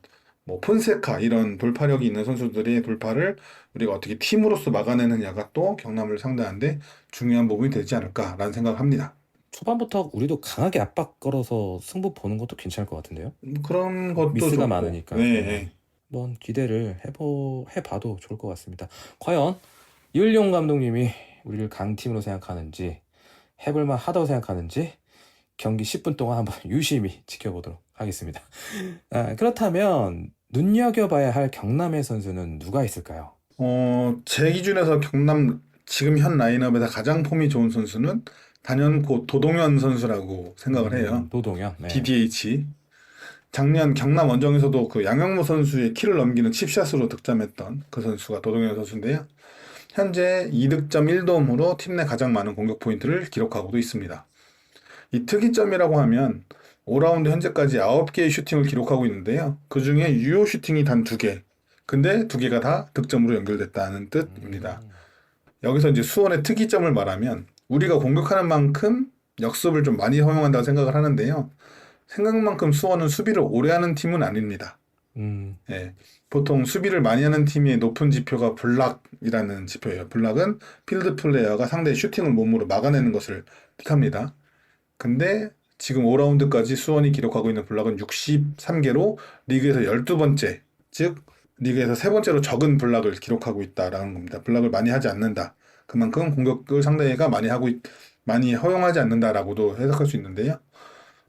뭐 폰세카 이런 돌파력이 있는 선수들의 돌파를 우리가 어떻게 팀으로서 막아내느냐가 또 경남을 상대하는데 중요한 부분이 되지 않을까라는 생각을 합니다. 초반부터 우리도 강하게 압박 걸어서 승부 보는 것도 괜찮을 것 같은데요. 그런 것도 미스가 좋고. 많으니까. 네. 한번 기대를 해봐도 좋을 것 같습니다. 과연 이을용 감독님이 우리를 강팀으로 생각하는지 해볼만 하다고 생각하는지 경기 10분 동안 한번 유심히 지켜보도록 하겠습니다. 그렇다면 눈여겨봐야 할 경남의 선수는 누가 있을까요? 제 기준에서 경남 지금 현 라인업에서 가장 폼이 좋은 선수는 단연코 도동현 선수라고 생각을 해요. 도동현. 네. DDH. 작년 경남 원정에서도 그 양영모 선수의 키를 넘기는 칩샷으로 득점했던 그 선수가 도동현 선수인데요. 현재 2득점 1도움으로 팀 내 가장 많은 공격 포인트를 기록하고도 있습니다. 이 특이점이라고 하면 5라운드 현재까지 9개의 슈팅을 기록하고 있는데요. 그 중에 유효 슈팅이 단 2개. 근데 2개가 다 득점으로 연결됐다는 뜻입니다. 여기서 이제 수원의 특이점을 말하면 우리가 공격하는 만큼 역습을 좀 많이 허용한다고 생각을 하는데요. 생각만큼 수원은 수비를 오래 하는 팀은 아닙니다. 예, 보통 수비를 많이 하는 팀의 높은 지표가 블락이라는 지표예요. 블락은 필드 플레이어가 상대의 슈팅을 몸으로 막아내는 것을 뜻합니다. 근데 지금 5라운드까지 수원이 기록하고 있는 블락은 63개로 리그에서 12번째, 즉 리그에서 3번째로 적은 블락을 기록하고 있다라는 겁니다. 블락을 많이 하지 않는다. 그만큼 공격을 상대가 많이 허용하지 않는다라고도 해석할 수 있는데요.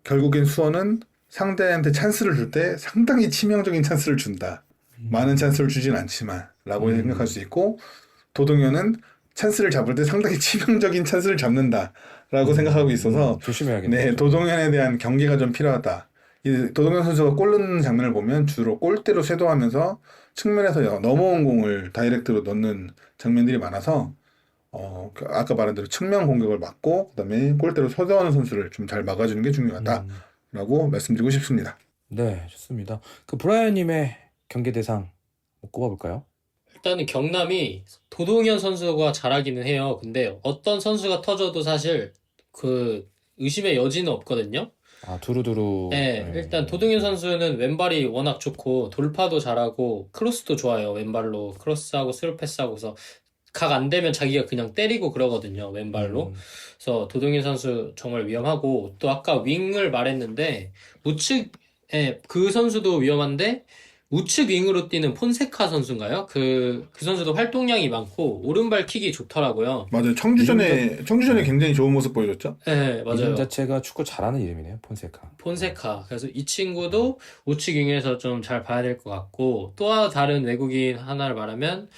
결국엔 수원은 상대한테 찬스를 줄 때 상당히 치명적인 찬스를 준다. 많은 찬스를 주진 않지만 라고 생각할 수 있고, 도동현은 찬스를 잡을 때 상당히 치명적인 찬스를 잡는다라고 생각하고 있어서 조심해야겠네요. 네, 도동현에 대한 경계가 좀 필요하다. 이 도동현 선수가 골 넣는 장면을 보면 주로 골대로 쇄도하면서 측면에서 넘어온 공을 다이렉트로 넣는 장면들이 많아서 아까 말한 대로 측면 공격을 막고 그다음에 골대로 쇄도하는 선수를 좀 잘 막아주는 게 중요하다라고 말씀드리고 싶습니다. 네, 좋습니다. 그 브라이언님의 경기 대상 꼽아볼까요? 일단은 경남이 도동현 선수가 잘하기는 해요. 근데 어떤 선수가 터져도 사실 그 의심의 여지는 없거든요. 두루두루. 네, 일단 도동현 선수는 왼발이 워낙 좋고 돌파도 잘하고 크로스도 좋아요. 왼발로 크로스하고 스루 패스하고서 각 안 되면 자기가 그냥 때리고 그러거든요. 왼발로. 그래서 도동현 선수 정말 위험하고, 또 아까 윙을 말했는데 우측에 그 선수도 위험한데 우측 윙으로 뛰는 폰세카 선수인가요? 그 선수도 활동량이 많고 오른발 킥이 좋더라고요. 맞아요. 청주전에 굉장히 좋은 모습 보여줬죠. 네, 맞아요. 이름 자체가 축구 잘하는 이름이네요. 폰세카. 그래서 이 친구도 우측 윙에서 좀 잘 봐야 될 것 같고, 또 다른 외국인 하나를 말하면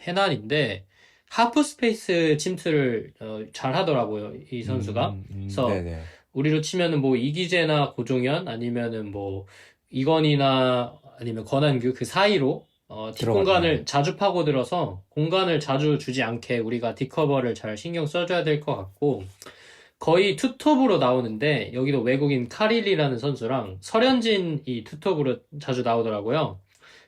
해난인데 하프 스페이스 침투를 잘 하더라고요, 이 선수가. 그래서 네네. 우리로 치면은 뭐 이기재나 고종현 아니면은 뭐 이건희나 아니면 권한규 그 사이로 뒷공간을 자주 파고들어서 공간을 자주 주지 않게 우리가 뒷커버를 잘 신경 써줘야 될 것 같고, 거의 투톱으로 나오는데 여기도 외국인 카릴리라는 선수랑 설현진이 투톱으로 자주 나오더라고요.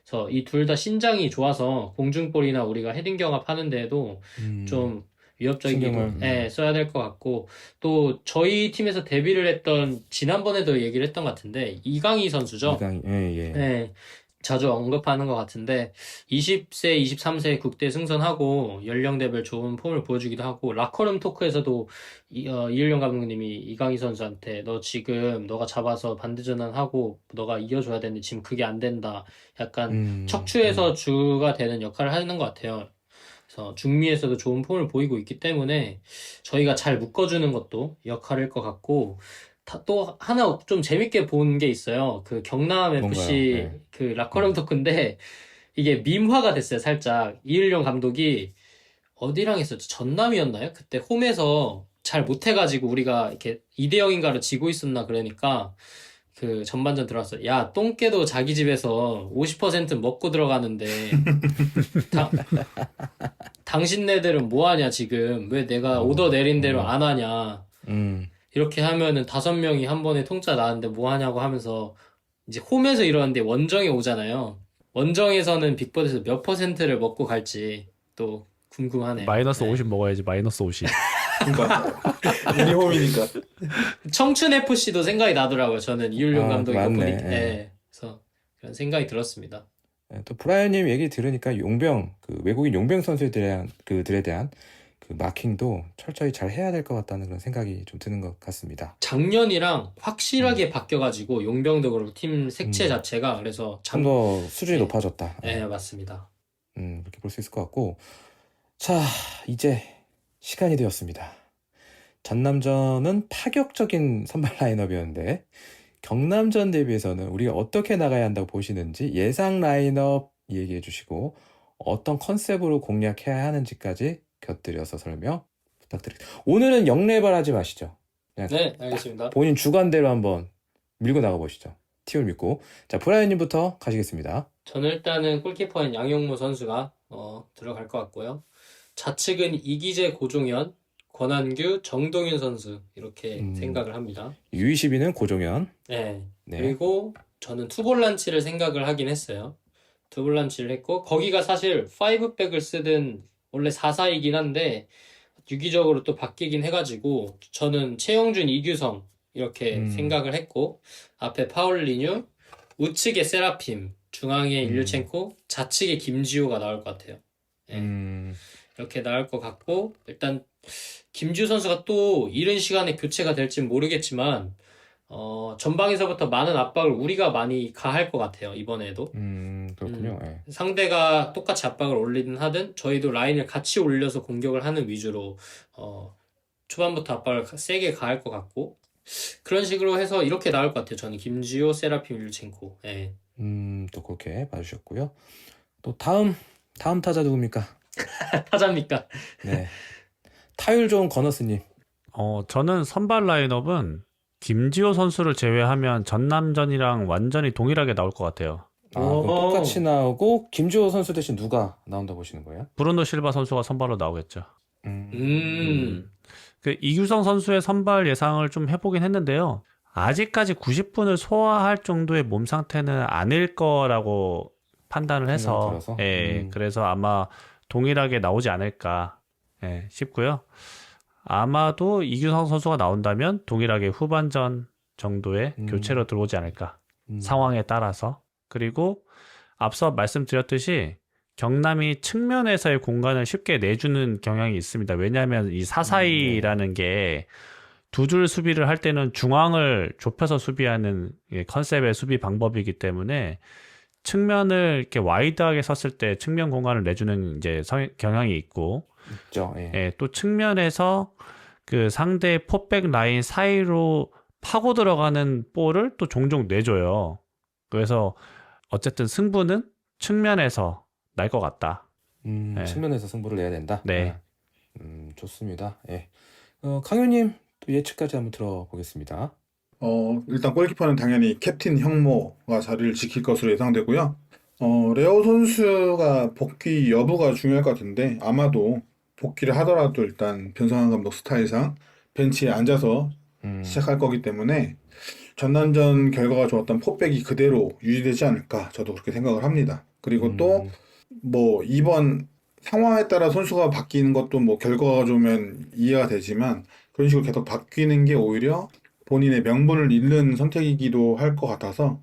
그래서 이 둘 다 신장이 좋아서 공중볼이나 우리가 헤딩 경합하는 데에도 좀 위협적이게 써야 될 것 같고, 또 저희 팀에서 데뷔를 했던, 지난번에도 얘기를 했던 것 같은데 이강희 선수죠. 예. 네, 자주 언급하는 것 같은데 20세, 23세 국대 승선하고 연령대별 좋은 폼을 보여주기도 하고, 라커룸 토크에서도 이을영 감독님이 이강희 선수한테 너 지금 너가 잡아서 반대 전환하고 너가 이어줘야 되는데 지금 그게 안 된다, 약간 척추에서 주가 되는 역할을 하는 것 같아요. 그래서 중미에서도 좋은 폼을 보이고 있기 때문에 저희가 잘 묶어주는 것도 역할일 것 같고, 또 하나 좀 재밌게 본 게 있어요. 그 경남 FC 그 라커룸 토크인데 이게 밈화가 됐어요, 살짝. 이을용 감독이 어디랑 했었죠? 전남이었나요? 그때 홈에서 잘 못해가지고 우리가 이렇게 2대0인가로 지고 있었나, 그러니까 그 전반전 들어왔어. 야, 똥개도 자기 집에서 50% 먹고 들어가는데 당신네들은 뭐 하냐 지금? 왜 내가 오더 내린 대로 안 하냐? 이렇게 하면은 5명이 한 번에 통짜 나왔는데 뭐 하냐고 하면서, 이제 홈에서 이러는데 원정에 오잖아요. 원정에서는 빅버드에서 몇 %를 먹고 갈지 또 궁금하네요. 마이너스 네. 50 먹어야지, 마이너스 50. 그러니까 우리 홈이니까. 청춘 FC도 생각이 나더라고요. 저는 이율용 아, 감독이 맞네. 보니까. 예. 예. 그래서 그런 생각이 들었습니다. 예, 또 브라이언님 얘기 들으니까 용병, 그 외국인 용병 선수들에 대한 그 마킹도 철저히 잘 해야 될 것 같다는 그런 생각이 좀 드는 것 같습니다. 작년이랑 확실하게 바뀌어가지고 용병도 그렇고 팀 색채 자체가 그래서 좀 더 수준이 네. 높아졌다. 네, 맞습니다. 그렇게 볼 수 있을 것 같고. 자, 이제 시간이 되었습니다. 전남전은 파격적인 선발 라인업이었는데 경남전 대비해서는 우리가 어떻게 나가야 한다고 보시는지 예상 라인업 얘기해 주시고 어떤 컨셉으로 공략해야 하는지까지 곁들여서 설명 부탁드립니다. 오늘은 영레발하지 마시죠. 그냥 네, 알겠습니다. 본인 주관대로 한번 밀고 나가 보시죠. 팀을 믿고. 자, 브라이언님부터 가시겠습니다. 저는 일단은 골키퍼인 양용무 선수가 들어갈 것 같고요. 좌측은 이기재, 고종현, 권한규, 정동윤 선수 이렇게 생각을 합니다. U22는 고종현. 네. 네. 그리고 저는 투볼란치를 생각을 하긴 했어요. 투볼란치를 했고 거기가 사실 5백을 쓰든 원래 4-4이긴 한데 유기적으로 또 바뀌긴 해가지고 저는 최영준, 이규성 이렇게 생각을 했고 앞에 파울리뉴, 우측에 세라핌, 중앙에 일류첸코, 좌측에 김지호가 나올 것 같아요. 네. 이렇게 나올 것 같고 일단 김지호 선수가 또 이른 시간에 교체가 될진 모르겠지만 전방에서부터 많은 압박을 우리가 많이 가할 것 같아요, 이번에도. 그렇군요. 예. 상대가 똑같이 압박을 올리든 하든 저희도 라인을 같이 올려서 공격을 하는 위주로 초반부터 압박을 세게 가할 것 같고 그런 식으로 해서 이렇게 나올 것 같아요. 저는 김지호, 세라핌, 율첸코. 예. 또 그렇게 봐주셨고요. 또 다음 타자 누굽니까? 타자입니까? 네. 타율 좋은 건어스님. 저는 선발 라인업은 김지호 선수를 제외하면 전남전이랑 완전히 동일하게 나올 것 같아요. 아, 그럼 똑같이 나오고 김주호 선수 대신 누가 나온다 보시는 거예요? 브루노 실바 선수가 선발로 나오겠죠. 그 이규성 선수의 선발 예상을 좀 해보긴 했는데요. 아직까지 90분을 소화할 정도의 몸 상태는 아닐 거라고 판단을 해서, 그래서 아마 동일하게 나오지 않을까 싶고요. 아마도 이규성 선수가 나온다면 동일하게 후반전 정도의 교체로 들어오지 않을까. 상황에 따라서. 그리고 앞서 말씀드렸듯이 경남이 측면에서의 공간을 쉽게 내주는 경향이 있습니다. 왜냐하면 이 4-4-2라는 게 두 줄 수비를 할 때는 중앙을 좁혀서 수비하는 컨셉의 수비 방법이기 때문에 측면을 이렇게 와이드하게 섰을 때 측면 공간을 내주는 이제 경향이 있고, 있죠. 예. 또 측면에서 그 상대 포백 라인 사이로 파고 들어가는 볼을 또 종종 내줘요. 그래서 어쨌든 승부는 측면에서 날 것 같다. 측면에서 승부를 내야 된다. 네. 좋습니다. 예. 강효님 또 예측까지 한번 들어보겠습니다. 일단 골키퍼는 당연히 캡틴 형모가 자리를 지킬 것으로 예상되고요. 레오 선수가 복귀 여부가 중요할 것 같은데 아마도 복귀를 하더라도 일단 변성환 감독 스타일상 벤치에 앉아서 시작할 거기 때문에 전남전 결과가 좋았던 포백이 그대로 유지되지 않을까 저도 그렇게 생각을 합니다. 그리고 또 뭐 이번 상황에 따라 선수가 바뀌는 것도 뭐 결과가 좋으면 이해가 되지만 그런 식으로 계속 바뀌는 게 오히려 본인의 명분을 잃는 선택이기도 할 것 같아서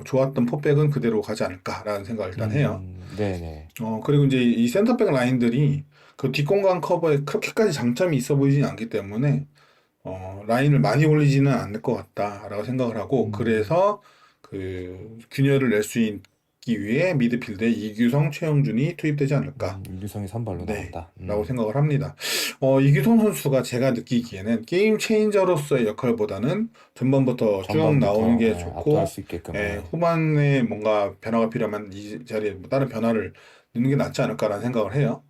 좋았던 포백은 그대로 가지 않을까라는 생각을 일단 해요. 네네. 그리고 이제 이 센터백 라인들이 그 뒷공간 커버에 그렇게까지 장점이 있어 보이지는 않기 때문에 라인을 많이 올리지는 않을 것 같다라고 생각을 하고 그래서 그 균열을 낼 수 있기 위해 미드필드에 이규성, 최영준이 투입되지 않을까. 이규성이 선발로 나온다. 라고 생각을 합니다. 이규성 선수가 제가 느끼기에는 게임 체인저로서의 역할보다는 전반부터 쭉 나오는 게 좋고 압도할 수 있게끔. 후반에 뭔가 변화가 필요하면 이 자리에 뭐 다른 변화를 넣는 게 낫지 않을까라는 생각을 해요.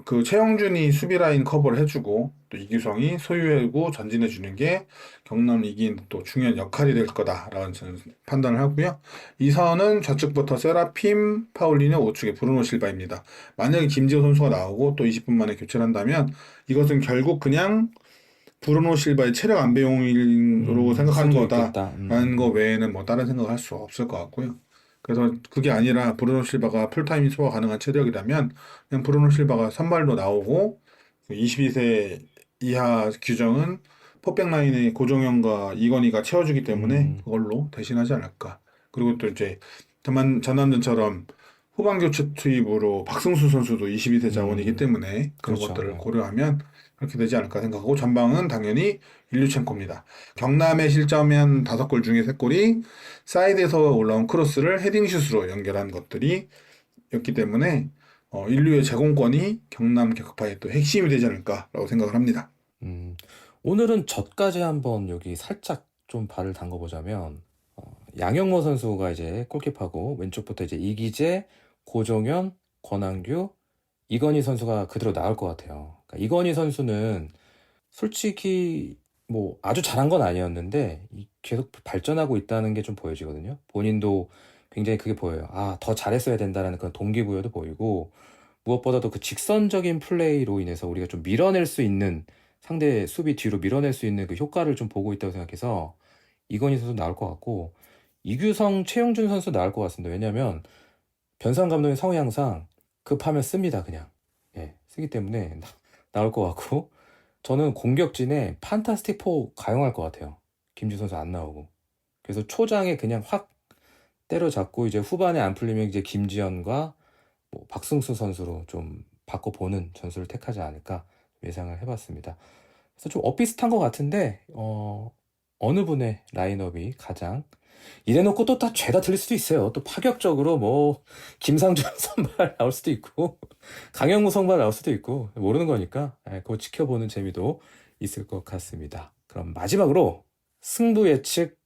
그 최영준이 수비 라인 커버를 해주고 또 이규성이 소유하고 전진해주는 게 경남 이긴 또 중요한 역할이 될 거다라는 저는 판단을 하고요. 이 선은 좌측부터 세라핌, 파울리뉴, 우측에 브루노 실바입니다. 만약에 김지호 선수가 나오고 또 20분 만에 교체를 한다면 이것은 결국 그냥 브루노 실바의 체력 안배용으로 생각하는 거다라는 거 외에는 뭐 다른 생각을 할 수 없을 것 같고요. 그래서 그게 아니라 브루노 실바가 풀타임 소화 가능한 체력이라면 그냥 브루노 실바가 선발로 나오고 22세 이하 규정은 포백 라인에 고정현과 이건희가 채워주기 때문에 그걸로 대신하지 않을까. 그리고 또 이제 전남전처럼 후반 교체 투입으로 박승수 선수도 22세 자원이기 때문에 그런 그렇죠. 것들을 고려하면 그렇게 되지 않을까 생각하고 전방은 당연히 일류첸코입니다. 경남의 실점한 5골 중에 3골이 사이드에서 올라온 크로스를 헤딩슛으로 연결한 것들이었기 때문에 인류의 제공권이 경남 격파의 또 핵심이 되지 않을까라고 생각을 합니다. 오늘은 젖까지 한번 여기 살짝 좀 발을 담궈보자면 양영모 선수가 이제 골키퍼고 왼쪽부터 이제 이기재, 고정현, 권한규, 이건희 선수가 그대로 나올 것 같아요. 그러니까 이건희 선수는 솔직히 뭐 아주 잘한 건 아니었는데 계속 발전하고 있다는 게 좀 보여지거든요. 본인도 굉장히 그게 보여요. 아, 더 잘했어야 된다라는 그런 동기부여도 보이고 무엇보다도 그 직선적인 플레이로 인해서 우리가 좀 밀어낼 수 있는 상대 수비 뒤로 밀어낼 수 있는 그 효과를 좀 보고 있다고 생각해서 이건희 선수 나올 것 같고 이규성, 최용준 선수 나올 것 같습니다. 왜냐하면 변상 감독의 성향상 급하면 씁니다. 그냥 쓰기 때문에 나올 것 같고 저는 공격진에 판타스틱 4 가용할 것 같아요. 김지 선수 안 나오고 그래서 초장에 그냥 확 때려잡고 이제 후반에 안 풀리면 이제 김지현과 뭐 박승수 선수로 좀 바꿔보는 전술을 택하지 않을까 예상을 해봤습니다. 그래서 좀 엇비슷한 것 같은데 어느 분의 라인업이 가장 이래놓고 또 다 죄다 틀릴 수도 있어요. 또 파격적으로 뭐 김상준 선발 나올 수도 있고 강영무 선발 나올 수도 있고 모르는 거니까 그거 지켜보는 재미도 있을 것 같습니다. 그럼 마지막으로 승부 예측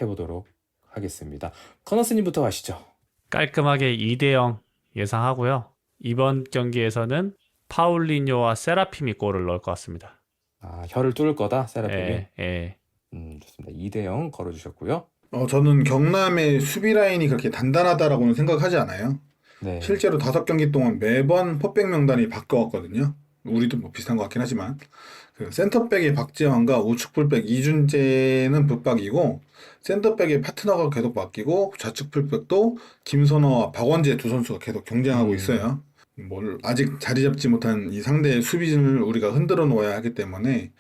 해보도록 하겠습니다. 커너스님부터 가시죠. 깔끔하게 2대0 예상하고요. 이번 경기에서는 파울리뇨와 세라핌이 골을 넣을 것 같습니다. 아, 혀를 뚫을 거다 세라핌이. 예. 좋습니다. 2대0 걸어주셨고요. 저는 경남의 수비 라인이 그렇게 단단하다라고는 생각하지 않아요. 네. 실제로 5경기 동안 매번 퍼백 명단이 바뀌어왔거든요. 우리도 뭐 비슷한 것 같긴 하지만 그 센터백의 박재환과 우측 풀백 이준재는 붙박이고 센터백의 파트너가 계속 바뀌고 좌측 풀백도 김선호와 박원재 두 선수가 계속 경쟁하고 있어요. 아직 자리 잡지 못한 이 상대의 수비진을 우리가 흔들어 놓아야 하기 때문에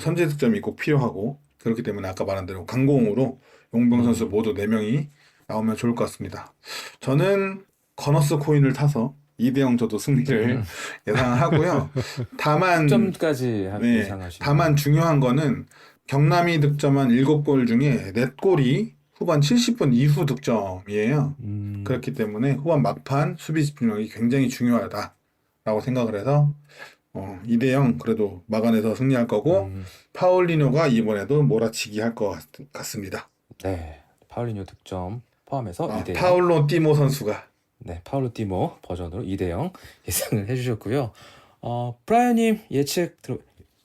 선제 득점이 꼭 필요하고 그렇기 때문에 아까 말한 대로 강공으로 용병 선수 모두 4명이 나오면 좋을 것 같습니다. 저는 커너스 코인을 타서 2대0 저도 승리를 예상하고요. 다만 점까지 예상하시면 다만 중요한 거는 경남이 득점한 7골 중에 4골이 후반 70분 이후 득점이에요. 그렇기 때문에 후반 막판 수비 집중력이 굉장히 중요하다라고 생각을 해서 2대0 그래도 막아내서 승리할 거고 파울리뇨가 이번에도 몰아치기 할 것 같습니다. 네, 파울리뇨 득점 포함해서 2대0. 파울로 띠모 선수가 네, 파울로 띠모 버전으로 2대0 예상을 해주셨고요. 브라이언님 예측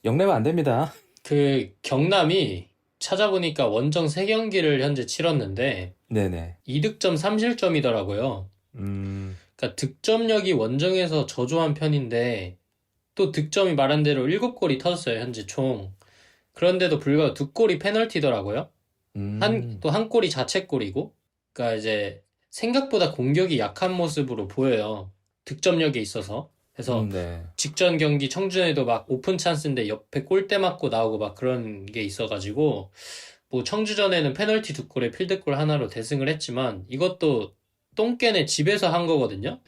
영내면 안 됩니다. 그 경남이 찾아보니까 원정 3경기를 현재 치렀는데 네네. 2득점 3실점이더라고요. 그러니까 득점력이 원정에서 저조한 편인데 또 득점이 말한 대로 7골이 터졌어요, 현재 총. 그런데도 불구하고 2골이 페널티더라고요. 또 한 골이 자책골이고. 그러니까 이제 생각보다 공격이 약한 모습으로 보여요. 득점력에 있어서. 그래서 네. 직전 경기 청주에도 막 오픈 찬스인데 옆에 골대 맞고 나오고 막 그런 게 있어가지고 뭐 청주전에는 페널티 2골에 필드골 하나로 대승을 했지만 이것도 똥개네 집에서 한 거거든요.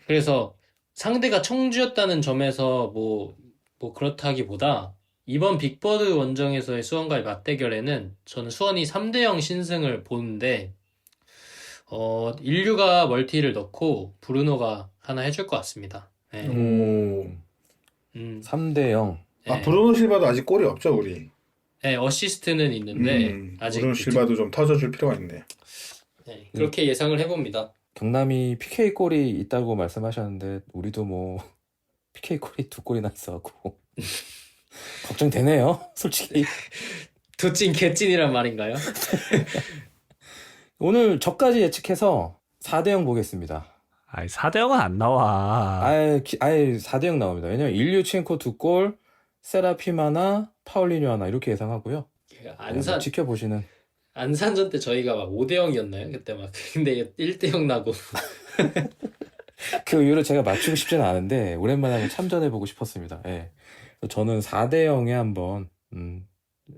그래서 상대가 청주였다는 점에서 뭐 그렇다기보다 이번 빅버드 원정에서의 수원과의 맞대결에는 저는 수원이 3대0 신승을 보는데 인류가 멀티를 넣고 브루노가 하나 해줄 것 같습니다. 네. 3대0. 네. 브루노 실바도 아직 골이 없죠, 우리. 네, 어시스트는 있는데 아직 브루노 실바도 좀 터져줄 필요가 있네요. 네, 그렇게 예상을 해봅니다. 경남이 PK 골이 있다고 말씀하셨는데 우리도 뭐 PK 골이 2골이나 있어갖고 걱정되네요, 솔직히. 도찐 개찐이란 말인가요? 오늘 저까지 예측해서 4대0 보겠습니다. 아이, 4대0은 안 나와. 아예 4대0 나옵니다. 왜냐면 일류첸코 2골, 세라핌 하나, 파울리뇨 하나 이렇게 예상하고요. 안산 지켜보시는. 안산전 때 저희가 막 5대0이었나요? 그때 막 근데 1대0 나고 그 이유로 제가 맞추고 싶지는 않은데 오랜만에 한번 참전해보고 싶었습니다. 예. 저는 4대 0에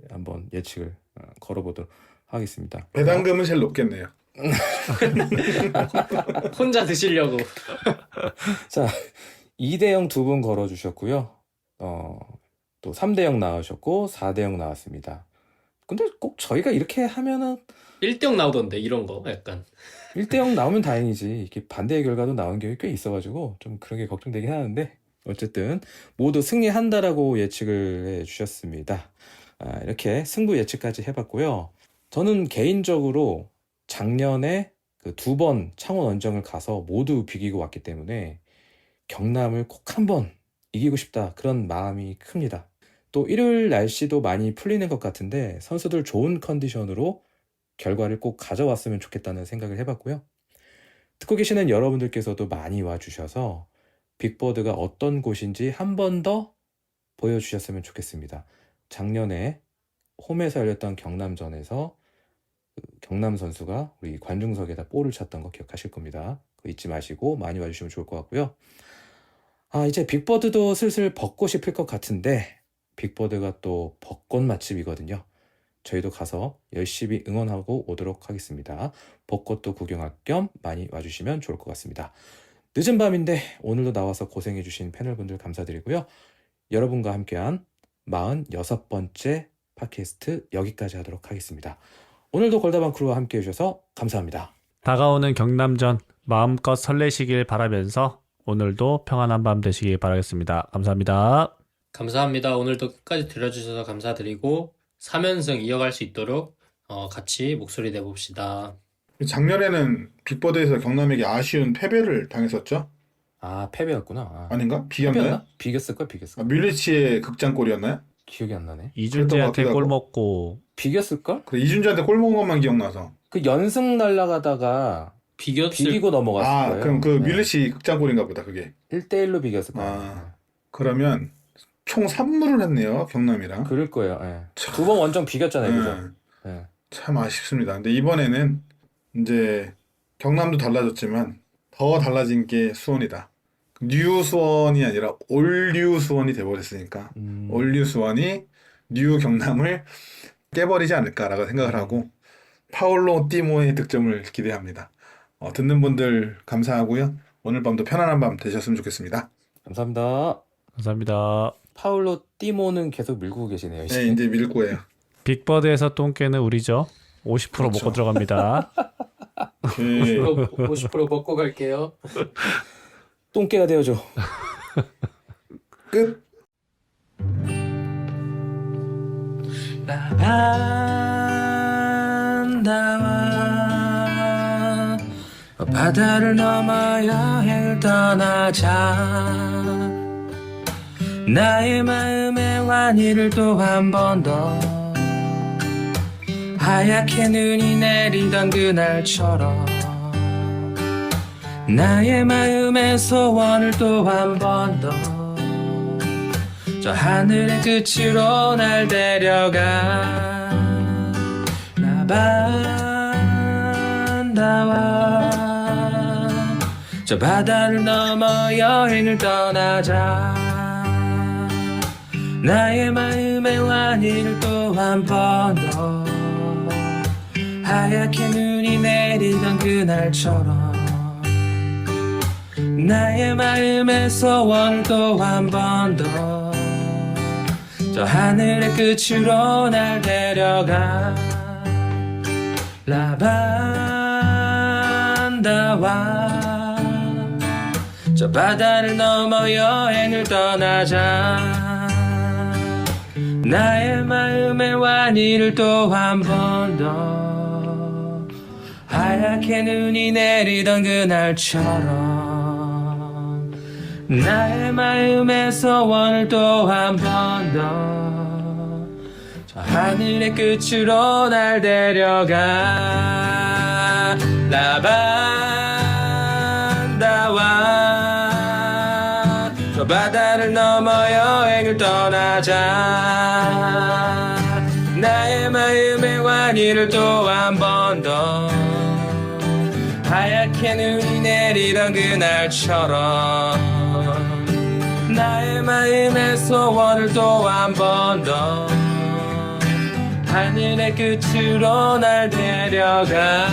한번 예측을 걸어보도록 하겠습니다. 배당금은 제일 높겠네요. 혼자 드시려고. 자, 2대 0 두 분 걸어주셨고요. 또 3대 0 나오셨고 4대 0 나왔습니다. 근데 꼭 저희가 이렇게 하면은 1등 나오던데, 이런 거, 약간. 1대 0 나오면 다행이지. 이렇게 반대의 결과도 나오는 경우가 꽤 있어가지고 좀 그런 게 걱정되긴 하는데 어쨌든 모두 승리한다라고 예측을 해주셨습니다. 이렇게 승부 예측까지 해봤고요. 저는 개인적으로 작년에 그 2번 창원 원정을 가서 모두 비기고 왔기 때문에 경남을 꼭 한번 이기고 싶다 그런 마음이 큽니다. 또 일요일 날씨도 많이 풀리는 것 같은데 선수들 좋은 컨디션으로 결과를 꼭 가져왔으면 좋겠다는 생각을 해봤고요. 듣고 계시는 여러분들께서도 많이 와주셔서 빅버드가 어떤 곳인지 한 번 더 보여주셨으면 좋겠습니다. 작년에 홈에서 열렸던 경남전에서 경남 선수가 우리 관중석에다 볼을 찼던 거 기억하실 겁니다. 그거 잊지 마시고 많이 와주시면 좋을 것 같고요. 이제 빅버드도 슬슬 벚꽃이 필 것 같은데 빅버드가 또 벚꽃 맛집이거든요. 저희도 가서 열심히 응원하고 오도록 하겠습니다. 벚꽃도 구경할 겸 많이 와주시면 좋을 것 같습니다. 늦은 밤인데 오늘도 나와서 고생해주신 패널분들 감사드리고요. 여러분과 함께한 46번째 팟캐스트 여기까지 하도록 하겠습니다. 오늘도 골다방 크루와 함께해 주셔서 감사합니다. 다가오는 경남전 마음껏 설레시길 바라면서 오늘도 평안한 밤 되시길 바라겠습니다. 감사합니다. 감사합니다. 오늘도 끝까지 들어주셔서 감사드리고 3연승 이어갈 수 있도록 같이 목소리 내봅시다. 작년에는 빅버드에서 경남에게 아쉬운 패배를 당했었죠? 패배였구나. 아닌가? 비겼나요? 패배였나? 비겼을걸? 뮬리치의 극장골이었나요? 기억이 안 나네. 이준재한테 그랬던 것 골 같기도 먹고 비겼을걸? 그래, 이준주한테 골 먹은 것만 기억나서. 그 연승 날아가다가 비기고 넘어갔을 거예요. 그럼 그 네. 뮬리치 극장골인가 보다, 그게. 1대1로 비겼을 거예요. 그러면 총 3무를 했네요, 경남이랑. 그럴 거예요. 예. 2번 원정 비겼잖아요. 그죠? 예. 참 아쉽습니다. 근데 이번에는 이제 경남도 달라졌지만 더 달라진 게 수원이다. 뉴 수원이 아니라 올뉴 수원이 돼버렸으니까 올뉴 수원이 뉴 경남을 깨버리지 않을까라고 생각을 하고 파울로 띠모의 득점을 기대합니다. 듣는 분들 감사하고요. 오늘 밤도 편안한 밤 되셨으면 좋겠습니다. 감사합니다. 감사합니다. 파울로 띠모는 계속 밀고 계시네요. 이제. 네, 이제 밀 거예요. 빅버드에서 똥개는 우리죠. 50% 그렇죠. 먹고 들어갑니다. 네. 50% 먹고 갈게요. 똥개가 되어줘. 끝. 나와 바다를 넘어 여행을 떠나자. 나의 마음의 완이를 또 한 번 더 하얗게 눈이 내리던 그날처럼 나의 마음의 소원을 또 한 번 더 저 하늘의 끝으로 날 데려가. 나와 저 바다를 넘어 여행을 떠나자. 나의 마음의 완이를 또 한 번 더 하얗게 눈이 내리던 그날처럼 나의 마음의 소원을 또 한 번 더 저 하늘의 끝으로 날 데려가. 라반다와 저 바다를 넘어 여행을 떠나자. 나의 마음의 완이를 또 한 번 더 하얗게 눈이 내리던 그날처럼 나의 마음의 소원을 또 한 번 더 저 하늘의 끝으로 날 데려가. 라반다와 저 바다를 넘어 여행을 떠나자. 나의 마음의 완이를 또 한 번 더 하얗게 눈이 내리던 그날처럼 나의 마음의 소원을 또 한 번 더 하늘의 끝으로 날 데려가